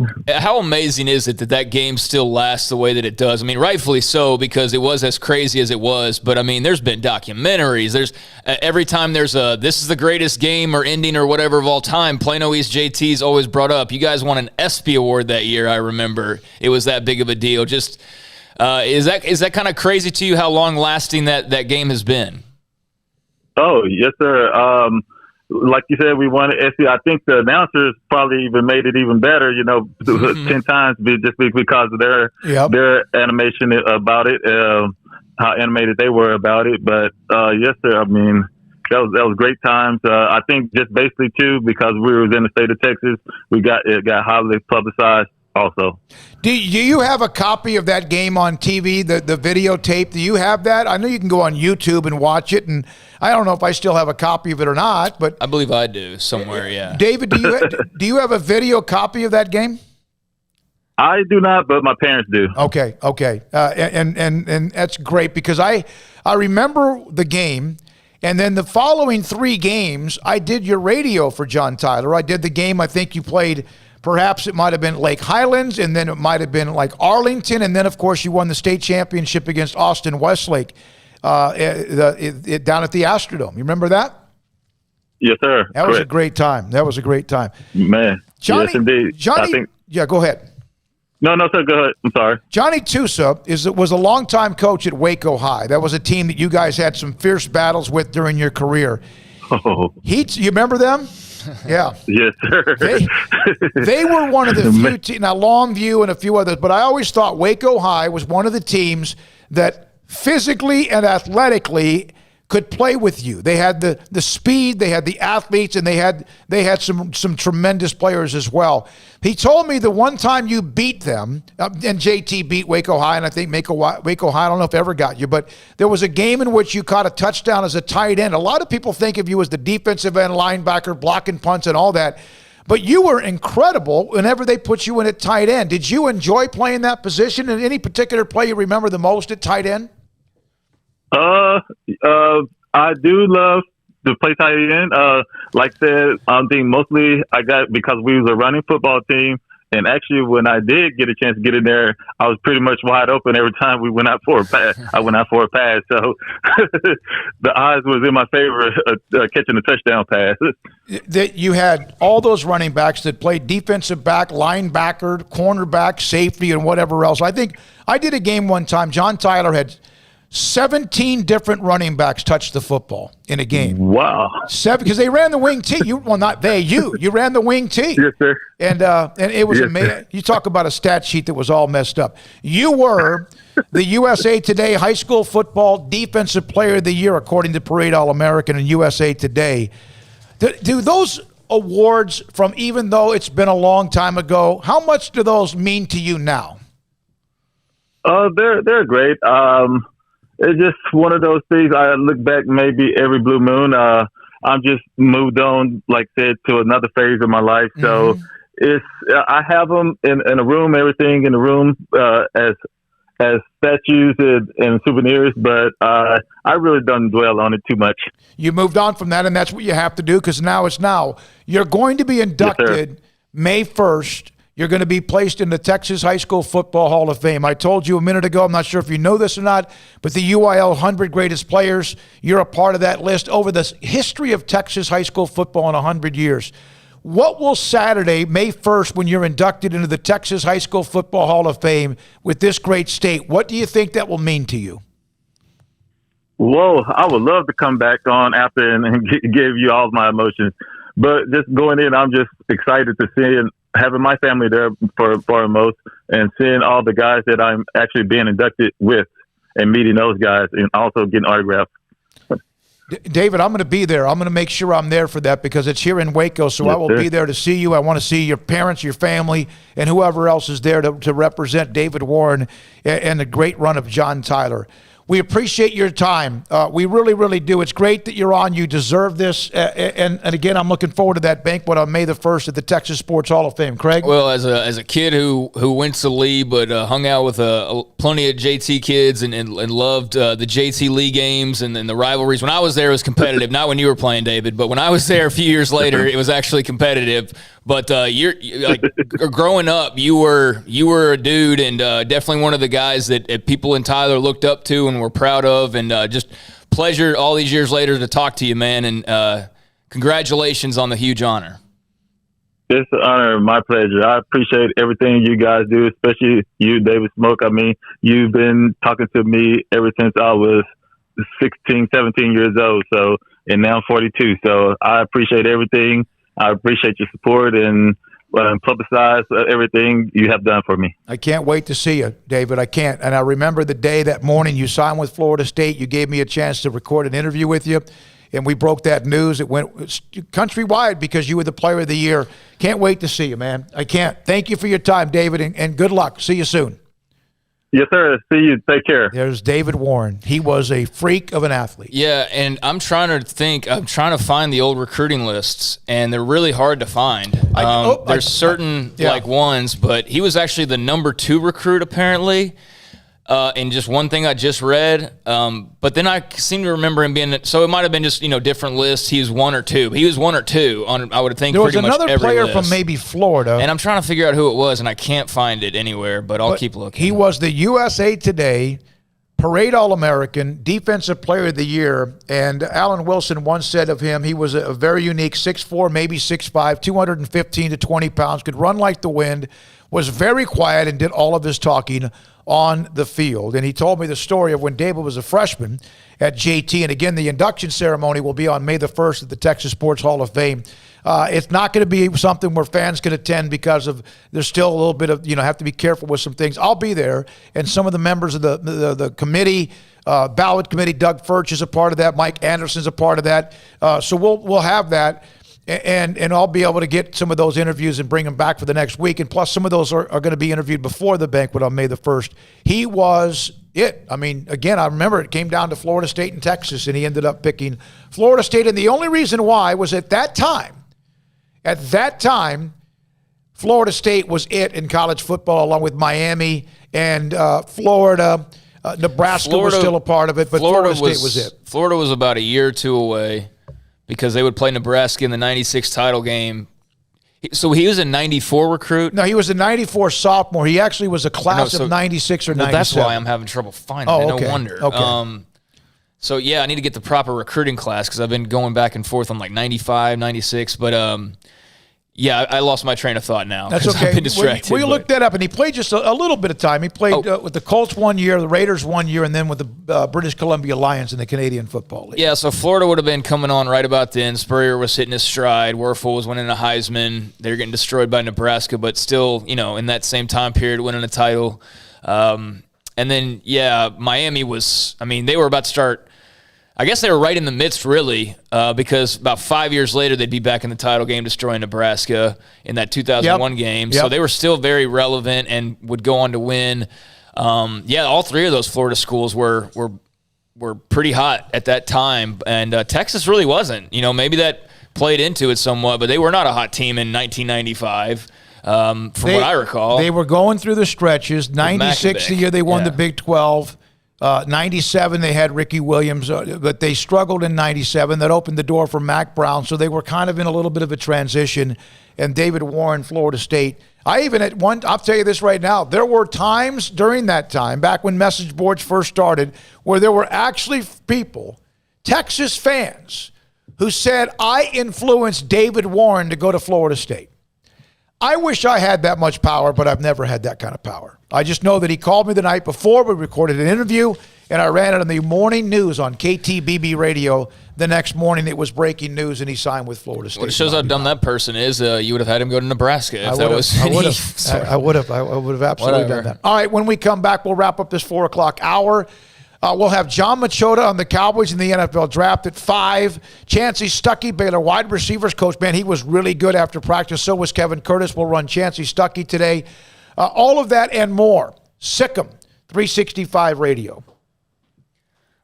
Speaker 7: amazing is it that game still lasts the way that it does? I mean, rightfully so, because it was as crazy as it was. But I mean, there's been documentaries. There's every time there's this is the greatest game or ending or whatever of all time, Plano East JT's always brought up. You guys won an ESPY award that year. I remember it was that big of a deal. Just Is that kind of crazy to you how long-lasting that game has been?
Speaker 12: Oh, yes, sir. Like you said, we won it. I think the announcers probably even made it even better, 10 times just because of their animation about it, how animated they were about it. But, yes, sir, I mean, that was great times. I think just basically, too, because we were in the state of Texas, it got highly publicized also.
Speaker 1: Do you have a copy of that game on TV, the videotape? Do you have that? I know you can go on YouTube and watch it, and I don't know if I still have a copy of it or not. But
Speaker 7: I believe I do somewhere, yeah.
Speaker 1: David, do you have a video copy of that game?
Speaker 12: I do not, but my parents do.
Speaker 1: Okay. And that's great because I remember the game, and then the following 3 games, I did your radio for John Tyler. I did the game I think you played. Perhaps it might have been Lake Highlands, and then it might have been like Arlington, and then, of course, you won the state championship against Austin Westlake down at the Astrodome. You remember that?
Speaker 12: Yes, sir.
Speaker 1: That was a great time.
Speaker 12: Man,
Speaker 1: Johnny,
Speaker 12: yes, indeed.
Speaker 1: Yeah, go ahead.
Speaker 12: No, sir, go ahead. I'm sorry.
Speaker 1: Johnny Tusa was a longtime coach at Waco High. That was a team that you guys had some fierce battles with during your career.
Speaker 12: Oh.
Speaker 1: You remember them? Yeah.
Speaker 12: Yes, sir.
Speaker 1: They were one of the few teams, now Longview and a few others, but I always thought Waco High was one of the teams that physically and athletically could play with you. They had the speed, they had the athletes, and they had some tremendous players as well. He told me the one time you beat them, and JT beat Waco High, and I think Waco High, I don't know if ever got you, but there was a game in which you caught a touchdown as a tight end. A lot of people think of you as the defensive end linebacker, blocking punts and all that, but you were incredible whenever they put you in at tight end. Did you enjoy playing that position? And any particular play you remember the most at tight end?
Speaker 12: I do love to play tight end. Like I said, I think mostly I got because we was a running football team. And actually, when I did get a chance to get in there, I was pretty much wide open every time we went out for a pass. I went out for a pass. So the odds was in my favor catching a touchdown pass.
Speaker 1: That you had all those running backs that played defensive back, linebacker, cornerback, safety, and whatever else. I think I did a game one time. John Tyler had 17 different running backs touched the football in a game.
Speaker 12: Wow.
Speaker 1: 7, because they ran the wing T. You ran the wing T.
Speaker 12: Yes, sir.
Speaker 1: And it was amazing. You talk about a stat sheet that was all messed up. You were the USA Today High School Football Defensive Player of the Year, according to Parade All-American and USA Today. Do those awards, from even though it's been a long time ago, how much do those mean to you now?
Speaker 12: They're great. It's just one of those things. I look back maybe every blue moon. I'm just moved on, like I said, to another phase of my life. So I have them in a room, everything in the room as statues and souvenirs, but I really don't dwell on it too much.
Speaker 1: You moved on from that, and that's what you have to do because now it's now. You're going to be inducted May 1st. You're going to be placed in the Texas High School Football Hall of Fame. I told you a minute ago, I'm not sure if you know this or not, but the UIL 100 Greatest Players, you're a part of that list over the history of Texas high school football in 100 years. What will Saturday, May 1st, when you're inducted into the Texas High School Football Hall of Fame with this great state, what do you think that will mean to you?
Speaker 12: Whoa, I would love to come back on after and give you all my emotions. But just going in, I'm just excited to see and having my family there foremost and seeing all the guys that I'm actually being inducted with and meeting those guys and also getting autographs.
Speaker 1: David, I'm going to be there. I'm going to make sure I'm there for that because it's here in Waco, so I will be there to see you. I want to see your parents, your family, and whoever else is there to represent David Warren and the great run of John Tyler. We appreciate your time. We really, really do. It's great that you're on. You deserve this. And again, I'm looking forward to that banquet on May the 1st at the Texas Sports Hall of Fame. Craig?
Speaker 7: Well, as a kid who went to Lee but hung out with plenty of JT kids and loved the JT Lee games and the rivalries. When I was there, it was competitive. Not when you were playing, David, but when I was there a few years later, it was actually competitive. But you're like, growing up, you were a dude and definitely one of the guys that people in Tyler looked up to and were proud of. And just pleasure all these years later to talk to you, man. And congratulations on the huge honor.
Speaker 12: It's an honor, my pleasure. I appreciate everything you guys do, especially you, David Smoak. I mean, you've been talking to me ever since I was 16, 17 years old. So, and now I'm 42. So I appreciate everything. I appreciate your support and publicize everything you have done for me.
Speaker 1: I can't wait to see you, David. I can't. And I remember the day that morning you signed with Florida State. You gave me a chance to record an interview with you, and we broke that news. It went countrywide because you were the player of the year. Can't wait to see you, man. I can't. Thank you for your time, David, and good luck. See you soon.
Speaker 12: Yes, sir. See you. Take care.
Speaker 1: There's David Warren. He was a freak of an athlete.
Speaker 7: Yeah, and I'm trying to find the old recruiting lists, and they're really hard to find. There's certain ones, but he was actually the number 2 recruit apparently. In just one thing I just read, but then I seem to remember him being. So it might have been just different lists. He was 1 or 2. He was 1 or 2 on. I would think
Speaker 1: there was
Speaker 7: pretty much
Speaker 1: another
Speaker 7: every
Speaker 1: player
Speaker 7: list.
Speaker 1: from maybe Florida,
Speaker 7: and I'm trying to figure out who it was, and I can't find it anywhere. But I'll keep looking.
Speaker 1: He was the USA Today Parade All-American, Defensive Player of the Year, and Alan Wilson once said of him, he was a very unique 6'4", maybe 6'5", 215 to 20 pounds, could run like the wind, was very quiet, and did all of his talking on the field. And he told me the story of when David was a freshman at JT. And again, the induction ceremony will be on May the 1st at the Texas Sports Hall of Fame. It's not going to be something where fans can attend because of there's still a little bit of, have to be careful with some things. I'll be there, and some of the members of the committee, ballot committee, Doug Furch is a part of that, Mike Anderson's a part of that. So we'll have that. And I'll be able to get some of those interviews and bring them back for the next week. And plus, some of those are going to be interviewed before the banquet on May the 1st. He was it. I mean, again, I remember it came down to Florida State and Texas, and he ended up picking Florida State. And the only reason why was at that time, Florida State was it in college football, along with Miami and Florida. Nebraska was still a part of it, but Florida State was it.
Speaker 7: Florida was about a year or two away, because they would play Nebraska in the 96 title game. So he was a 94 recruit?
Speaker 1: No, he was a 94 sophomore. He actually was a class of 96 or 97.
Speaker 7: That's why I'm having trouble finding it.
Speaker 1: Okay.
Speaker 7: No wonder.
Speaker 1: Okay.
Speaker 7: So, yeah, I need to get the proper recruiting class because I've been going back and forth on 95, 96. But, yeah, I lost my train of thought now.
Speaker 1: That's okay.
Speaker 7: I've been distracted.
Speaker 1: We looked that up, and he played just a little bit of time. He played with the Colts 1 year, the Raiders 1 year, and then with the British Columbia Lions in the Canadian Football League.
Speaker 7: Yeah, so Florida would have been coming on right about then. Spurrier was hitting his stride. Werfel was winning a Heisman. They were getting destroyed by Nebraska, but still, in that same time period, winning a title. And then, yeah, Miami was – they were about to start – I guess they were right in the midst, really, because about 5 years later, they'd be back in the title game, destroying Nebraska in that 2001 game.
Speaker 1: Yep.
Speaker 7: So they were still very relevant and would go on to win. All 3 of those Florida schools were pretty hot at that time, and Texas really wasn't. Maybe that played into it somewhat, but they were not a hot team in 1995. From what I recall,
Speaker 1: they were going through the stretches. 96, the year they won the Big 12. 97, they had Ricky Williams, but they struggled in 97. That opened the door for Mac Brown, so they were kind of in a little bit of a transition. And David Warren, Florida State. I'll tell you this right now, there were times during that time, back when message boards first started, where there were actually people, Texas fans, who said, I influenced David Warren to go to Florida State. I wish I had that much power, but I've never had that kind of power. I just know that he called me the night before. We recorded an interview, and I ran it on the morning news on KTBB Radio. The next morning, it was breaking news, and he signed with Florida State.
Speaker 7: What shows how dumb that person is, you would have had him go to Nebraska if that was
Speaker 1: I would have absolutely done that. All right, when we come back, we'll wrap up this 4 o'clock hour. We'll have John Machota on the Cowboys in the NFL draft at 5. Chancey Stuckey, Baylor wide receivers coach. Man, he was really good after practice. So was Kevin Curtis. We'll run Chancey Stuckey today. All of that and more. SicEm365 Radio.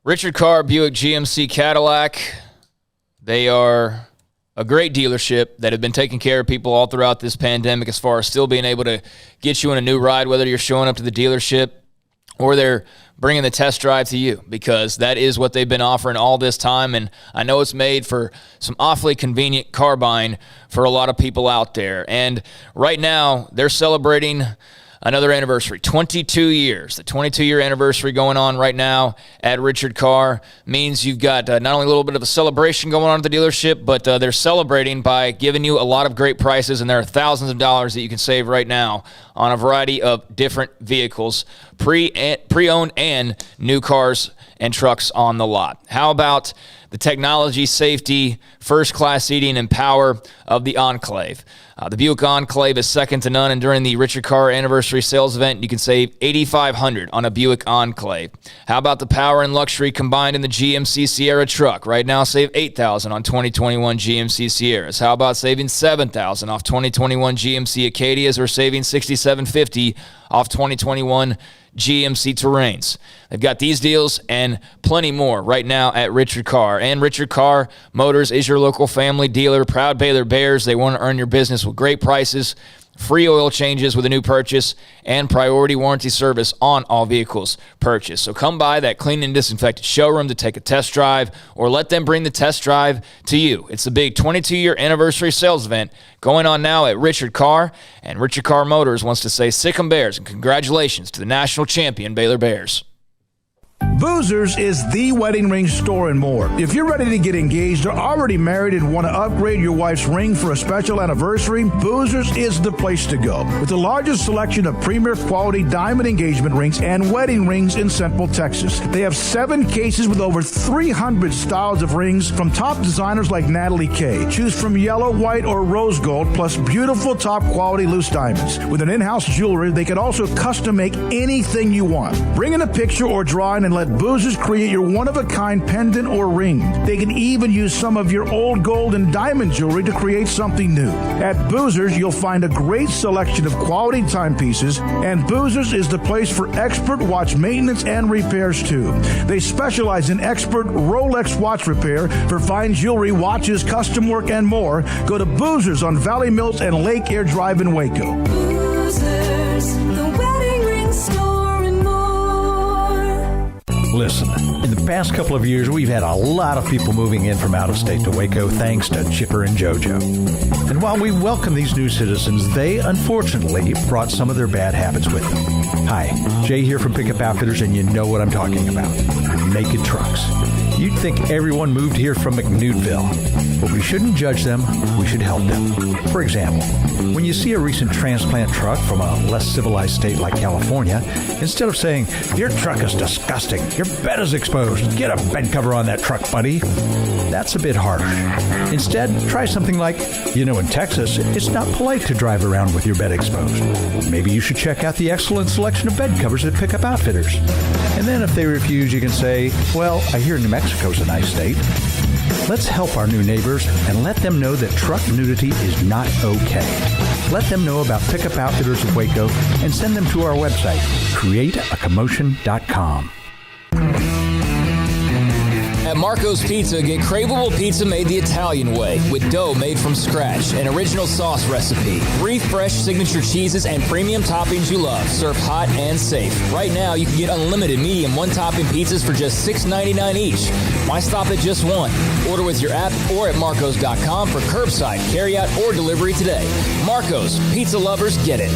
Speaker 7: Richard Carr, Buick GMC Cadillac. They are a great dealership that have been taking care of people all throughout this pandemic as far as still being able to get you in a new ride, whether you're showing up to the dealership or they're bringing the test drive to you, because that is what they've been offering all this time. And I know it's made for some awfully convenient car buying for a lot of people out there. And right now they're celebrating another anniversary, 22 years. The 22-year anniversary going on right now at Richard Carr means you've got not only a little bit of a celebration going on at the dealership, but they're celebrating by giving you a lot of great prices, and there are thousands of dollars that you can save right now on a variety of different vehicles, pre-owned and new cars and trucks on the lot. How about the technology, safety, first-class seating, and power of the Enclave? The Buick Enclave is second to none, and during the Richard Carr anniversary sales event, you can save $8,500 on a Buick Enclave. How about the power and luxury combined in the GMC Sierra truck? Right now, save $8,000 on 2021 GMC Sierras. How about saving $7,000 off 2021 GMC Acadias, or saving $6,750 off 2021 GMC Terrains? They've got these deals and plenty more right now at Richard Carr. And Richard Carr Motors is your local family dealer. Proud Baylor Bears. They want to earn your business with great prices, free oil changes with a new purchase, and priority warranty service on all vehicles purchased. So come by that clean and disinfected showroom to take a test drive, or let them bring the test drive to you. It's the big 22-year anniversary sales event going on now at Richard Carr, and Richard Carr Motors wants to say Sic'Em Bears and congratulations to the national champion Baylor Bears.
Speaker 13: Boozers is the wedding ring store and more. If you're ready to get engaged or already married and want to upgrade your wife's ring for a special anniversary, Boozers is the place to go. With the largest selection of premier quality diamond engagement rings and wedding rings in Central Texas. They have 7 cases with over 300 styles of rings from top designers like Natalie Kay. Choose from yellow, white, or rose gold, plus beautiful top quality loose diamonds. With an in-house jewelry, they can also custom make anything you want. Bring in a picture or drawing and let Boozers create your one-of-a-kind pendant or ring. They can even use some of your old gold and diamond jewelry to create something new. At Boozers, you'll find a great selection of quality timepieces, and Boozers is the place for expert watch maintenance and repairs too. They specialize in expert Rolex watch repair for fine jewelry, watches, custom work, and more. Go to Boozers on Valley Mills and Lake Air Drive in Waco.
Speaker 14: Boozers, the wedding ring store.
Speaker 15: Listen, in the past couple of years, we've had a lot of people moving in from out of state to Waco thanks to Chipper and JoJo. And while we welcome these new citizens, they unfortunately brought some of their bad habits with them. Hi, Jay here from Pickup Outfitters, and you know what I'm talking about. Naked trucks. You'd think everyone moved here from McNewtville, but we shouldn't judge them, we should help them. For example, when you see a recent transplant truck from a less civilized state like California, instead of saying, "Your truck is disgusting, your bed is exposed, get a bed cover on that truck, buddy," that's a bit harsh. Instead, try something like, in Texas, it's not polite to drive around with your bed exposed. Maybe you should check out the excellent selection of bed covers at Pickup Outfitters. And then if they refuse, you can say, "Well, I hear New Mexico's a nice state." Let's help our new neighbors and let them know that truck nudity is not okay. Let them know about Pickup Outfitters of Waco and send them to our website, createacommotion.com.
Speaker 10: At Marco's Pizza, get craveable pizza made the Italian way, with dough made from scratch, an original sauce recipe, 3 fresh signature cheeses, and premium toppings you love, served hot and safe. Right now, you can get unlimited medium one-topping pizzas for just $6.99 each. Why stop at just one? Order with your app or at marcos.com for curbside, carryout, or delivery today. Marco's, pizza lovers get it.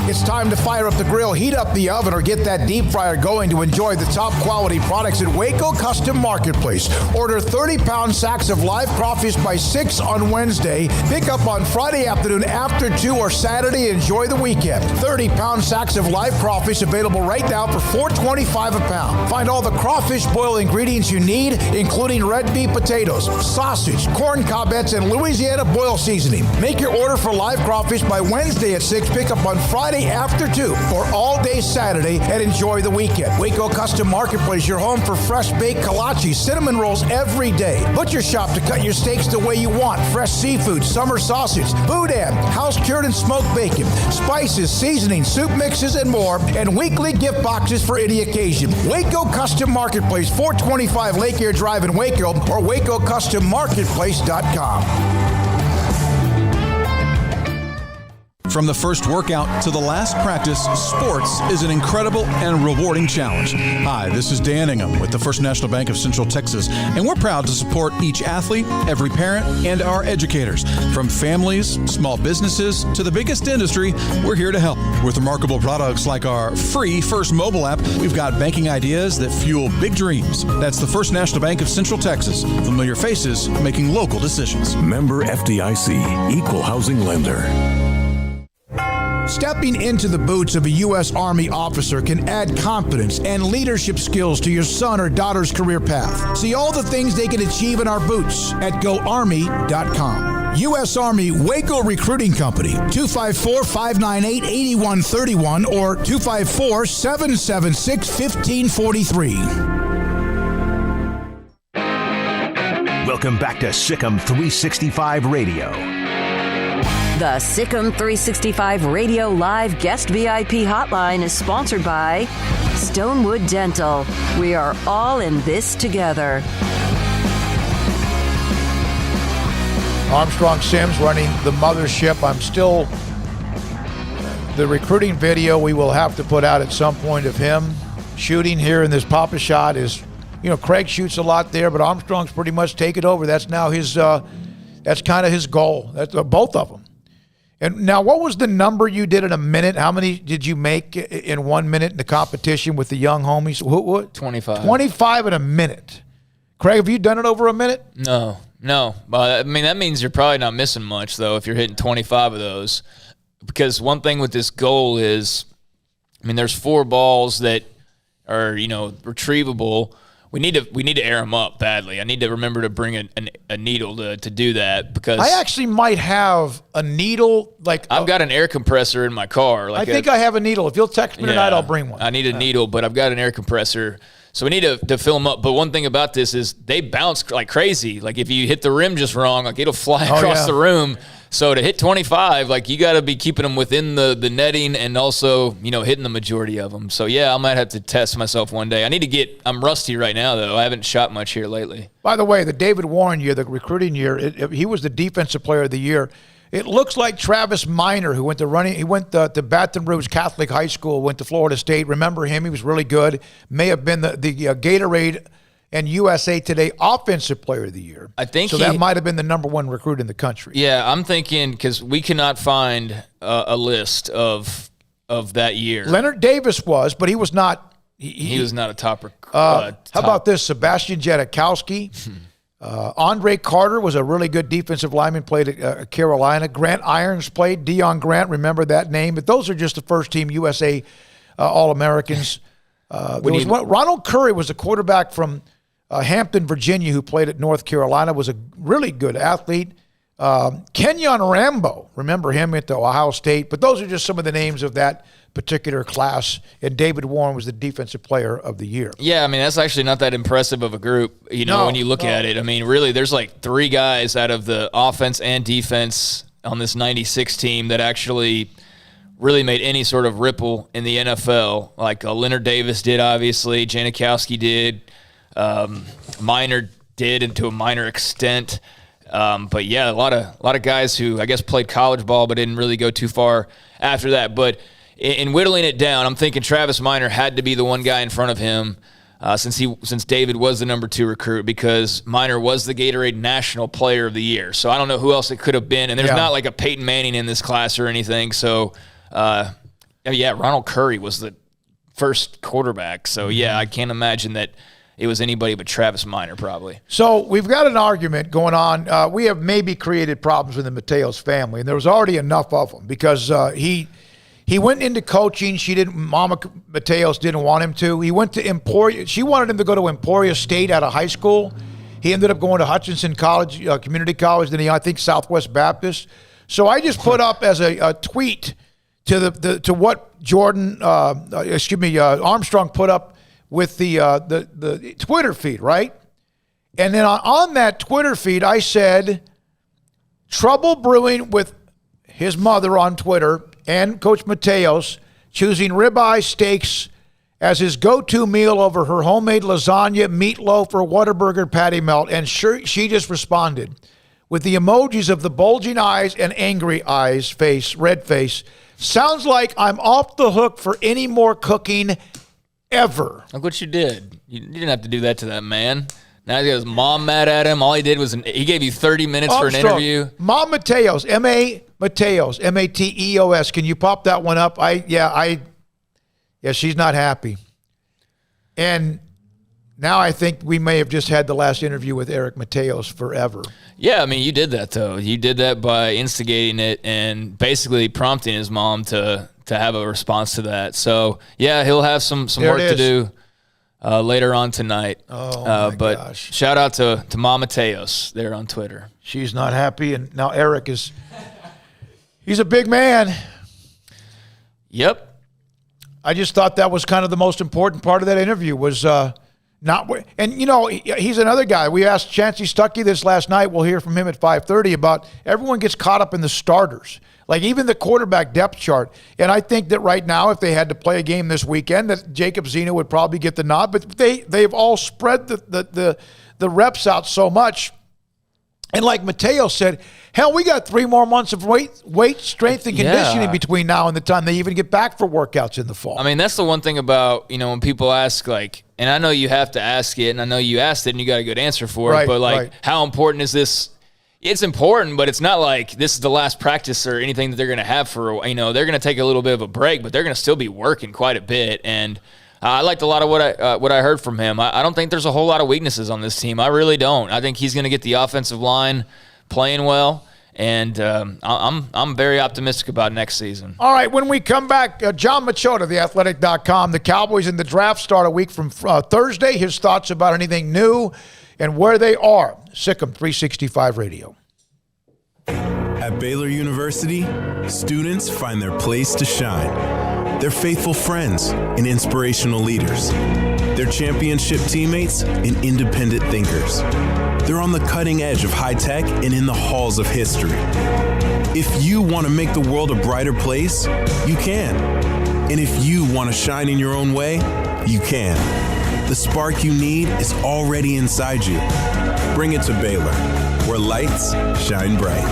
Speaker 1: It's time to fire up the grill, heat up the oven, or get that deep fryer going to enjoy the top quality products at Waco Custom Marketplace. Order 30-pound sacks of live crawfish by 6 on Wednesday. Pick up on Friday afternoon after 2 or Saturday. Enjoy the weekend. 30-pound sacks of live crawfish available right now for $4.25 a pound. Find all the crawfish boil ingredients you need, including red beef potatoes, sausage, corn cobettes, and Louisiana boil seasoning. Make your order for live crawfish by Wednesday at 6. Pick up on Friday after 2 or all day Saturday, and enjoy the weekend. Waco Custom Marketplace, your home for fresh baked kolache, cinnamon rolls every day. Butcher shop to cut your steaks the way you want. Fresh seafood, summer sausage, boudin, house cured and smoked bacon, spices, seasonings, soup mixes, and more, and weekly gift boxes for any occasion. Waco Custom Marketplace, 425 Lake Air Drive in Waco, or WacoCustomMarketplace.com.
Speaker 4: From the first workout to the last practice, sports is an incredible and rewarding challenge. Hi, this is Dan Ingham with the First National Bank of Central Texas, and we're proud to support each athlete, every parent, and our educators. From families, small businesses, to the biggest industry, we're here to help. With remarkable products like our free First mobile app, we've got banking ideas that fuel big dreams. That's the First National Bank of Central Texas. Familiar faces making local decisions.
Speaker 17: Member FDIC, Equal Housing Lender.
Speaker 1: Stepping into the boots of a U.S. Army officer can add confidence and leadership skills to your son or daughter's career path. See all the things they can achieve in our boots at GoArmy.com. U.S. Army Waco Recruiting Company, 254-598-8131 or 254-776-1543.
Speaker 6: Welcome back to SicEm365 Radio.
Speaker 2: The SicEm365 Radio Live Guest VIP Hotline is sponsored by Stonewood Dental. We are all in this together.
Speaker 1: Armstrong Sims running the mothership. I'm still... The recruiting video we will have to put out at some point of him shooting here in this Papa shot is... You know, Craig shoots a lot there, but Armstrong's pretty much taken over. That's now his... that's kind of his goal. That's both of them. And now, what was the number you did in a minute? How many did you make in 1 minute in the competition with the young homies? What?
Speaker 7: 25.
Speaker 1: 25 in a minute. Craig, have you done it over a minute?
Speaker 7: No. But, I mean, that means you're probably not missing much, though, if you're hitting 25 of those. Because one thing with this goal is, I mean, there's 4 balls that are, retrievable. We need to air them up badly. I need to remember to bring a needle to do that because
Speaker 1: I actually might have a needle.
Speaker 7: I've got an air compressor in my car.
Speaker 1: I think I have a needle. If you'll text me tonight, I'll bring one.
Speaker 7: I need a needle, but I've got an air compressor. So we need to fill them up. But one thing about this is they bounce like crazy. Like if you hit the rim just wrong, it'll fly across the room. So to hit 25, you got to be keeping them within the netting and also, hitting the majority of them. So, yeah, I might have to test myself one day. I'm rusty right now, though. I haven't shot much here lately.
Speaker 1: By the way, the David Warren year, the recruiting year, he was the defensive player of the year. It looks like Travis Minor, who went to Baton Rouge Catholic High School, went to Florida State. Remember him? He was really good. May have been the Gatorade and USA Today Offensive Player of the Year.
Speaker 7: I think
Speaker 1: that might have been the number 1 recruit in the country.
Speaker 7: Yeah, I'm thinking because we cannot find a list of that year.
Speaker 1: Leonard Davis was, but he was not.
Speaker 7: He was not a top recruit.
Speaker 1: How about this? Sebastian Janikowski. Andre Carter was a really good defensive lineman, played at Carolina. Grant Irons played. Deion Grant, remember that name. But those are just the first-team USA All-Americans. Ronald Curry was a quarterback from Hampton, Virginia, who played at North Carolina, was a really good athlete. Kenyon Rambo, remember him at the Ohio State. But those are just some of the names of that particular class. And David Warren was the defensive player of the year.
Speaker 7: Yeah, I mean, that's actually not that impressive of a group, when you look at it. I mean, really, there's 3 guys out of the offense and defense on this 96 team that actually really made any sort of ripple in the NFL. Like Leonard Davis did, obviously. Janikowski did. Minor did, and to a minor extent. But yeah, a lot of guys who I guess played college ball but didn't really go too far after that. But in whittling it down, I'm thinking Travis Minor had to be the one guy in front of him since David was the number 2 recruit because Minor was the Gatorade National Player of the Year. So I don't know who else it could have been. And there's not like a Peyton Manning in this class or anything. So Ronald Curry was the first quarterback. So yeah, I can't imagine that it was anybody but Travis Minor probably. So
Speaker 1: we've got an argument going on. We have maybe created problems with the Mateos family, and there was already enough of them because he went into coaching. Mama Mateos didn't want him to. He went to Emporia. She wanted him to go to Emporia State out of high school. He ended up going to Hutchinson College, Community College, then I think Southwest Baptist. So I just put up as a tweet to what Armstrong put up with the Twitter feed, right? And then on that Twitter feed, I said, trouble brewing with his mother on Twitter and Coach Mateos choosing ribeye steaks as his go-to meal over her homemade lasagna, meatloaf, or Whataburger patty melt. And she just responded with the emojis of the bulging eyes and angry eyes, red face. Sounds like I'm off the hook for any more cooking ever.
Speaker 7: Look what you did. You didn't have to do that to that man. Now he got his mom mad at him. All he did was he gave you 30 minutes for an interview.
Speaker 1: Mom Mateos, Mateos, Mateos. Can you pop that one up? Yeah, she's not happy. And now I think we may have just had the last interview with Eric Mateos forever.
Speaker 7: Yeah, I mean, you did that, though. You did that by instigating it and basically prompting his mom to have a response to that. So, yeah, he'll have some work to do later on tonight.
Speaker 1: Oh, my
Speaker 7: gosh. Shout out to Mom Mateos there on Twitter.
Speaker 1: She's not happy, and now Eric he's a big man.
Speaker 7: Yep.
Speaker 1: I just thought that was kind of the most important part of that interview was and, he's another guy. We asked Chancey Stuckey this last night. We'll hear from him at 5:30 about everyone gets caught up in the starters, like even the quarterback depth chart. And I think that right now, if they had to play a game this weekend, that Jacob Zeno would probably get the nod. But they've all spread the reps out so much. And like Mateo said, hell, we got 3 more months of weight, strength, and conditioning between now and the time they even get back for workouts in the fall.
Speaker 7: I mean, that's the one thing about, when people ask, like, and I know you have to ask it, and I know you asked it, and you got a good answer for it, but, how important is this? It's important, but it's not like this is the last practice or anything that they're going to have for, they're going to take a little bit of a break, but they're going to still be working quite a bit, and I liked a lot of what I heard from him. I don't think there's a whole lot of weaknesses on this team. I really don't. I think he's going to get the offensive line playing well, and I'm very optimistic about next season.
Speaker 1: All right, when we come back, John Machota, theathletic.com. The Cowboys in the draft start a week from Thursday. His thoughts about anything new and where they are. SicEm365 Radio.
Speaker 18: At Baylor University, students find their place to shine. They're faithful friends and inspirational leaders. They're championship teammates and independent thinkers. They're on the cutting edge of high tech and in the halls of history. If you want to make the world a brighter place, you can. And if you want to shine in your own way, you can. The spark you need is already inside you. Bring it to Baylor, where lights shine bright.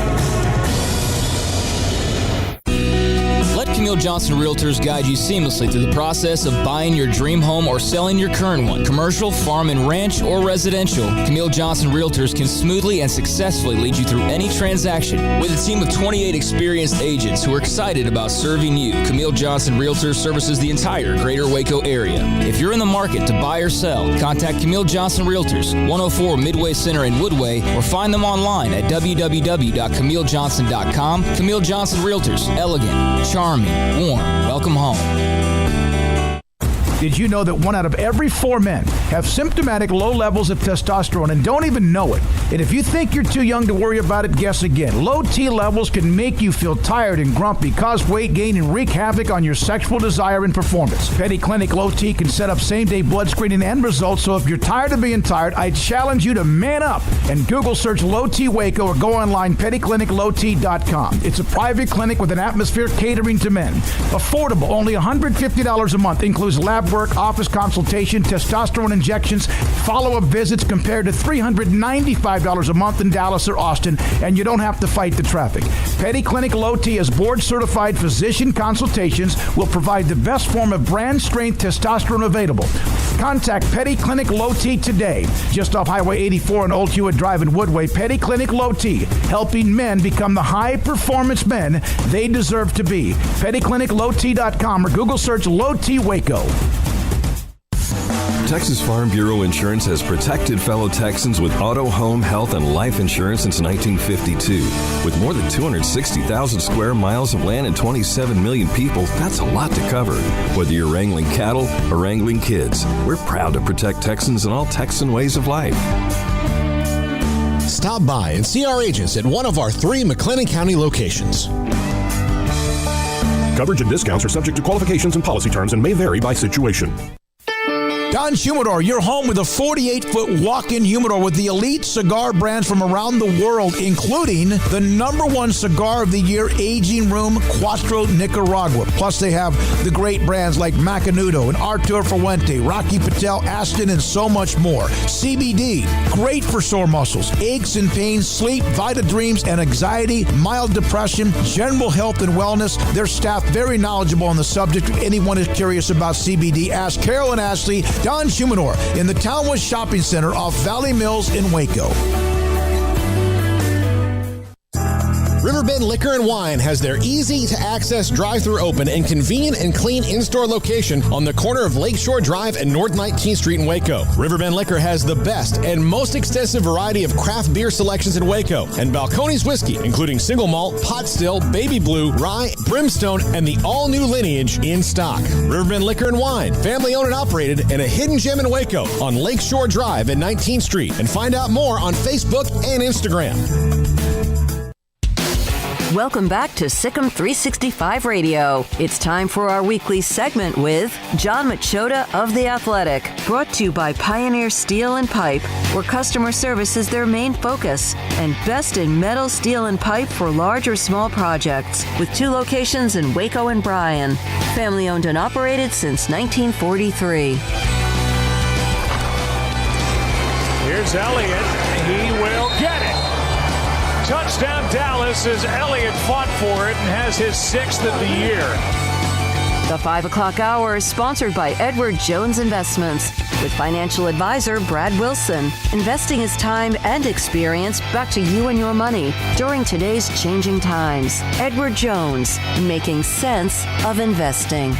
Speaker 10: Let Camille Johnson Realtors guide you seamlessly through the process of buying your dream home or selling your current one. Commercial, farm and ranch, or residential, Camille Johnson Realtors can smoothly and successfully lead you through any transaction. With a team of 28 experienced agents who are excited about serving you, Camille Johnson Realtors services the entire greater Waco area. If you're in the market to buy or sell, contact Camille Johnson Realtors, 104 Midway Center in Woodway, or find them online at www.camillejohnson.com. Camille Johnson Realtors, elegant, charming, warm. Welcome home.
Speaker 13: Did you know that 1 out of every 4 men have symptomatic low levels of testosterone and don't even know it? And if you think you're too young to worry about it, guess again. Low T levels can make you feel tired and grumpy, cause weight gain, and wreak havoc on your sexual desire and performance. Petty Clinic Low T can set up same-day blood screening and results, so if you're tired of being tired, I challenge you to man up and Google search Low T Waco or go online pettycliniclowt.com. It's a private clinic with an atmosphere catering to men. Affordable, only $150 a month, includes lab work, office consultation, testosterone injections, follow-up visits compared to $395 a month in Dallas or Austin, and you don't have to fight the traffic. Petty Clinic Low T as board-certified physician consultations will provide the best form of brand-strength testosterone available. Contact Petty Clinic Low T today, just off Highway 84 and Old Hewitt Drive in Woodway. Petty Clinic Low T, helping men become the high-performance men they deserve to be. PettyClinicLowT.com or Google search Low T Waco.
Speaker 17: Texas Farm Bureau Insurance has protected fellow Texans with auto, home, health, and life insurance since 1952. With more than 260,000 square miles of land and 27 million people, that's a lot to cover. Whether you're wrangling cattle or wrangling kids, we're proud to protect Texans in all Texan ways of life.
Speaker 16: Stop by and see our agents at one of our 3 McLennan County locations.
Speaker 19: Coverage and discounts are subject to qualifications and policy terms and may vary by situation.
Speaker 1: Don Humidor, your home with a 48-foot walk-in humidor with the elite cigar brands from around the world, including the #1 cigar of the year, Aging Room Cuatro Nicaragua. Plus, they have the great brands like Macanudo and Artur Fuente, Rocky Patel, Aston, and so much more. CBD, great for sore muscles, aches and pains, sleep, Vita Dreams, and anxiety, mild depression, general health and wellness. Their staff very knowledgeable on the subject. If anyone is curious about CBD, ask Carol and Ashley. Don Humidor in the Townwest Shopping Center off Valley Mills in Waco.
Speaker 16: Riverbend Liquor and Wine has their easy-to-access drive-thru open and convenient and clean in-store location on the corner of Lakeshore Drive and North 19th Street in Waco. Riverbend Liquor has the best and most extensive variety of craft beer selections in Waco, and Balcones whiskey, including single malt, pot still, baby blue, rye, brimstone, and the all-new lineage in stock. Riverbend Liquor and Wine, family-owned and operated, and a hidden gem in Waco on Lakeshore Drive and 19th Street. And find out more on Facebook and Instagram.
Speaker 2: Welcome back to SicEm365 Radio. It's time for our weekly segment with John Machota of The Athletic, brought to you by Pioneer Steel and Pipe, where customer service is their main focus, and best in metal, steel, and pipe for large or small projects, with 2 locations in Waco and Bryan. Family owned and operated since 1943.
Speaker 8: Here's Elliott. He will get it. Touchdown Dallas as Elliott fought for it and has his 6th of the year.
Speaker 2: The 5 o'clock hour is sponsored by Edward Jones Investments, with financial advisor Brad Wilson, investing his time and experience back to you and your money during today's changing times. Edward Jones, making sense of investing.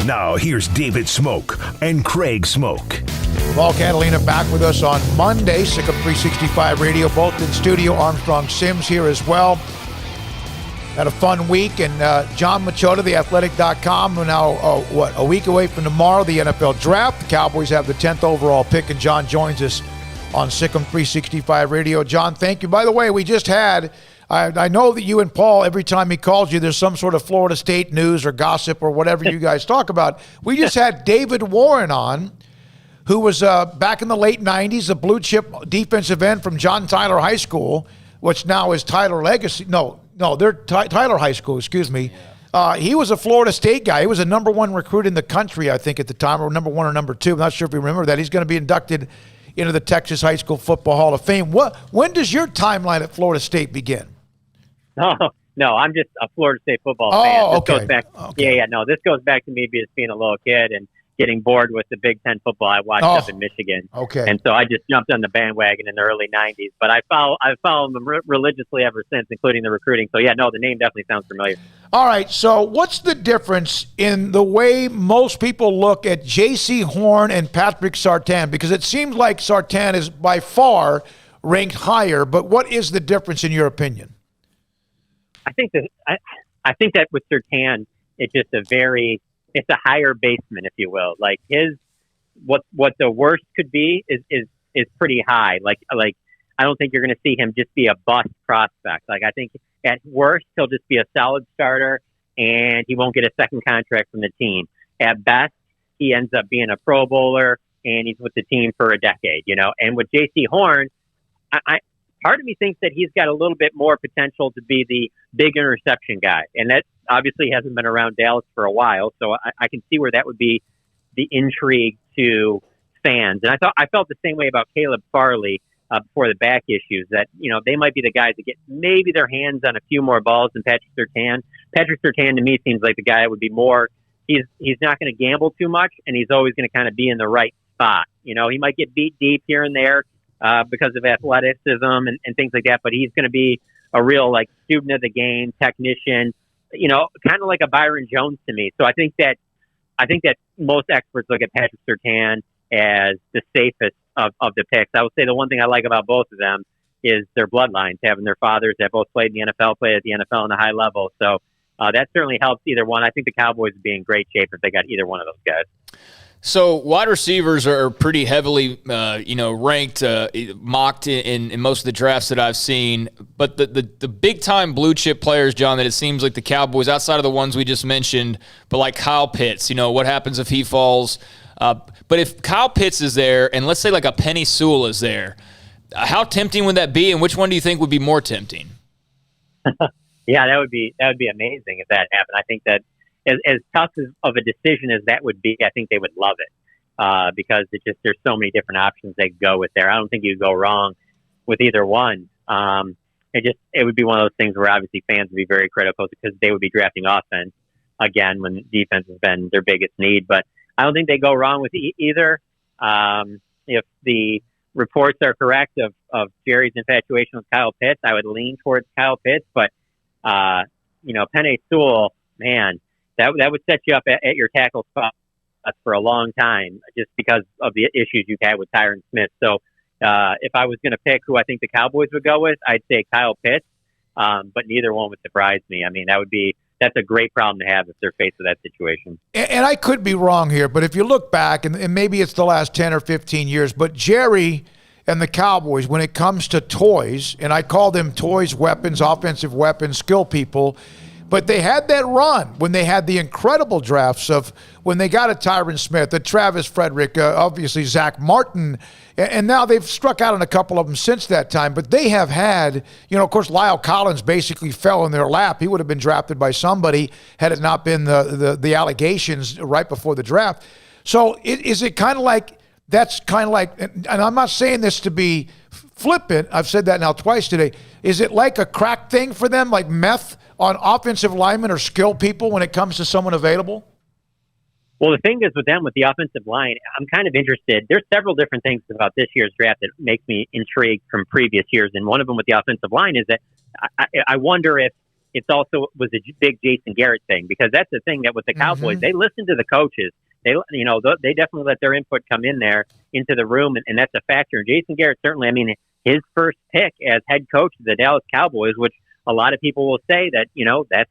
Speaker 6: Now here's David Smoak and Craig Smoak.
Speaker 1: Paul Catalina back with us on Monday, SicEm365 Radio, both in studio. Armstrong Sims here as well. Had a fun week, and John Machota, theathletic.com, we're now, a week away from tomorrow, the NFL Draft. The Cowboys have the 10th overall pick, and John joins us on SicEm365 Radio. John, thank you. By the way, we just had, I know that you and Paul, every time he calls you, there's some sort of Florida State news or gossip or whatever you guys talk about. We just had David Warren on, who was back in the late 90s, a blue-chip defensive end from John Tyler High School, which now is Tyler Legacy. No, they're Tyler High School, excuse me. Yeah. He was a Florida State guy. He was a #1 recruit in the country, I think, at the time, or #1 or #2. I'm not sure if you remember that. He's going to be inducted into the Texas High School Football Hall of Fame. When does your timeline at Florida State begin?
Speaker 19: No, I'm just a Florida State football fan. This
Speaker 1: okay.
Speaker 19: Goes back, okay. This goes back to me just being a little kid and getting bored with the Big Ten football I watched up in Michigan.
Speaker 1: Okay.
Speaker 19: And so I just jumped on the bandwagon in the early 90s. But I've followed them religiously ever since, including the recruiting. So, the name definitely sounds familiar.
Speaker 1: All right. So what's the difference in the way most people look at J.C. Horn and Patrick Surtain? Because it seems like Surtain is by far ranked higher. But what is the difference in your opinion?
Speaker 19: I think that with Surtain, it's just it's a higher baseman, if you will. Like what the worst could be is pretty high. Like I don't think you're going to see him just be a bust prospect. Like I think at worst he'll just be a solid starter and he won't get a second contract from the team. At best, he ends up being a Pro Bowler and he's with the team for a decade. And with J.C. Horn, part of me thinks that he's got a little bit more potential to be the big interception guy, and that obviously hasn't been around Dallas for a while, so I can see where that would be the intrigue to fans. And I felt the same way about Caleb Farley before the back issues, that they might be the guys that get maybe their hands on a few more balls than Patrick Surtain. Patrick Surtain to me seems like the guy that would be more. He's not going to gamble too much, and he's always going to kind of be in the right spot. He might get beat deep here and there because of athleticism and things like that, but he's going to be a real student of the game, technician, kind of like a Byron Jones to me. So I think that most experts look at Patrick Surtain as the safest of the picks. I would say the one thing I like about both of them is their bloodlines, having their fathers that both played in the NFL, played at the NFL on a high level. So that certainly helps either one. I think the Cowboys would be in great shape if they got either one of those guys.
Speaker 7: So wide receivers are pretty heavily, ranked, mocked in most of the drafts that I've seen. But the big-time blue-chip players, John, that it seems like the Cowboys, outside of the ones we just mentioned, but like Kyle Pitts, what happens if he falls? But if Kyle Pitts is there, and let's say like a Penei Sewell is there, how tempting would that be, and which one do you think would be more tempting?
Speaker 19: Yeah, that would be amazing if that happened. I think that as tough of a decision as that would be, I think they would love it because there's so many different options they could go with there. I don't think you could go wrong with either one. It would be one of those things where obviously fans would be very critical because they would be drafting offense again when defense has been their biggest need. But I don't think they go wrong with either. If the reports are correct of Jerry's infatuation with Kyle Pitts, I would lean towards Kyle Pitts. But Penei Sewell, man, that would set you up at your tackle spot for a long time just because of the issues you've had with Tyron Smith. So if I was going to pick who I think the Cowboys would go with, I'd say Kyle Pitts. But neither one would surprise me. I mean, that's a great problem to have if they're faced with that situation.
Speaker 1: And I could be wrong here, but if you look back, and maybe it's the last 10 or 15 years, but Jerry and the Cowboys, when it comes to toys, and I call them toys, weapons, offensive weapons, skill people, but they had that run when they had the incredible drafts of when they got a Tyron Smith, a Travis Frederick, obviously Zach Martin, and now they've struck out on a couple of them since that time. But they have had, of course, Lyle Collins basically fell in their lap. He would have been drafted by somebody had it not been the allegations right before the draft. So is it kind of like, that's kind of like, and I'm not saying this to be flippant, I've said that now twice today, is it like a crack thing for them, like meth on offensive linemen or skill people when it comes to someone available?
Speaker 19: Well, the thing is with them, with the offensive line, I'm kind of interested. There's several different things about this year's draft that makes me intrigued from previous years. And one of them with the offensive line is that I wonder if it's also was a big Jason Garrett thing, because that's the thing that with the Cowboys, they listen to the coaches. They definitely let their input come in there into the room, and that's a factor. And Jason Garrett, certainly, I mean, his first pick as head coach of the Dallas Cowboys, which a lot of people will say that, that's,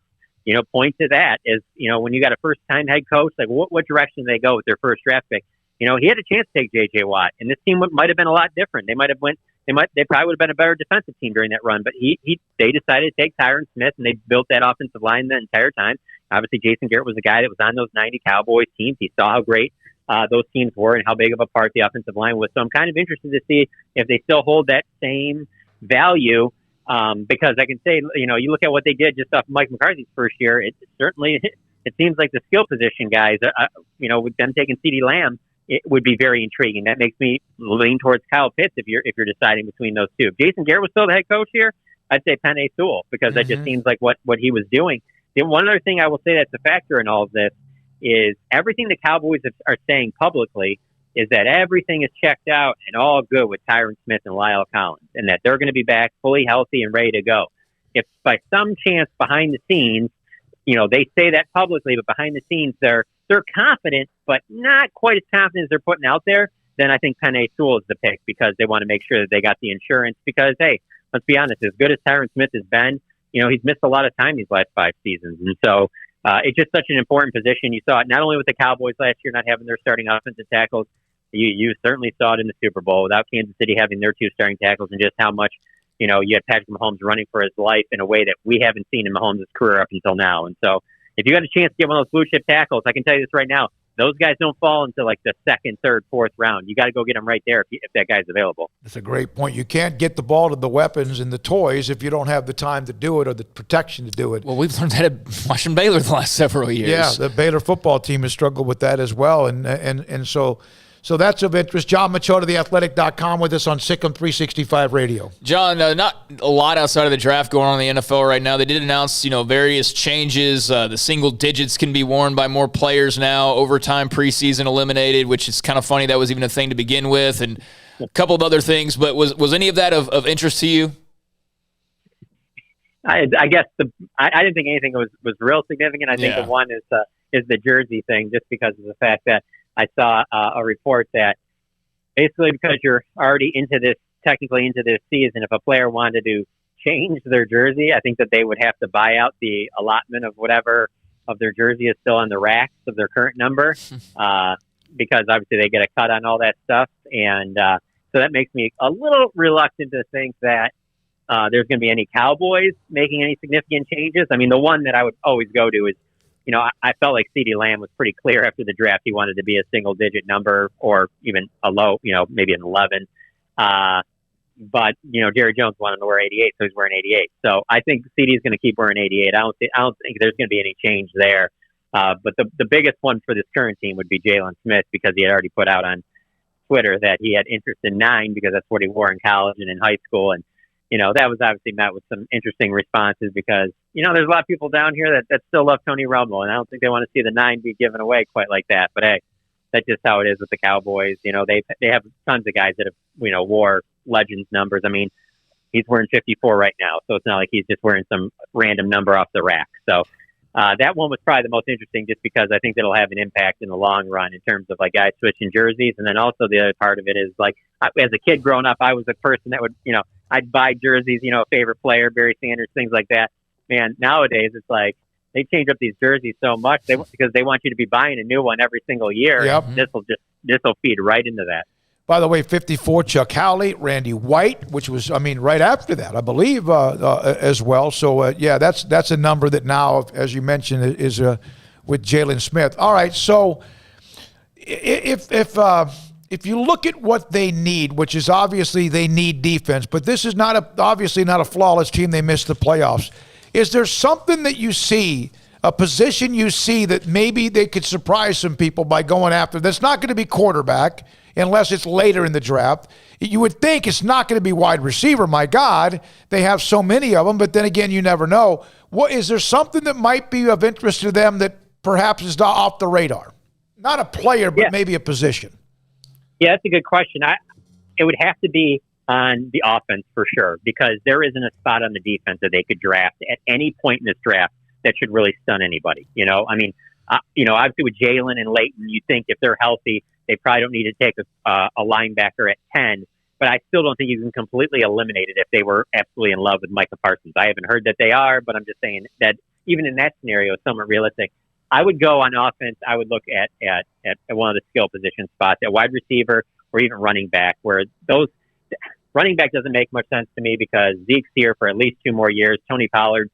Speaker 19: point to that is, when you got a first-time head coach, like what direction do they go with their first draft pick? He had a chance to take J.J. Watt, and this team might have been a lot different. They probably would have been a better defensive team during that run, but they decided to take Tyron Smith, and they built that offensive line the entire time. Obviously, Jason Garrett was a guy that was on those 90 Cowboys teams. He saw how great those teams were and how big of a part the offensive line was. So I'm kind of interested to see if they still hold that same value. Because I can say, you look at what they did just off Mike McCarthy's first year. It seems like the skill position guys, with them taking CeeDee Lamb, it would be very intriguing. That makes me lean towards Kyle Pitts if you're deciding between those two. If Jason Garrett was still the head coach here, I'd say Penei Sewell, because that just seems like what he was doing. The one other thing I will say that's a factor in all of this is everything the Cowboys are saying publicly is that everything is checked out and all good with Tyron Smith and Lyle Collins, and that they're going to be back fully healthy and ready to go. If by some chance behind the scenes, they say that publicly, but behind the scenes they're confident, but not quite as confident as they're putting out there, then I think Penei Sewell is the pick, because they want to make sure that they got the insurance. Because, hey, let's be honest, as good as Tyron Smith has been, he's missed a lot of time these last 5 seasons. And so it's just such an important position. You saw it not only with the Cowboys last year not having their starting offensive tackles, you certainly saw it in the Super Bowl without Kansas City having their 2 starting tackles, and just how much, you had Patrick Mahomes running for his life in a way that we haven't seen in Mahomes' career up until now. And so if you got a chance to get one of those blue chip tackles, I can tell you this right now, those guys don't fall until like the 2nd, 3rd, 4th round. You got to go get them right there if that guy's available.
Speaker 1: That's a great point. You can't get the ball to the weapons and the toys if you don't have the time to do it or the protection to do it.
Speaker 7: Well, we've learned that at watching Baylor the last several years.
Speaker 1: Yeah, the Baylor football team has struggled with that as well. And so that's of interest. John Machota, theathletic.com, with us on SicEm365 Radio.
Speaker 7: John, not a lot outside of the draft going on in the NFL right now. They did announce, various changes. The single digits can be worn by more players now. Overtime preseason eliminated, which is kind of funny. That was even a thing to begin with, and a couple of other things. But was any of that of interest to you?
Speaker 19: I guess I didn't think anything was real significant. I think the one is the jersey thing, just because of the fact that I saw a report that basically because you're already technically into this season, if a player wanted to change their jersey, I think that they would have to buy out the allotment of whatever of their jersey is still on the racks of their current number, because obviously they get a cut on all that stuff. And so that makes me a little reluctant to think that there's going to be any Cowboys making any significant changes. I mean, the one that I would always go to is I felt like CeeDee Lamb was pretty clear after the draft. He wanted to be a single-digit number or even a low, maybe an 11. But Jerry Jones wanted to wear 88, so he's wearing 88. So I think CeeDee is going to keep wearing 88. I don't think there's going to be any change there. But the biggest one for this current team would be Jalen Smith, because he had already put out on Twitter that he had interest in 9 because that's what he wore in college and in high school. And that was obviously met with some interesting responses because there's a lot of people down here that still love Tony Romo, and I don't think they want to see the 9 be given away quite like that. But hey, that's just how it is with the Cowboys. They have tons of guys that have wore legends numbers. I mean, he's wearing 54 right now, so it's not like he's just wearing some random number off the rack. So that one was probably the most interesting, just because I think that'll have an impact in the long run in terms of like guys switching jerseys. And then also the other part of it is like, as a kid growing up, I was a person that would I'd buy jerseys, favorite player, Barry Sanders, things like that. Man, nowadays it's like they change up these jerseys so much because they want you to be buying a new one every single year.
Speaker 1: Yep.
Speaker 19: This will feed right into that.
Speaker 1: By the way, 54, Chuck Howley, Randy White, which was, right after that, I believe, as well. So, that's a number that now, as you mentioned, is with Jalen Smith. All right, so if you look at what they need, which is obviously they need defense, but this is obviously not a flawless team. They missed the playoffs. Is there something that you see, a position you see that maybe they could surprise some people by going after? That's not going to be quarterback unless it's later in the draft. You would think it's not going to be wide receiver. My God, they have so many of them, but then again, you never know. Is there something that might be of interest to them that perhaps is not off the radar? Not a player, but maybe a position.
Speaker 19: Yeah, that's a good question. It would have to be on the offense for sure, because there isn't a spot on the defense that they could draft at any point in this draft that should really stun anybody. Obviously with Jalen and Leighton, you think if they're healthy, they probably don't need to take a linebacker at 10, but I still don't think you can completely eliminate it if they were absolutely in love with Micah Parsons. I haven't heard that they are, but I'm just saying that even in that scenario, it's somewhat realistic. I would go on offense. I would look at one of the skill position spots at wide receiver or even running back, where those running back doesn't make much sense to me because Zeke's here for at least 2 more years. Tony Pollard's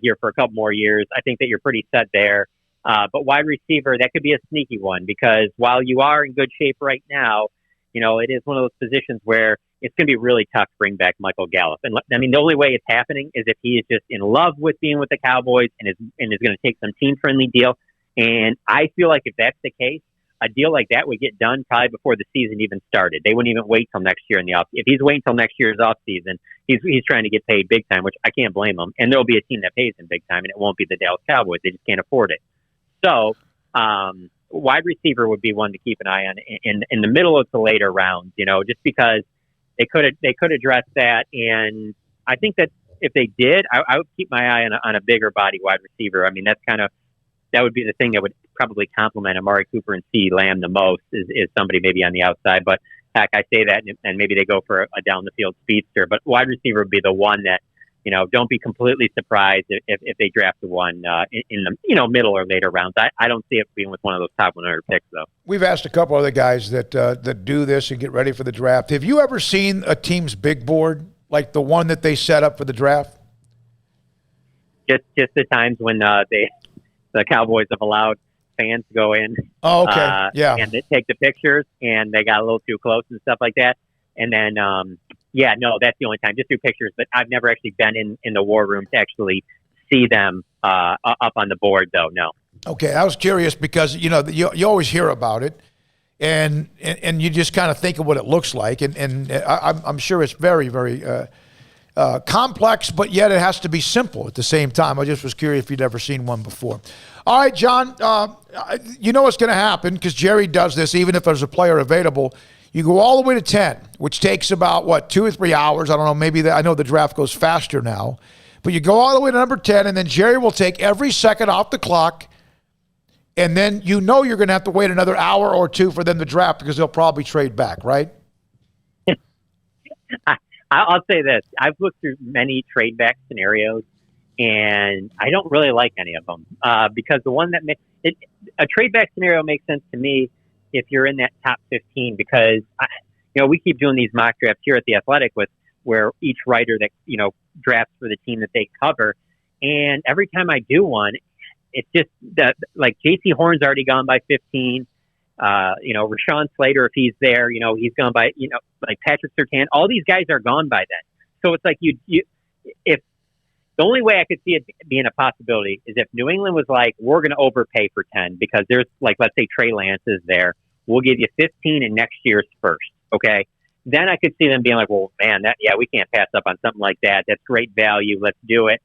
Speaker 19: here for a couple more years. I think that you're pretty set there. But wide receiver, that could be a sneaky one, because while you are in good shape right now, it is one of those positions where it's going to be really tough to bring back Michael Gallup. And the only way it's happening is if he is just in love with being with the Cowboys and is going to take some team-friendly deal. And I feel like if that's the case, a deal like that would get done probably before the season even started. They wouldn't even wait till next year in the off. If he's waiting till next year's off season, he's trying to get paid big time, which I can't blame him. And there'll be a team that pays him big time, and it won't be the Dallas Cowboys. They just can't afford it. So, wide receiver would be one to keep an eye on in the middle of the later rounds, just because they could address that. And I think that if they did, I would keep my eye on a bigger body wide receiver. That would be the thing that would probably complement Amari Cooper and CeeDee Lamb the most is somebody maybe on the outside. But heck, I say that and maybe they go for a down the field speedster, but wide receiver would be the one that, don't be completely surprised if they draft one in the middle or later rounds. I don't see it being with one of those top 100 picks, though.
Speaker 1: We've asked a couple other guys that do this and get ready for the draft. Have you ever seen a team's big board like the one that they set up for the draft?
Speaker 19: Just the times when the Cowboys have allowed fans to go in.
Speaker 1: Oh, okay.
Speaker 19: And they take the pictures, and they got a little too close and stuff like that. And then, that's the only time. Just do pictures, but I've never actually been in the war room to actually see them up on the board, though. No.
Speaker 1: Okay, I was curious because you always hear about it, and you just kind of think of what it looks like, and I'm sure it's very, very complex, but yet it has to be simple at the same time. I just was curious if you'd ever seen one before. All right, John, you know what's going to happen because Jerry does this even if there's a player available. You go all the way to 10, which takes about, 2 or 3 hours. I don't know, I know the draft goes faster now. But you go all the way to number 10, and then Jerry will take every second off the clock, and then you're going to have to wait another hour or 2 for them to draft because they'll probably trade back, right?
Speaker 19: I'll say this. I've looked through many trade back scenarios, and I don't really like any of them because the one that a trade back scenario makes sense to me if you're in that top 15, because we keep doing these mock drafts here at The Athletic where each writer that drafts for the team that they cover, and every time I do one, it's just that, like, J.C. Horn's already gone by 15. Rashawn Slater, if he's there, he's gone by, like Patrick Surtain. All these guys are gone by then. So it's like if the only way I could see it being a possibility is if New England was like, we're going to overpay for 10 because there's, like, let's say Trey Lance is there. We'll give you 15 in next year's first. Okay. Then I could see them being like, well, man, we can't pass up on something like that. That's great value. Let's do it.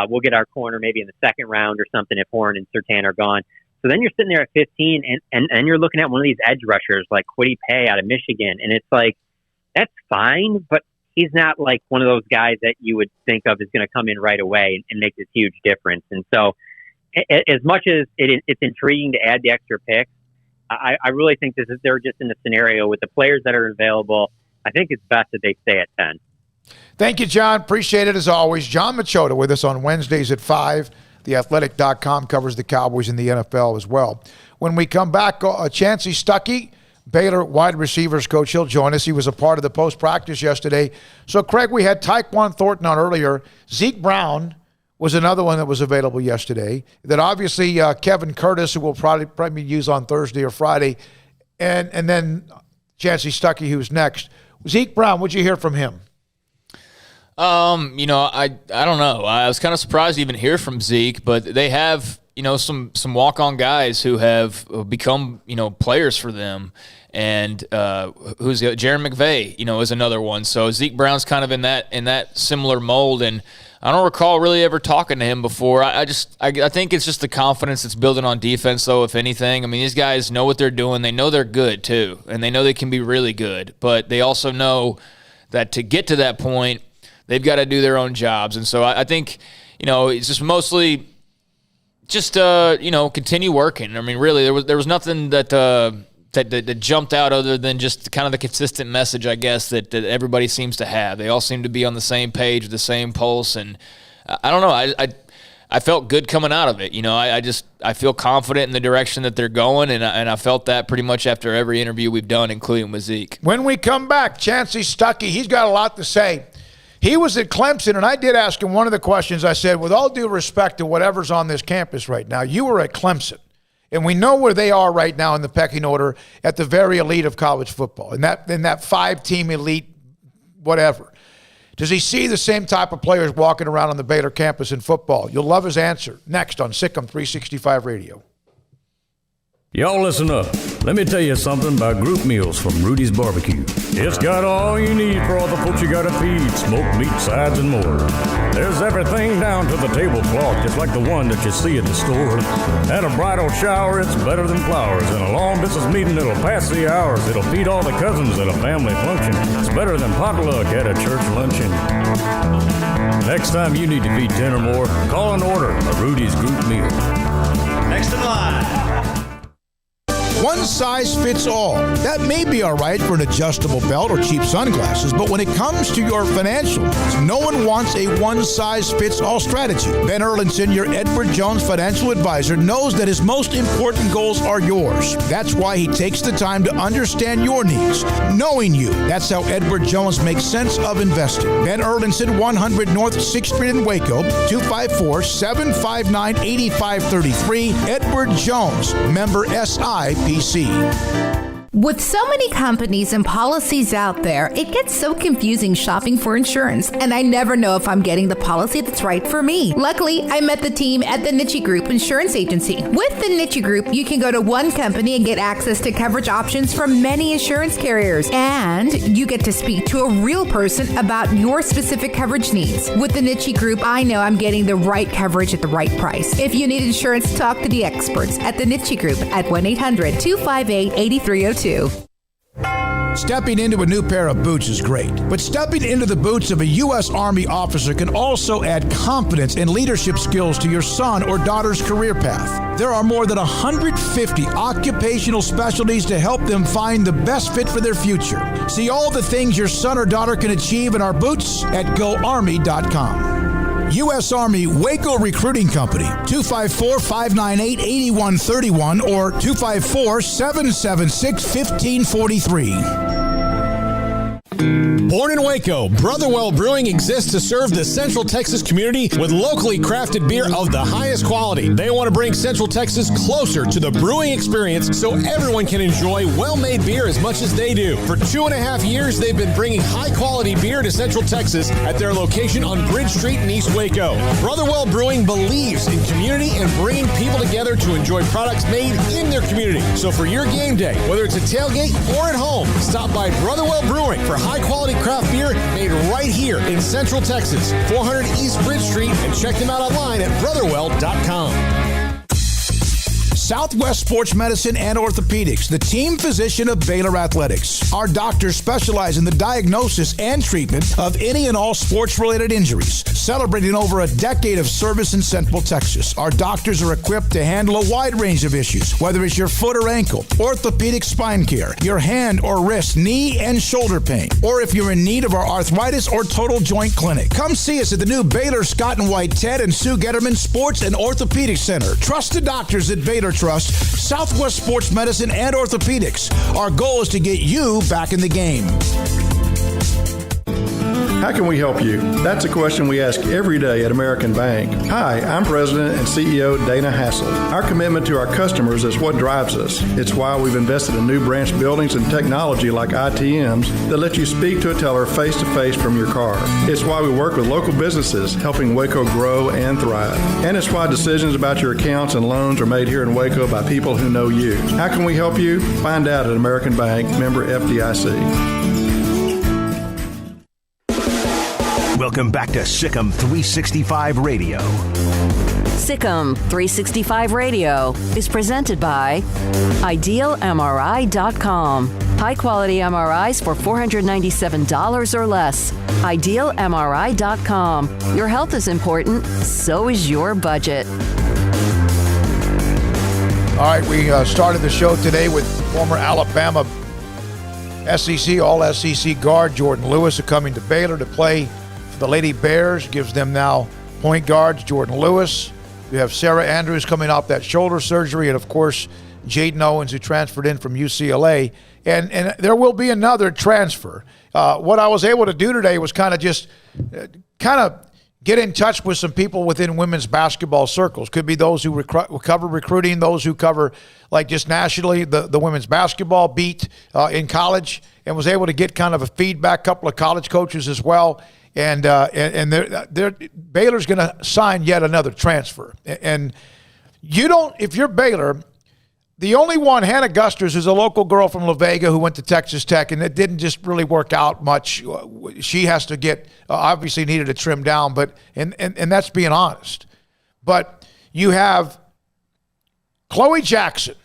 Speaker 19: We'll get our corner maybe in the second round or something if Horn and Surtain are gone. So then you're sitting there at 15 and you're looking at one of these edge rushers like Kwity Paye out of Michigan. And it's like, that's fine, but he's not like one of those guys that you would think of as going to come in right away and make this huge difference. And so as much as it's intriguing to add the extra picks, I really think they're just in the scenario with the players that are available. I think it's best that they stay at 10.
Speaker 1: Thank you, John. Appreciate it as always. John Machota with us on Wednesdays at 5. TheAthletic.com covers the Cowboys and the NFL as well. When we come back, Chancey Stuckey, Baylor wide receivers coach, he'll join us. He was a part of the post-practice yesterday. So, Craig, we had Taekwon Thornton on earlier. Zeke Brown was another one that was available yesterday. Then, obviously, Kevin Curtis, who will probably use on Thursday or Friday. And then Chancey Stuckey, who's next. Zeke Brown, what'd you hear from him?
Speaker 7: I don't know. I was kind of surprised to even hear from Zeke, but they have, some walk-on guys who have become, players for them. And who's Jaron McVay, is another one. So Zeke Brown's kind of in that similar mold. And I don't recall really ever talking to him before. I think it's just the confidence that's building on defense, though, if anything. I mean, these guys know what they're doing. They know they're good, too. And they know they can be really good. But they also know that to get to that point, they've got to do their own jobs. And so I think, it's just mostly just, continue working. I mean, really, there was nothing that jumped out other than just kind of the consistent message, I guess, that everybody seems to have. They all seem to be on the same page with the same pulse. And I don't know. I felt good coming out of it. I feel confident in the direction that they're going, and I felt that pretty much after every interview we've done, including with Zeke.
Speaker 1: When we come back, Chancey Stuckey, he's got a lot to say. He was at Clemson, and I did ask him one of the questions. I said, with all due respect to whatever's on this campus right now, you were at Clemson, and we know where they are right now in the pecking order at the very elite of college football, in that 5-team elite whatever. Does he see the same type of players walking around on the Baylor campus in football? You'll love his answer. Next on SicEm365 Radio.
Speaker 21: Y'all listen up. Let me tell you something about group meals from Rudy's Barbecue. It's got all you need for all the folks you gotta feed, smoked meat, sides, and more. There's everything down to the tablecloth, just like the one that you see at the store. At a bridal shower, it's better than flowers. In a long distance meeting, it'll pass the hours. It'll feed all the cousins at a family function. It's better than potluck at a church luncheon. Next time you need to feed 10 or more, call and order a Rudy's group meal.
Speaker 22: Next in line.
Speaker 1: One size fits all. That may be all right for an adjustable belt or cheap sunglasses, but when it comes to your financial needs, no one wants a one-size-fits-all strategy. Ben Erlinson, your Edward Jones financial advisor, knows that his most important goals are yours. That's why he takes the time to understand your needs, knowing you. That's how Edward Jones makes sense of investing. Ben Erlinson, 100 North 6th Street in Waco, 254-759-8533. Edward Jones, member SIPC.
Speaker 5: With so many companies and policies out there, it gets so confusing shopping for insurance, and I never know if I'm getting the policy that's right for me. Luckily, I met the team at the Niche Group Insurance Agency. With the Niche Group, you can go to one company and get access to coverage options from many insurance carriers, and you get to speak to a real person about your specific coverage needs. With the Niche Group, I know I'm getting the right coverage at the right price. If you need insurance, talk to the experts at the Niche Group at 1-800-258-8302.
Speaker 1: Stepping into a new pair of boots is great, but stepping into the boots of a U.S. Army officer can also add confidence and leadership skills to your son or daughter's career path. There are more than 150 occupational specialties to help them find the best fit for their future. See all the things your son or daughter can achieve in our boots at GoArmy.com. U.S. Army Waco Recruiting Company, 254-598-8131 or 254-776-1543.
Speaker 16: Born in Waco, Brotherwell Brewing exists to serve the Central Texas community with locally crafted beer of the highest quality. They want to bring Central Texas closer to the brewing experience so everyone can enjoy well-made beer as much as they do. For 2.5 years, they've been bringing high-quality beer to Central Texas at their location on Bridge Street in East Waco. Brotherwell Brewing believes in community and bringing people together to enjoy products made in their community. So for your game day, whether it's a tailgate or at home, stop by Brotherwell Brewing for high-quality craft beer made right here in Central Texas, 400 East Bridge Street, and check them out online at brotherwell.com.
Speaker 1: Southwest Sports Medicine and Orthopedics, the team physician of Baylor Athletics. Our doctors specialize in the diagnosis and treatment of any and all sports-related injuries, celebrating over a decade of service in Central Texas. Our doctors are equipped to handle a wide range of issues, whether it's your foot or ankle, orthopedic spine care, your hand or wrist, knee and shoulder pain, or if you're in need of our arthritis or total joint clinic. Come see us at the new Baylor Scott and White Ted and Sue Getterman Sports and Orthopedic Center. Trusted doctors at Baylor Trust, Southwest Sports Medicine and Orthopedics. Our goal is to get you back in the game.
Speaker 3: How can we help you? That's a question we ask every day at American Bank. Hi, I'm President and CEO Dana Hassel. Our commitment to our customers is what drives us. It's why we've invested in new branch buildings and technology like ITMs that let you speak to a teller face-to-face from your car. It's why we work with local businesses, helping Waco grow and thrive. And it's why decisions about your accounts and loans are made here in Waco by people who know you. How can we help you? Find out at American Bank, member FDIC.
Speaker 6: Welcome back to SicEm365 Radio.
Speaker 2: SicEm365 Radio is presented by IdealMRI.com. High-quality MRIs for $497 or less. IdealMRI.com. Your health is important, so is your budget.
Speaker 1: All right, we started the show today with former Alabama SEC, All-SEC guard Jordan Lewis coming to Baylor to play for the Lady Bears. Gives them now point guards Jordan Lewis. We have Sarah Andrews coming off that shoulder surgery, and of course Jaden Owens, who transferred in from UCLA. And there will be another transfer. What I was able to do today was kind of get in touch with some people within women's basketball circles. Could be those who cover recruiting, those who cover like just nationally the women's basketball beat in college, and was able to get kind of a feedback, couple of college coaches as well. And Baylor's going to sign yet another transfer. And you don't, if you're Baylor, the only one, Hannah Gusters, is a local girl from La Vega who went to Texas Tech, and it didn't just really work out much. She has to get, obviously needed to trim down, but and that's being honest. But you have Chloe Jackson,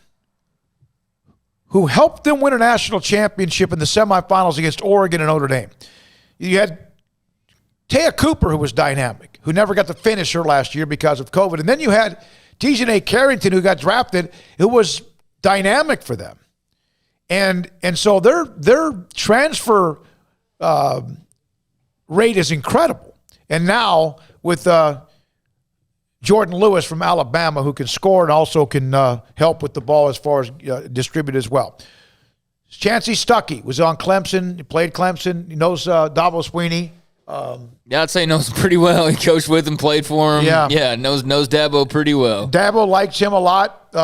Speaker 1: who helped them win a national championship in the semifinals against Oregon and Notre Dame. You had Taya Cooper, who was dynamic, who never got to finish her last year because of COVID. And then you had Dejanay Carrington, who got drafted, who was dynamic for them. And so their transfer rate is incredible. And now with Jordan Lewis from Alabama, who can score and also can help with the ball as far as distribute as well. Chancey Stuckey was on Clemson. He played Clemson. He knows Dabo Sweeney.
Speaker 7: Yeah, I'd say knows him pretty well. He coached with him, played for him. Yeah, knows Dabo pretty well.
Speaker 1: Dabo likes him a lot.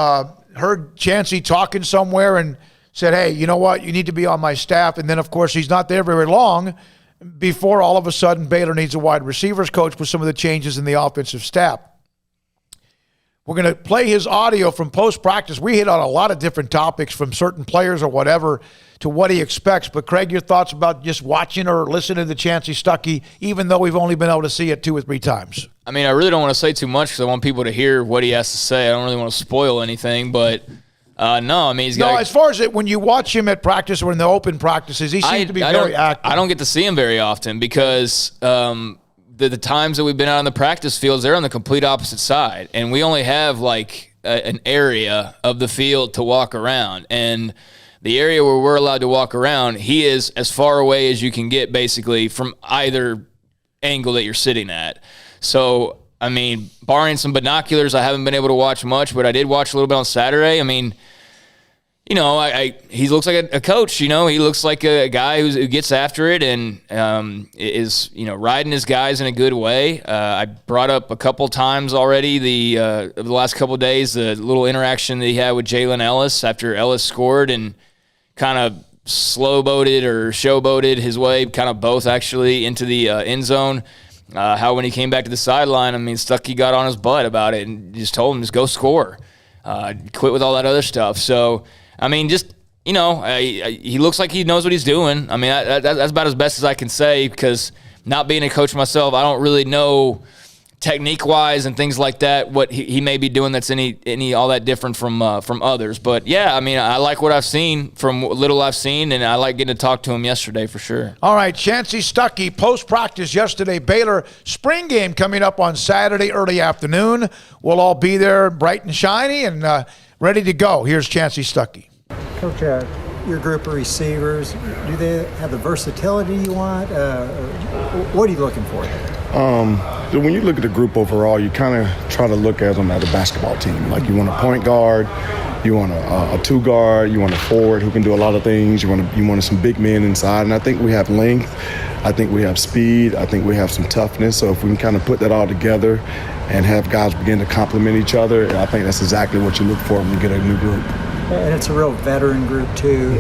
Speaker 1: Heard Chancey talking somewhere and said, hey, you know what? You need to be on my staff. And then, of course, he's not there very long before all of a sudden Baylor needs a wide receivers coach with some of the changes in the offensive staff. We're going to play his audio from post-practice. We hit on a lot of different topics from certain players or whatever to what he expects. But, Craig, your thoughts about just watching or listening to Chancey Stuckey, even though we've only been able to see it 2 or 3 times?
Speaker 7: I mean, I really don't want to say too much because I want people to hear what he has to say. I don't really want to spoil anything, but no, I mean, he's got.
Speaker 1: No, as far as when you watch him at practice or in the open practices, he seems to be very active.
Speaker 7: I don't get to see him very often because the times that we've been out on the practice fields, they're on the complete opposite side, and we only have like an area of the field to walk around, and the area where we're allowed to walk around, he is as far away as you can get basically from either angle that you're sitting at. So, I mean, barring some binoculars, I haven't been able to watch much, but I did watch a little bit on Saturday. I mean, he looks like a coach. He looks like a guy who gets after it and is riding his guys in a good way. I brought up a couple times already the last couple of days the little interaction that he had with Jalen Ellis after Ellis scored and kind of slow-boated or show-boated his way, kind of both actually, into the end zone. How when he came back to the sideline, Stuckey got on his butt about it and just told him, just go score. Quit with all that other stuff. So, he looks like he knows what he's doing. That's about as best as I can say because not being a coach myself, I don't really know technique-wise and things like that what he may be doing that's any all that different from others. But, yeah, I like what I've seen from what little I've seen, and I like getting to talk to him yesterday for sure.
Speaker 1: All right, Chancey Stuckey, post-practice yesterday, Baylor spring game coming up on Saturday early afternoon. We'll all be there bright and shiny and ready to go. Here's Chancey Stuckey.
Speaker 9: Coach, your group of receivers, do they have the versatility you want? What are you looking for?
Speaker 20: When you look at the group overall, you kind of try to look at them as a basketball team. Like you want a point guard, you want a two guard, you want a forward who can do a lot of things. You want some big men inside, and I think we have length. I think we have speed. I think we have some toughness. So if we can kind of put that all together and have guys begin to complement each other, I think that's exactly what you look for when you get a new group.
Speaker 9: And it's a real veteran group, too.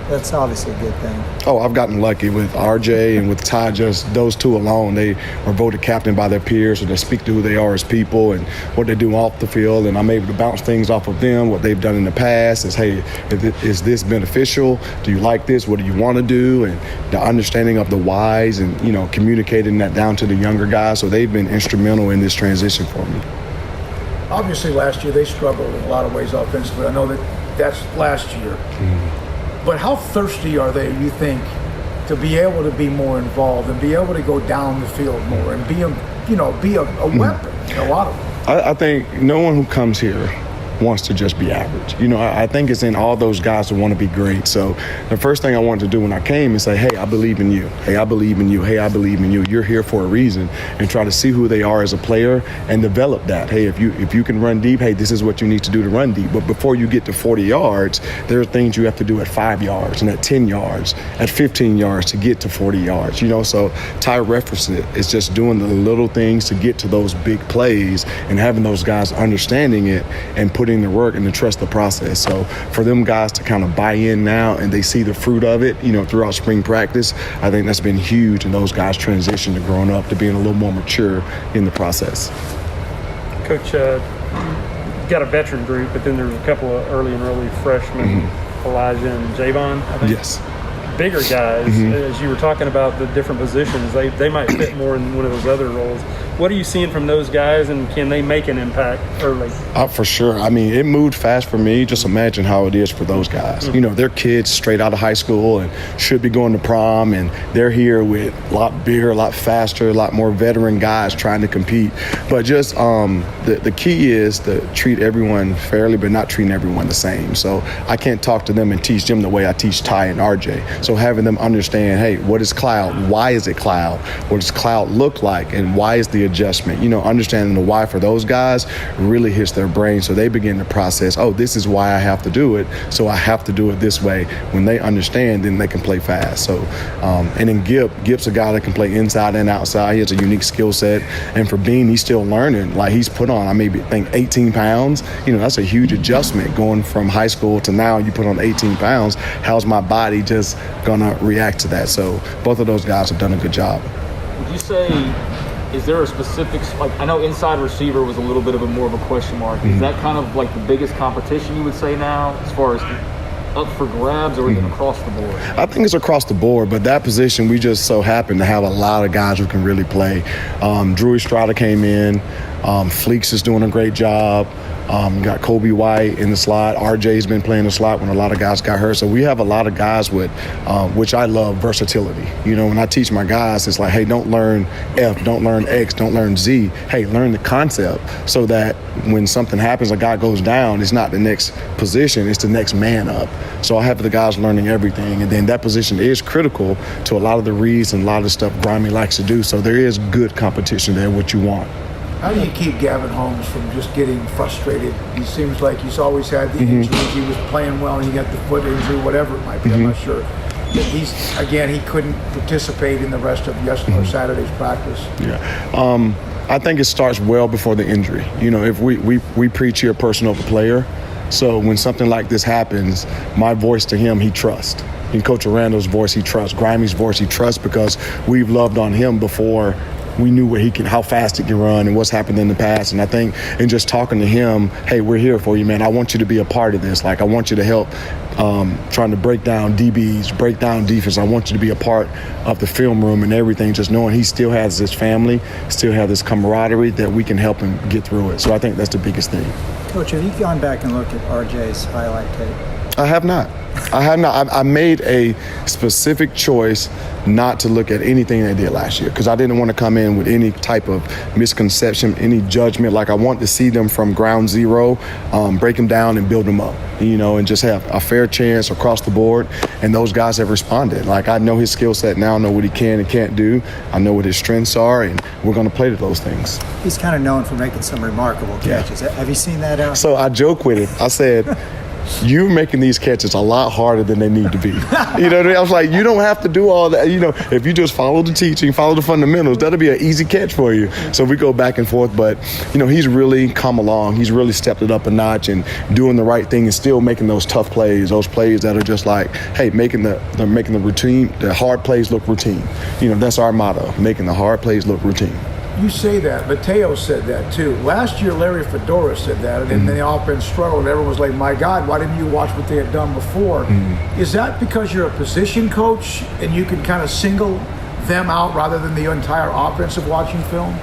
Speaker 9: That's obviously a good thing.
Speaker 20: Oh, I've gotten lucky with RJ and with Ty. Just those two alone, they were voted captain by their peers, so they speak to who they are as people and what they do off the field. And I'm able to bounce things off of them, what they've done in the past. Is, hey, is this beneficial? Do you like this? What do you want to do? And the understanding of the whys and, communicating that down to the younger guys. So they've been instrumental in this transition for me.
Speaker 1: Obviously, last year they struggled in a lot of ways offensively. I know that's last year. Mm-hmm. But how thirsty are they, you think, to be able to be more involved and be able to go down the field more and be a weapon in a lot of them?
Speaker 20: I think no one who comes here wants to just be average. I think it's in all those guys that want to be great. So the first thing I wanted to do when I came is say, hey, I believe in you. Hey, I believe in you. Hey, I believe in you. You're here for a reason, and try to see who they are as a player and develop that. Hey, if you can run deep, hey, this is what you need to do to run deep. But before you get to 40 yards, there are things you have to do at 5 yards and at 10 yards, at 15 yards to get to 40 yards. So Ty referenced it. It's just doing the little things to get to those big plays and having those guys understanding it and putting the work and to trust the process. So for them guys to kind of buy in now and they see the fruit of it, throughout spring practice, I think that's been huge. And those guys transition to growing up to being a little more mature in the process.
Speaker 23: Coach, you got a veteran group, but then there's a couple of early freshmen, mm-hmm. Elijah and Javon, I think.
Speaker 20: Yes.
Speaker 23: Bigger guys, mm-hmm. As you were talking about the different positions, they might fit more in one of those other roles. What are you seeing from those guys, and can they make an impact early?
Speaker 20: For sure. it moved fast for me. Just imagine how it is for those guys. Mm-hmm. They're kids straight out of high school and should be going to prom, and they're here with a lot bigger, a lot faster, a lot more veteran guys trying to compete. But just the key is to treat everyone fairly, but not treating everyone the same. So I can't talk to them and teach them the way I teach Ty and RJ. So having them understand, hey, what is cloud? Why is it cloud? What does cloud look like? And why is the adjustment? Understanding the why for those guys really hits their brain. So they begin to process, oh, this is why I have to do it. So I have to do it this way. When they understand, then they can play fast. So, and then Gip's a guy that can play inside and outside. He has a unique skill set. And for Bean, he's still learning. Like he's put on, 18 pounds. That's a huge adjustment going from high school to now you put on 18 pounds. How's my body just gonna react to that? So both of those guys have done a good job.
Speaker 10: Would you say, is there a specific, I know inside receiver was a little bit of more of a question mark. Mm-hmm. Is that kind of like the biggest competition you would say now as far as up for grabs, or is it across the board?
Speaker 20: I think it's across the board, but that position we just so happen to have a lot of guys who can really play. Drew Estrada came in. Fleeks is doing a great job. Got Kobe White in the slot. RJ's been playing the slot when a lot of guys got hurt. So we have a lot of guys with, which I love, versatility. When I teach my guys, it's like, hey, don't learn F, don't learn X, don't learn Z. Hey, learn the concept so that when something happens, a guy goes down, it's not the next position, it's the next man up. So I have the guys learning everything. And then that position is critical to a lot of the reads and a lot of the stuff Grimy likes to do. So there is good competition there, what you want.
Speaker 1: How do you keep Gavin Holmes from just getting frustrated? He seems like he's always had the injuries. He was playing well, and he got the foot injury, whatever it might be. I'm not sure. He couldn't participate in the rest of Saturday's practice.
Speaker 20: Yeah. I think it starts well before the injury. If we preach here person over player. So when something like this happens, my voice to him, he trusts. And Coach Arando's voice, he trusts. Grimey's voice, he trusts, because we've loved on him before we knew how fast he can run and what's happened in the past. And I think in just talking to him, hey, we're here for you, man. I want you to be a part of this. Like, I want you to help trying to break down DBs, break down defense. I want you to be a part of the film room and everything, just knowing he still has his family, still have this camaraderie that we can help him get through it. So I think that's the biggest thing.
Speaker 9: Coach, have you gone back and looked at RJ's highlight tape?
Speaker 20: I have not. I made a specific choice not to look at anything they did last year, because I didn't want to come in with any type of misconception, any judgment. Like, I want to see them from ground zero, break them down and build them up, and just have a fair chance across the board. And those guys have responded. Like, I know his skill set now. I know what he can and can't do. I know what his strengths are, and we're going to play to those things.
Speaker 9: He's kind of known for making some remarkable catches. Yeah. Have you seen that out?
Speaker 20: So I joke with him. I said, you're making these catches a lot harder than they need to be. You know what I mean? I was like, you don't have to do all that. If you just follow the teaching, follow the fundamentals, that'll be an easy catch for you. So we go back and forth. But, he's really come along. He's really stepped it up a notch and doing the right thing and still making those tough plays, those plays that are just like, hey, making the routine, the hard plays look routine. That's our motto, making the hard plays look routine.
Speaker 1: You say that. Mateos said that, too. Last year, Larry Fedora said that, and then the offense struggled, and everyone was like, my God, why didn't you watch what they had done before? Is that because you're a position coach and you can kind of single them out rather than the entire offensive watching film?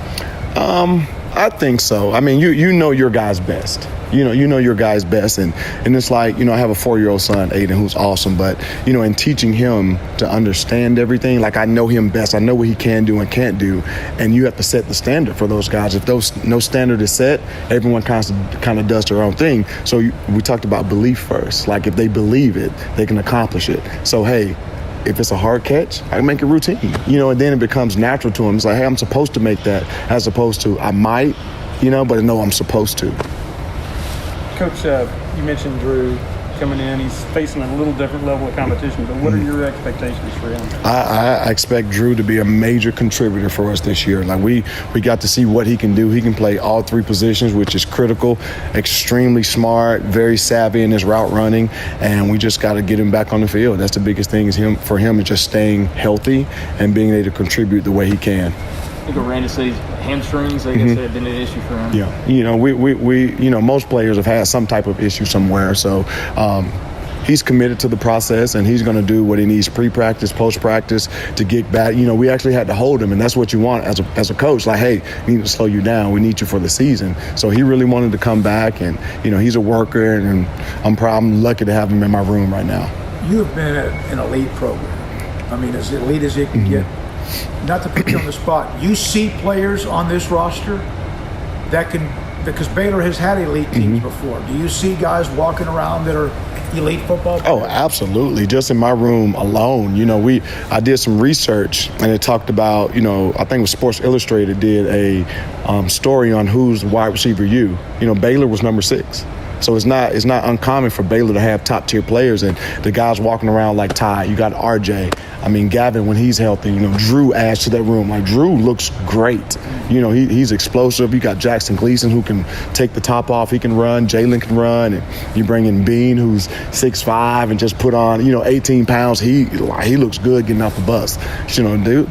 Speaker 20: I think so. I mean, you know your guys best. You know your guys best, and it's like, I have a 4-year-old son, Aiden, who's awesome, but in teaching him to understand everything, like, I know him best. I know what he can do and can't do, and you have to set the standard for those guys. If no standard is set, everyone kind of does their own thing. So we talked about belief first. Like, if they believe it, they can accomplish it. So hey, if it's a hard catch, I make it routine, and then it becomes natural to him. It's like, hey, I'm supposed to make that, as opposed to I might, but no, I'm supposed to.
Speaker 23: Coach, you mentioned Drew coming in. He's facing a little different level of competition, but what are your expectations for him?
Speaker 20: I expect Drew to be a major contributor for us this year. Like, we got to see what he can do. He can play all 3 positions, which is critical, extremely smart, very savvy in his route running, and we just got to get him back on the field. That's the biggest thing for him is just staying healthy and being able to contribute the way he can.
Speaker 10: I think Aranda said hamstrings, I guess, have been an issue for him.
Speaker 20: Yeah, we most players have had some type of issue somewhere. So he's committed to the process, and he's going to do what he needs pre-practice, post-practice to get back. We actually had to hold him, and that's what you want as a coach. Like, hey, we need to slow you down. We need you for the season. So he really wanted to come back, and he's a worker, and I'm lucky to have him in my room right now.
Speaker 1: You have been at an elite program. I mean, as elite as it can get. Not to put you on the spot, you see players on this roster that can, because Baylor has had elite teams before. Do you see guys walking around that are elite football players?
Speaker 20: Oh, absolutely. Just in my room alone, I did some research, and it talked about, I think it was Sports Illustrated did a story on who's wide receiver U. Baylor was number 6. So it's not uncommon for Baylor to have top tier players, and the guys walking around like Ty. You got RJ. I mean, Gavin, when he's healthy, Drew adds to that room. Like, Drew looks great. He's explosive. You got Jackson Gleason, who can take the top off. He can run. Jalen can run. And you bring in Bean, who's 6'5", and just put on, 18 pounds. He looks good getting off the bus.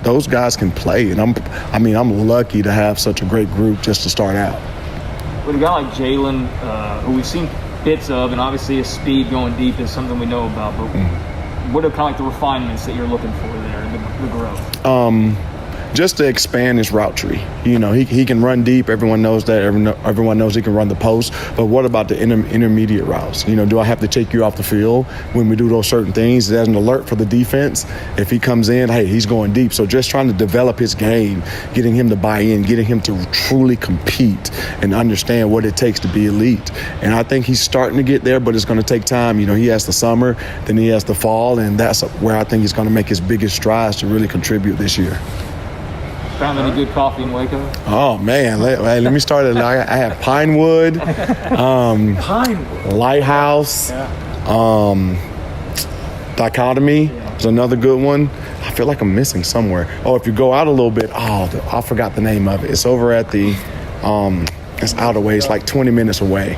Speaker 20: Those guys can play, and I'm lucky to have such a great group just to start out.
Speaker 10: With a guy like Jalen, who we've seen bits of, and obviously his speed going deep is something we know about, but what are kind of like the refinements that you're looking for there, the growth?
Speaker 20: Just to expand his route tree. He can run deep. Everyone knows that. Everyone knows he can run the post. But what about the intermediate routes? Do I have to take you off the field when we do those certain things? There's an alert for the defense. If he comes in, hey, he's going deep. So just trying to develop his game, getting him to buy in, getting him to truly compete and understand what it takes to be elite. And I think he's starting to get there, but it's going to take time. He has the summer, then he has the fall, and that's where I think he's going to make his biggest strides to really contribute this year.
Speaker 10: Found any good coffee in Waco?
Speaker 20: Oh, man. Let me start it. I have Pinewood, Lighthouse, Dichotomy is another good one. I feel like I'm missing somewhere. Oh, if you go out a little bit, I forgot the name of it. It's over at the, it's out of way. It's like 20 minutes away.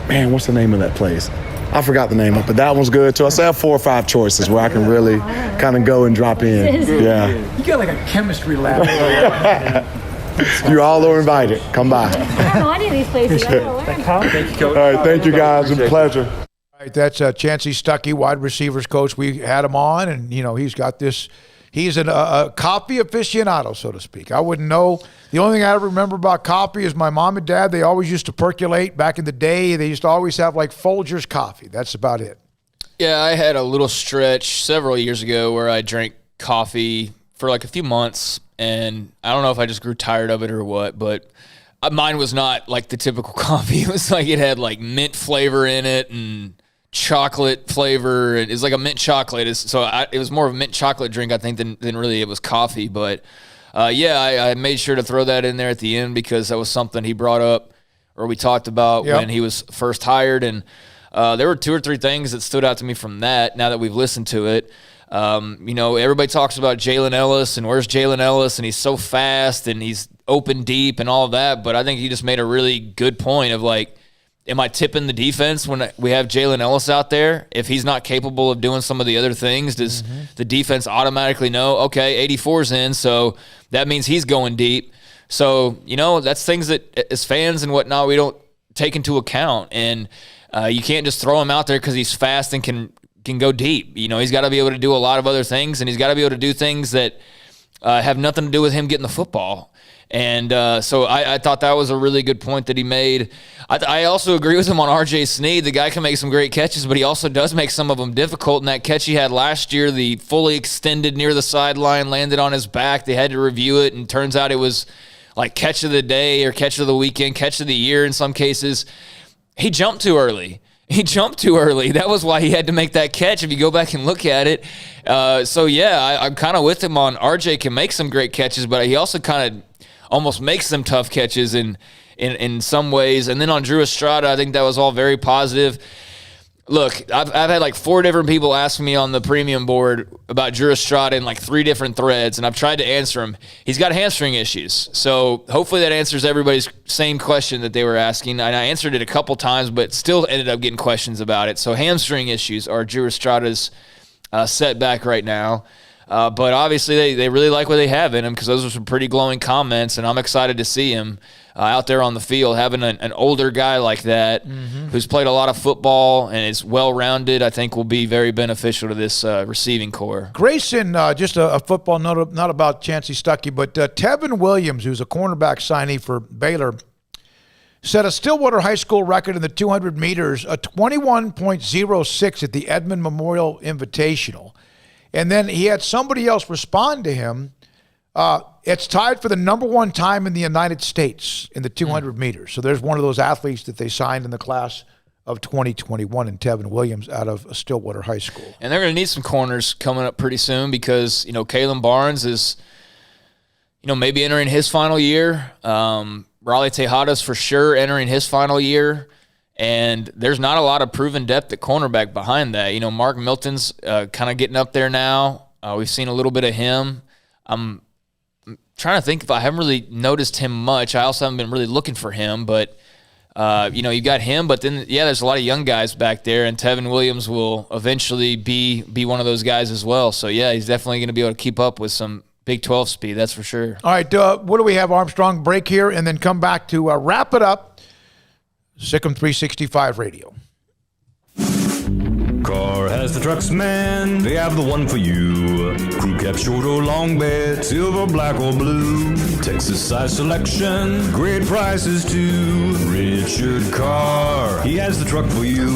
Speaker 20: Man, what's the name of that place? I forgot the name of it, but that one's good too. I still have 4 or 5 choices where I can really kind of go and drop in. Yeah.
Speaker 1: You got like a chemistry lab.
Speaker 20: You all are invited. Come by.
Speaker 11: I don't know any of these places. I gotta learn.
Speaker 20: Thank you, Coach. All right, thank you guys. It's a pleasure.
Speaker 1: All right, that's Chancey Stuckey, wide receivers coach. We had him on, and he's got this. He's a coffee aficionado, so to speak. I wouldn't know. The only thing I remember about coffee is my mom and dad, they always used to percolate back in the day. They used to always have like Folgers coffee. That's about it.
Speaker 7: Yeah, I had a little stretch several years ago where I drank coffee for like a few months, and I don't know if I just grew tired of it or what, but mine was not like the typical coffee. It was like it had like mint flavor in it and chocolate flavor. It was like a mint chocolate. It was more of a mint chocolate drink, I think, than really it was coffee. But I made sure to throw that in there at the end because that was something he brought up or we talked about when he was first hired. And there were 2 or 3 things that stood out to me from that now that we've listened to it. Everybody talks about Jalen Ellis and where's Jalen Ellis, and he's so fast and he's open deep and all of that. But I think he just made a really good point of like, am I tipping the defense when we have Jalen Ellis out there? If he's not capable of doing some of the other things, does the defense automatically know, okay, 84's in, so that means he's going deep? So, that's things that as fans and whatnot, we don't take into account. And you can't just throw him out there because he's fast and can go deep. He's got to be able to do a lot of other things, and he's got to be able to do things that have nothing to do with him getting the football. And so I thought that was a really good point that he made. I also agree with him on R.J. Sneed. The guy can make some great catches, but he also does make some of them difficult. And that catch he had last year, the fully extended near the sideline, landed on his back. They had to review it, and turns out it was like catch of the day or catch of the weekend, catch of the year in some cases. He jumped too early. That was why he had to make that catch if you go back and look at it. I'm kind of with him on R.J. can make some great catches, but he also kind of almost makes them tough catches in some ways. And then on Drew Estrada, I think that was all very positive. Look, I've had like 4 different people ask me on the premium board about Drew Estrada in like 3 different threads, and I've tried to answer him. He's got hamstring issues. So hopefully that answers everybody's same question that they were asking. And I answered it a couple times, but still ended up getting questions about it. So hamstring issues are Drew Estrada's setback right now. But obviously they really like what they have in him because those are some pretty glowing comments, and I'm excited to see him out there on the field. Having an older guy like that who's played a lot of football and is well-rounded, I think will be very beneficial to this receiving core.
Speaker 1: Grayson, just a football note, not about Chancey Stuckey, but Tevin Williams, who's a cornerback signee for Baylor, set a Stillwater High School record in the 200 meters, a 21.06 at the Edmond Memorial Invitational. And then he had somebody else respond to him. It's tied for the number 1 time in the United States in the 200 meters. So there's one of those athletes that they signed in the class of 2021 in Tevin Williams out of Stillwater High School.
Speaker 7: And they're going to need some corners coming up pretty soon because, Kalen Barnes is, maybe entering his final year. Raleigh Tejada's for sure entering his final year. And there's not a lot of proven depth at cornerback behind that. Mark Milton's kind of getting up there now. We've seen a little bit of him. I'm trying to think if I haven't really noticed him much. I also haven't been really looking for him. But, you got him. But then, there's a lot of young guys back there. And Tevin Williams will eventually be one of those guys as well. So, he's definitely going to be able to keep up with some Big 12 speed. That's for sure.
Speaker 1: All right. What do we have, Armstrong? Break here and then come back to wrap it up. SicEm365 Radio.
Speaker 22: Car has the trucks, man. They have the one for you. Crew cab, short or long bed, silver, black or blue. Texas size selection, great prices too. Richard Carr, he has the truck for you.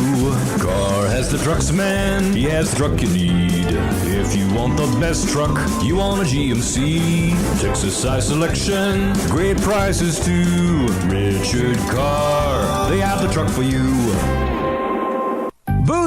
Speaker 22: Carr has the trucks, man. He has the truck you need. If you want the best truck, you want a GMC. Texas size selection, great prices too. Richard Carr, they have the truck for you.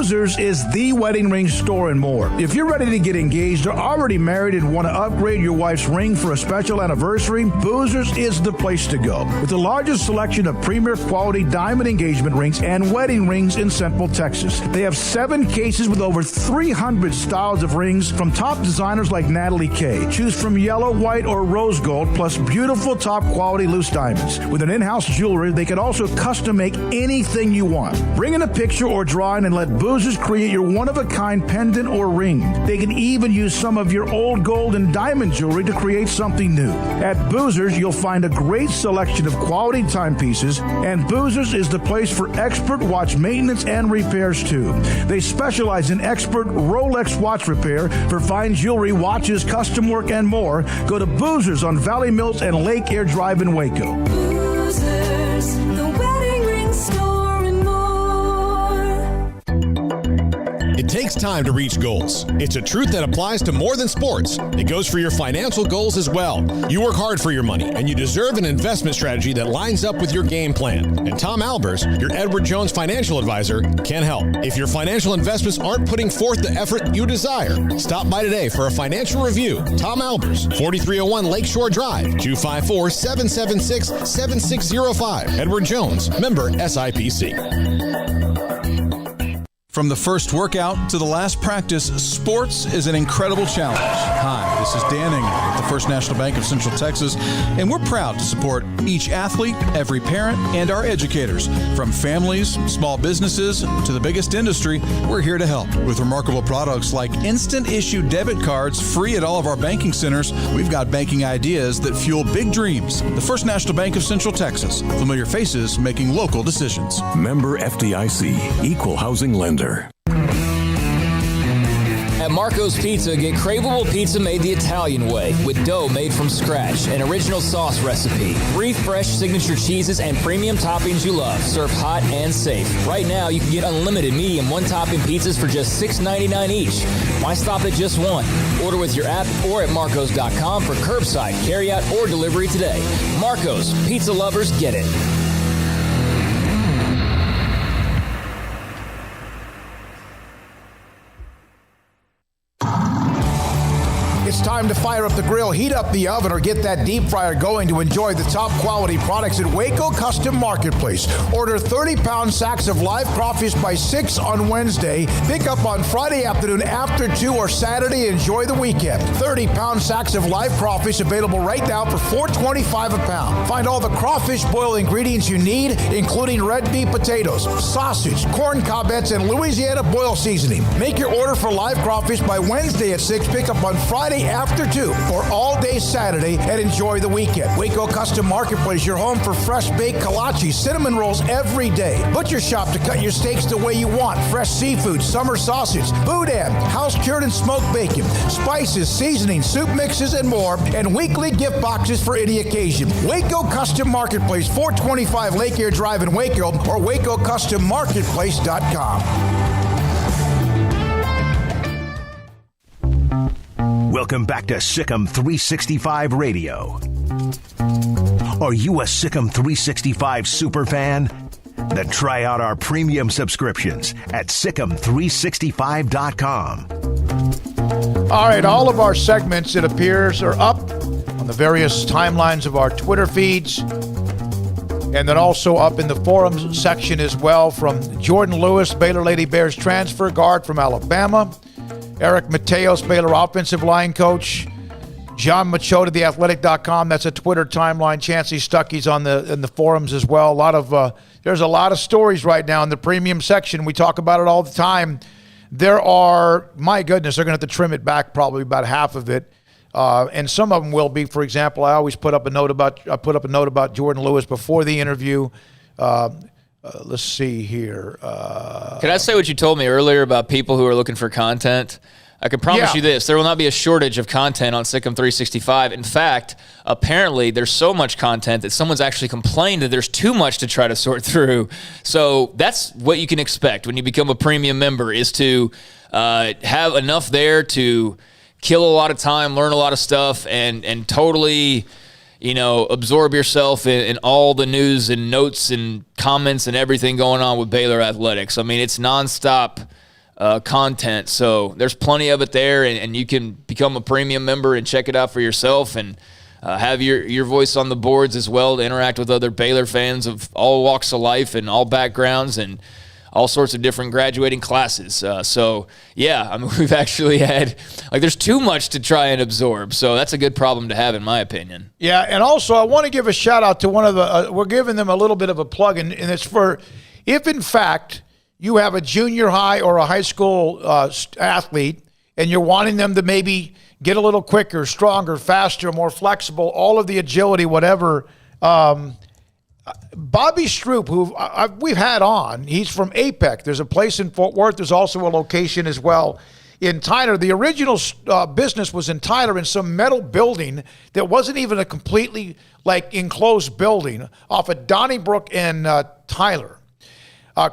Speaker 13: Boozers is the wedding ring store and more. If you're ready to get engaged or already married and want to upgrade your wife's ring for a special anniversary, Boozers is the place to go. With the largest selection of premier quality diamond engagement rings and wedding rings in Central Texas. They have 7 cases with over 300 styles of rings from top designers like Natalie Kay. Choose from yellow, white, or rose gold, plus beautiful top quality loose diamonds. With an in-house jewelry, they can also custom make anything you want. Bring in a picture or drawing and let Boozers create your one-of-a-kind pendant or ring. They can even use some of your old gold and diamond jewelry to create something new. At Boozers, you'll find a great selection of quality timepieces, and Boozers is the place for expert watch maintenance and repairs too. They specialize in expert Rolex watch repair for fine jewelry, watches, custom work, and more. Go to Boozers on Valley Mills and Lake Air Drive in Waco.
Speaker 12: Boozers, the wedding ring store and more.
Speaker 16: It takes time to reach goals. It's a truth that applies to more than sports. It goes for your financial goals as well. You work hard for your money, and you deserve an investment strategy that lines up with your game plan. And Tom Albers, your Edward Jones financial advisor, can help. If your financial investments aren't putting forth the effort you desire, stop by today for a financial review. Tom Albers, 4301 Lakeshore Drive, 254-776-7605. Edward Jones, member SIPC.
Speaker 4: From the first workout to the last practice, sports is an incredible challenge. Hi, this is Dan Ingham with the First National Bank of Central Texas, and we're proud to support each athlete, every parent, and our educators. From families, small businesses, to the biggest industry, we're here to help. With remarkable products like instant issue debit cards free at all of our banking centers, we've got banking ideas that fuel big dreams. The First National Bank of Central Texas. Familiar faces making local decisions.
Speaker 22: Member FDIC, Equal Housing Lender.
Speaker 10: At Marco's Pizza, get craveable pizza made the Italian way with dough made from scratch, an original sauce recipe, 3 fresh signature cheeses, and premium toppings you love, served hot and safe. Right now, you can get unlimited medium one-topping pizzas for just $6.99 each. Why stop at just one? Order with your app or at marcos.com for curbside, carryout, or delivery today. Marco's, pizza lovers get it.
Speaker 1: It's time to fire up the grill, heat up the oven, or get that deep fryer going to enjoy the top quality products at Waco Custom Marketplace. Order 30-pound sacks of live crawfish by 6 on Wednesday. Pick up on Friday afternoon after 2 or Saturday. Enjoy the weekend. 30-pound sacks of live crawfish available right now for $4.25 a pound. Find all the crawfish boil ingredients you need, including red beef potatoes, sausage, corn cobettes, and Louisiana boil seasoning. Make your order for live crawfish by Wednesday at 6. Pick up on Friday after 2 or all day Saturday, and enjoy the weekend. Waco Custom Marketplace, your home for fresh baked kolache, cinnamon rolls every day. Butcher shop to cut your steaks the way you want. Fresh seafood, summer sausage, boudin, house cured and smoked bacon, spices, seasonings, soup mixes, and more, and weekly gift boxes for any occasion. Waco Custom Marketplace, 425 Lake Air Drive in Waco, or WacoCustomMarketplace.com.
Speaker 6: Welcome back to SicEm365 Radio. Are you a SicEm365 super fan? Then try out our premium subscriptions at SicEm365.com.
Speaker 1: All right, all of our segments, it appears, are up on the various timelines of our Twitter feeds, and then also up in the forums section as well, from Jordan Lewis, Baylor Lady Bears transfer guard from Alabama, Eric Mateos, Baylor offensive line coach, John Machota, theathletic.com. That's a Twitter timeline. Chancey Stuckey's in the forums as well. There's a lot of stories right now in the premium section. We talk about it all the time. There are, my goodness, they're going to have to trim it back probably about half of it. And some of them will be. For example, I put up a note about Jordan Lewis before the interview. Let's see here.
Speaker 7: Can I say what you told me earlier about people who are looking for content? I can promise you this. There will not be a shortage of content on SicEm365. In fact, apparently there's so much content that someone's actually complained that there's too much to try to sort through. So that's what you can expect when you become a premium member, is to have enough there to kill a lot of time, learn a lot of stuff, and totally, absorb yourself in all the news and notes and comments and everything going on with Baylor athletics. I mean, it's nonstop content. So there's plenty of it there, and you can become a premium member and check it out for yourself and have your voice on the boards as well to interact with other Baylor fans of all walks of life and all backgrounds and all sorts of different graduating classes. So, yeah, I mean, we've actually had – there's too much to try and absorb. So that's a good problem to have in my opinion.
Speaker 1: Yeah, and also I want to give a shout-out to one of the we're giving them a little bit of a plug, and it's for if, in fact, you have a junior high or a high school athlete and you're wanting them to maybe get a little quicker, stronger, faster, more flexible, all of the agility, whatever Bobby Stroop, who we've had on, he's from APEC. There's a place in Fort Worth. There's also a location as well in Tyler. The original business was in Tyler in some metal building that wasn't even a completely enclosed building off of Donnybrook and Tyler.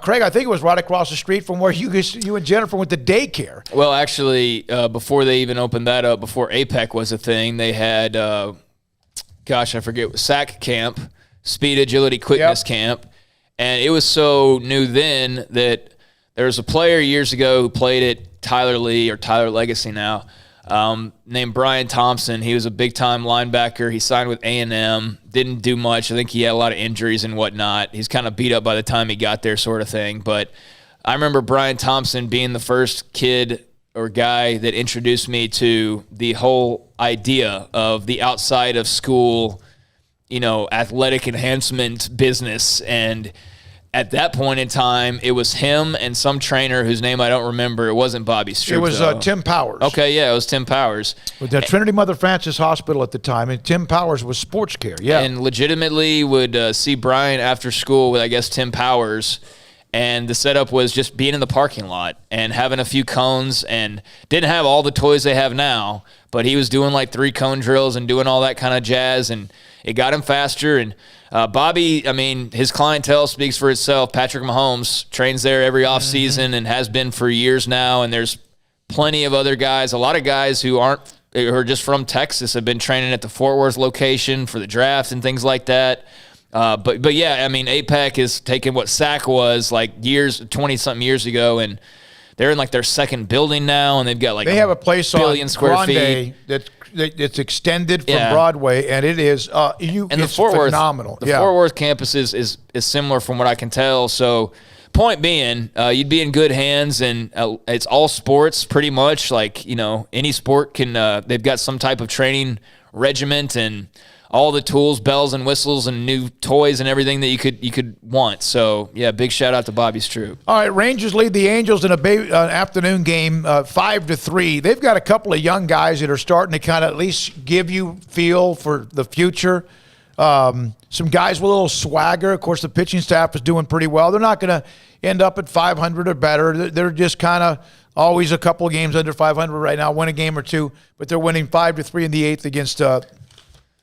Speaker 1: Craig, I think it was right across the street from where you and Jennifer went to daycare.
Speaker 7: Well, actually, before they even opened that up, before APEC was a thing, they had, I forget, SAC camp. Speed, agility, quickness camp. And it was so new then that there was a player years ago who played at Tyler Lee or Tyler Legacy now named Brian Thompson. He was a big-time linebacker. He signed with A&M, didn't do much. I think he had a lot of injuries and whatnot. He's kind of beat up by the time he got there sort of thing. But I remember Brian Thompson being the first kid or guy that introduced me to the whole idea of the outside of school athletic enhancement business. And at that point in time, it was him and some trainer whose name I don't remember. It wasn't Bobby Stroop.
Speaker 1: It was Tim Powers.
Speaker 7: Okay, yeah, it was Tim Powers.
Speaker 1: With the Trinity Mother Frances Hospital at the time, and Tim Powers was sports care, yeah.
Speaker 7: And legitimately would see Brian after school with, I guess, Tim Powers. And the setup was just being in the parking lot and having a few cones, and didn't have all the toys they have now, but he was doing 3 cone drills and doing all that kind of jazz, and it got him faster. And Bobby, I mean, his clientele speaks for itself. Patrick Mahomes trains there every offseason and has been for years now, and there's plenty of other guys. A lot of guys who are just from Texas have been training at the Fort Worth location for the draft and things like that. But yeah, I mean, APEC is taking what SAC was 20-something years ago, and they're in their second building now, and they've got
Speaker 1: they have a place
Speaker 7: on billion square
Speaker 1: Grande
Speaker 7: feet
Speaker 1: that's extended from Broadway, and it is it's phenomenal.
Speaker 7: The Fort Worth campus is similar from what I can tell. So, point being, you'd be in good hands, and it's all sports pretty much. Any sport can. They've got some type of training regiment and all the tools, bells and whistles, and new toys and everything that you could want. So, yeah, big shout out to Bobby Stroop.
Speaker 1: All right, Rangers lead the Angels in an afternoon game 5-3. They've got a couple of young guys that are starting to kind of at least give you feel for the future. Some guys with a little swagger. Of course, the pitching staff is doing pretty well. They're not going to end up at 500 or better. They're just kind of always a couple of games under 500 right now, win a game or two, but they're winning 5-3 in the 8th against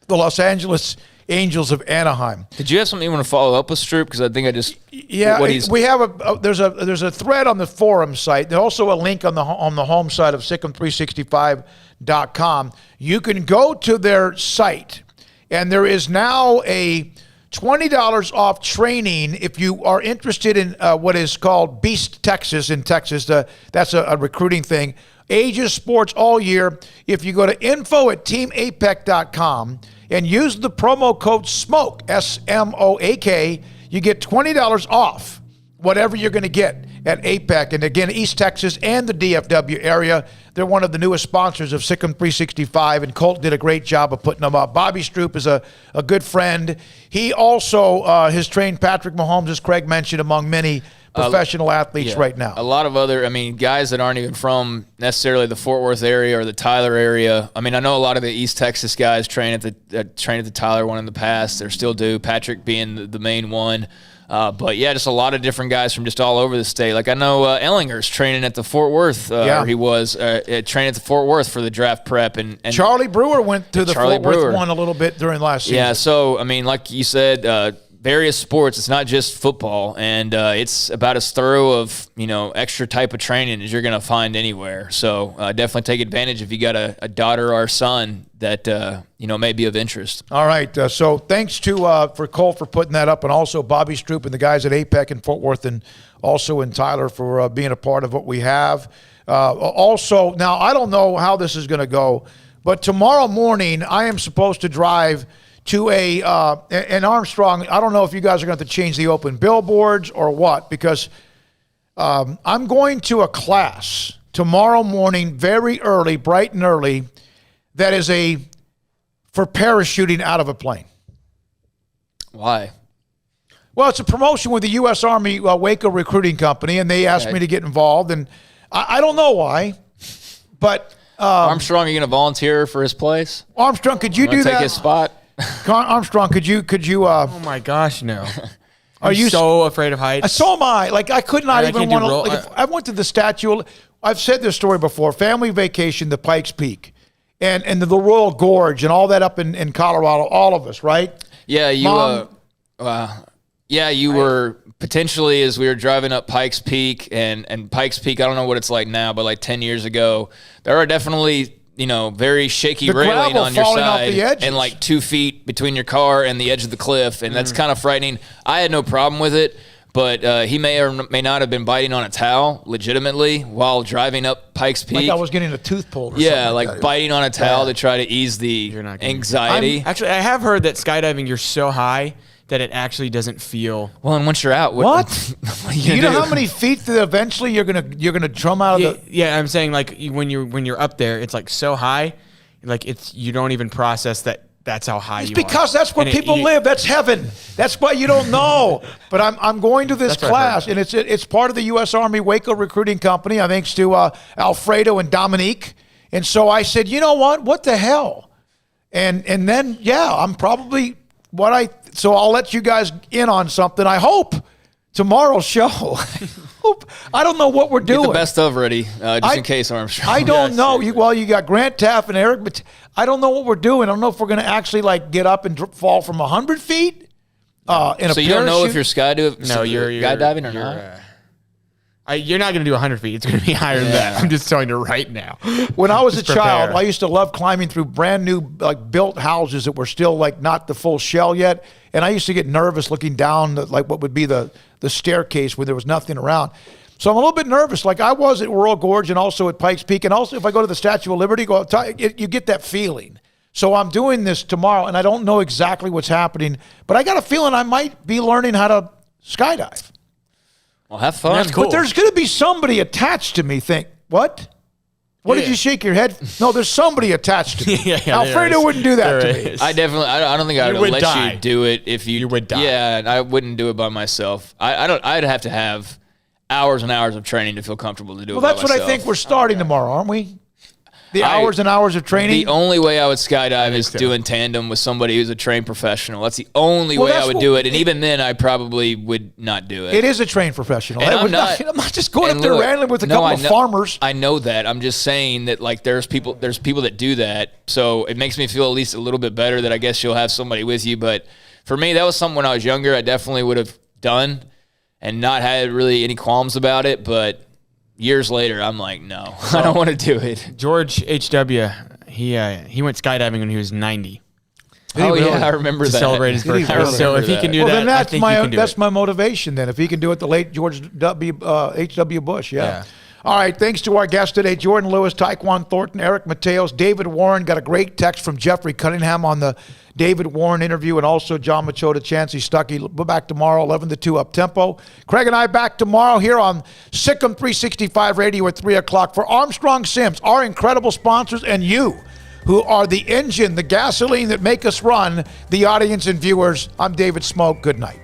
Speaker 1: the Los Angeles Angels of Anaheim.
Speaker 7: Did you have something you want to follow up with, Stroop? Because I think I just
Speaker 1: we have there's a thread on the forum site. There's also a link on the home site of SicEm365.com. You can go to their site, and there is now a $20 off training if you are interested in what is called Beast Texas in Texas. That's a recruiting thing. Ages sports all year. If you go to info@teamapec.com and use the promo code SMOAK, SMOAK, you get $20 off whatever you're going to get at APEC. And again, East Texas and the DFW area, they're one of the newest sponsors of SicEm365, and Colt did a great job of putting them up. Bobby Stroop is a good friend. He also has trained Patrick Mahomes, as Craig mentioned, among many professional athletes right now.
Speaker 7: A lot of other, guys that aren't even from necessarily the Fort Worth area or the Tyler area. I know a lot of the East Texas guys train at the Tyler one in the past. They still do, Patrick being the main one. But yeah, just a lot of different guys from just all over the state. I know Ellinger's training at the Fort Worth, or he was training at the Fort Worth for the draft prep. And Charlie
Speaker 1: Brewer went to the Fort Worth one a little bit during last season.
Speaker 7: Yeah, so, like you said, various sports. It's not just football, and it's about as thorough of extra type of training as you're going to find anywhere. So definitely take advantage if you got a daughter or a son that may be of interest.
Speaker 1: All right, so thanks for Cole for putting that up, and also Bobby Stroop and the guys at APEC in Fort Worth, and also in Tyler for being a part of what we have. Also, now I don't know how this is going to go, but tomorrow morning I am supposed to drive to an Armstrong. I don't know if you guys are going to have to change the open billboards or what, because I'm going to a class tomorrow morning, very early, bright and early, that is for parachuting out of a plane.
Speaker 7: Why?
Speaker 1: Well, it's a promotion with the U.S. Army Waco recruiting company, and they asked me to get involved, and I don't know why, but
Speaker 7: Armstrong, are you going to volunteer for his place?
Speaker 1: Armstrong, could you do that?
Speaker 7: Take his spot?
Speaker 1: Armstrong, could you?
Speaker 14: Oh my gosh, no!
Speaker 1: Are you
Speaker 14: so afraid of heights?
Speaker 1: So am I. Like I could not even want to. Like, I went to the statue. I've said this story before. Family vacation to Pikes Peak, and the Royal Gorge and all that up in Colorado. All of us, right?
Speaker 7: Yeah, you. You were potentially, as we were driving up Pikes Peak and Pikes Peak. I don't know what it's like now, but like 10 years ago, there are definitely very shaky railing on your side and like 2 feet between your car and the edge of the cliff. And that's kind of frightening. I had no problem with it, but he may or may not have been biting on a towel legitimately while driving up Pikes Peak.
Speaker 1: Like I was getting a tooth pulled or
Speaker 7: something
Speaker 1: like
Speaker 7: that. Biting on a towel to try to ease the anxiety.
Speaker 14: Actually, I have heard that skydiving, you're so high that it actually doesn't feel.
Speaker 7: Well, and once you're out, what
Speaker 1: do you know how many feet that eventually you're gonna drum out of the?
Speaker 14: Yeah, I'm saying like when you're up there, it's like so high, like you don't even process that. That's how high you are.
Speaker 1: Because that's where people live. That's heaven. That's why you don't know. But I'm going to this class, and it's part of the U.S. Army Waco recruiting company. Thanks to Alfredo and Dominique. And so I said, you know what? What the hell? And then I'm probably So I'll let you guys in on something. I hope tomorrow's show. I don't know what we're doing.
Speaker 7: Get the best of ready, just in case, Armstrong.
Speaker 1: I don't know. You got Grant Taff and Eric, but I don't know what we're doing. I don't know if we're going to actually get up and fall from 100 feet in a parachute.
Speaker 7: So you don't know if you're skydiving or not?
Speaker 14: You're not going to do 100 feet. It's going to be higher than that. I'm just telling you right now.
Speaker 1: When I was a child, I used to love climbing through brand new built houses that were still not the full shell yet. And I used to get nervous looking down what would be the staircase where there was nothing around. So I'm a little bit nervous. Like I was at Royal Gorge and also at Pikes Peak. And also if I go to the Statue of Liberty, you get that feeling. So I'm doing this tomorrow, and I don't know exactly what's happening. But I got a feeling I might be learning how to skydive.
Speaker 7: Well, have fun.
Speaker 1: That's cool. But there's going to be somebody attached to me. What? What did you shake your head? No, there's somebody attached to me. Alfredo wouldn't do that to me.
Speaker 7: I don't think I would let you do it if you
Speaker 14: would die.
Speaker 7: Yeah, I wouldn't do it by myself. I'd have to have hours and hours of training to feel comfortable to do it by myself.
Speaker 1: Well, that's what I think we're starting tomorrow, aren't we? The hours and hours of training?
Speaker 7: The only way I would skydive is do in tandem with somebody who's a trained professional. That's the only way I would do it. And even then, I probably would not do it.
Speaker 1: It is a trained professional.
Speaker 7: And
Speaker 1: I'm not just going up there randomly with a couple of farmers.
Speaker 7: I know that. I'm just saying that there's people that do that. So it makes me feel at least a little bit better that I guess you'll have somebody with you. But for me, that was something when I was younger I definitely would have done and not had really any qualms about it. But years later, I'm like, no, I don't want to do it.
Speaker 14: George H.W., he went skydiving when he was 90.
Speaker 7: Oh, yeah, I remember that.
Speaker 14: To celebrate his birthday. So if he can do that,
Speaker 1: then
Speaker 14: I think you can do it.
Speaker 1: That's my motivation then. If he can do it, the late George H.W. Bush, yeah. All right, thanks to our guests today, Jordan Lewis, Taekwon Thornton, Eric Mateos, David Warren. Got a great text from Jeffrey Cunningham on the David Warren interview, and also John Machota, Chancey Stuckey. We're back tomorrow, 11 to 2 up-tempo. Craig and I back tomorrow here on SicEm365 Radio at 3 o'clock for Armstrong Sims, our incredible sponsors, and you, who are the engine, the gasoline that make us run, the audience and viewers. I'm David Smoak. Good night.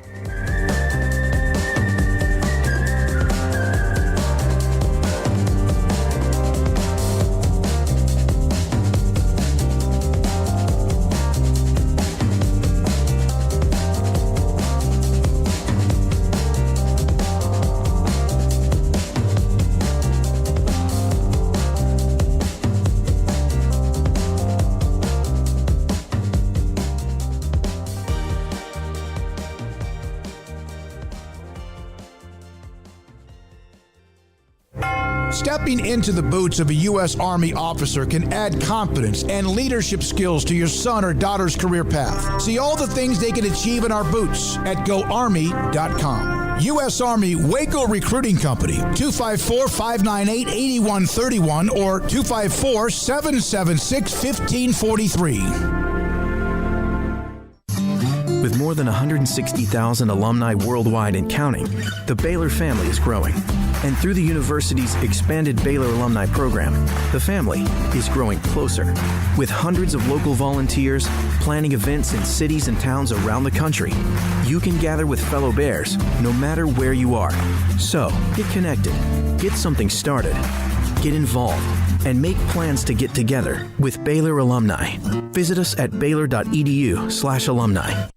Speaker 1: Stepping into the boots of a U.S. Army officer can add confidence and leadership skills to your son or daughter's career path. See all the things they can achieve in our boots at GoArmy.com. U.S. Army Waco Recruiting Company, 254-598-8131 or 254-776-1543.
Speaker 15: With more than 160,000 alumni worldwide and counting, the Baylor family is growing. And through the university's expanded Baylor alumni program, the family is growing closer. With hundreds of local volunteers planning events in cities and towns around the country, you can gather with fellow Bears no matter where you are. So, get connected, get something started, get involved, and make plans to get together with Baylor alumni. Visit us at baylor.edu/alumni.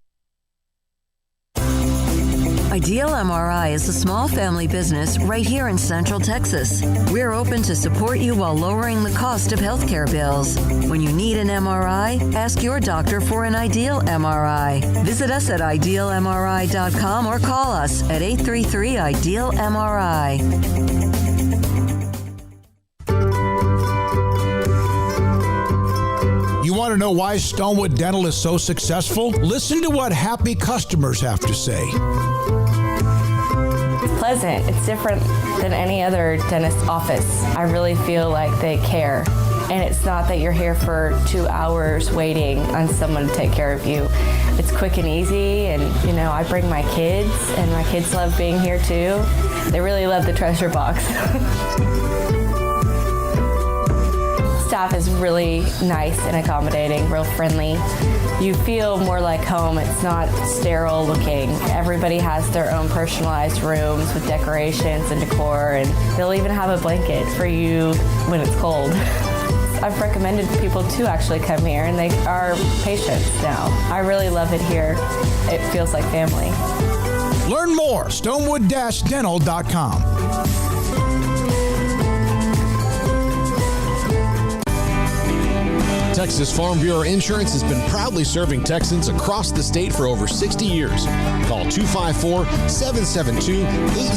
Speaker 2: Ideal MRI is a small family business right here in Central Texas. We're open to support you while lowering the cost of healthcare bills. When you need an MRI, ask your doctor for an Ideal MRI. Visit us at idealmri.com or call us at 833-IDEAL-MRI.
Speaker 1: You want to know why Stonewood Dental is so successful? Listen to what happy customers have to say.
Speaker 17: Pleasant. It's different than any other dentist office. I really feel like they care. And it's not that you're here for 2 hours waiting on someone to take care of you. It's quick and easy, and I bring my kids, and my kids love being here too. They really love the treasure box. Staff is really nice and accommodating, real friendly. You feel more like home. It's not sterile looking. Everybody has their own personalized rooms with decorations and decor, and they'll even have a blanket for you when it's cold. I've recommended people to actually come here, and they are patients now. I really love it here. It feels like family.
Speaker 1: Learn more, stonewood-dental.com.
Speaker 16: Texas Farm Bureau Insurance has been proudly serving Texans across the state for over 60 years. Call 254-772-80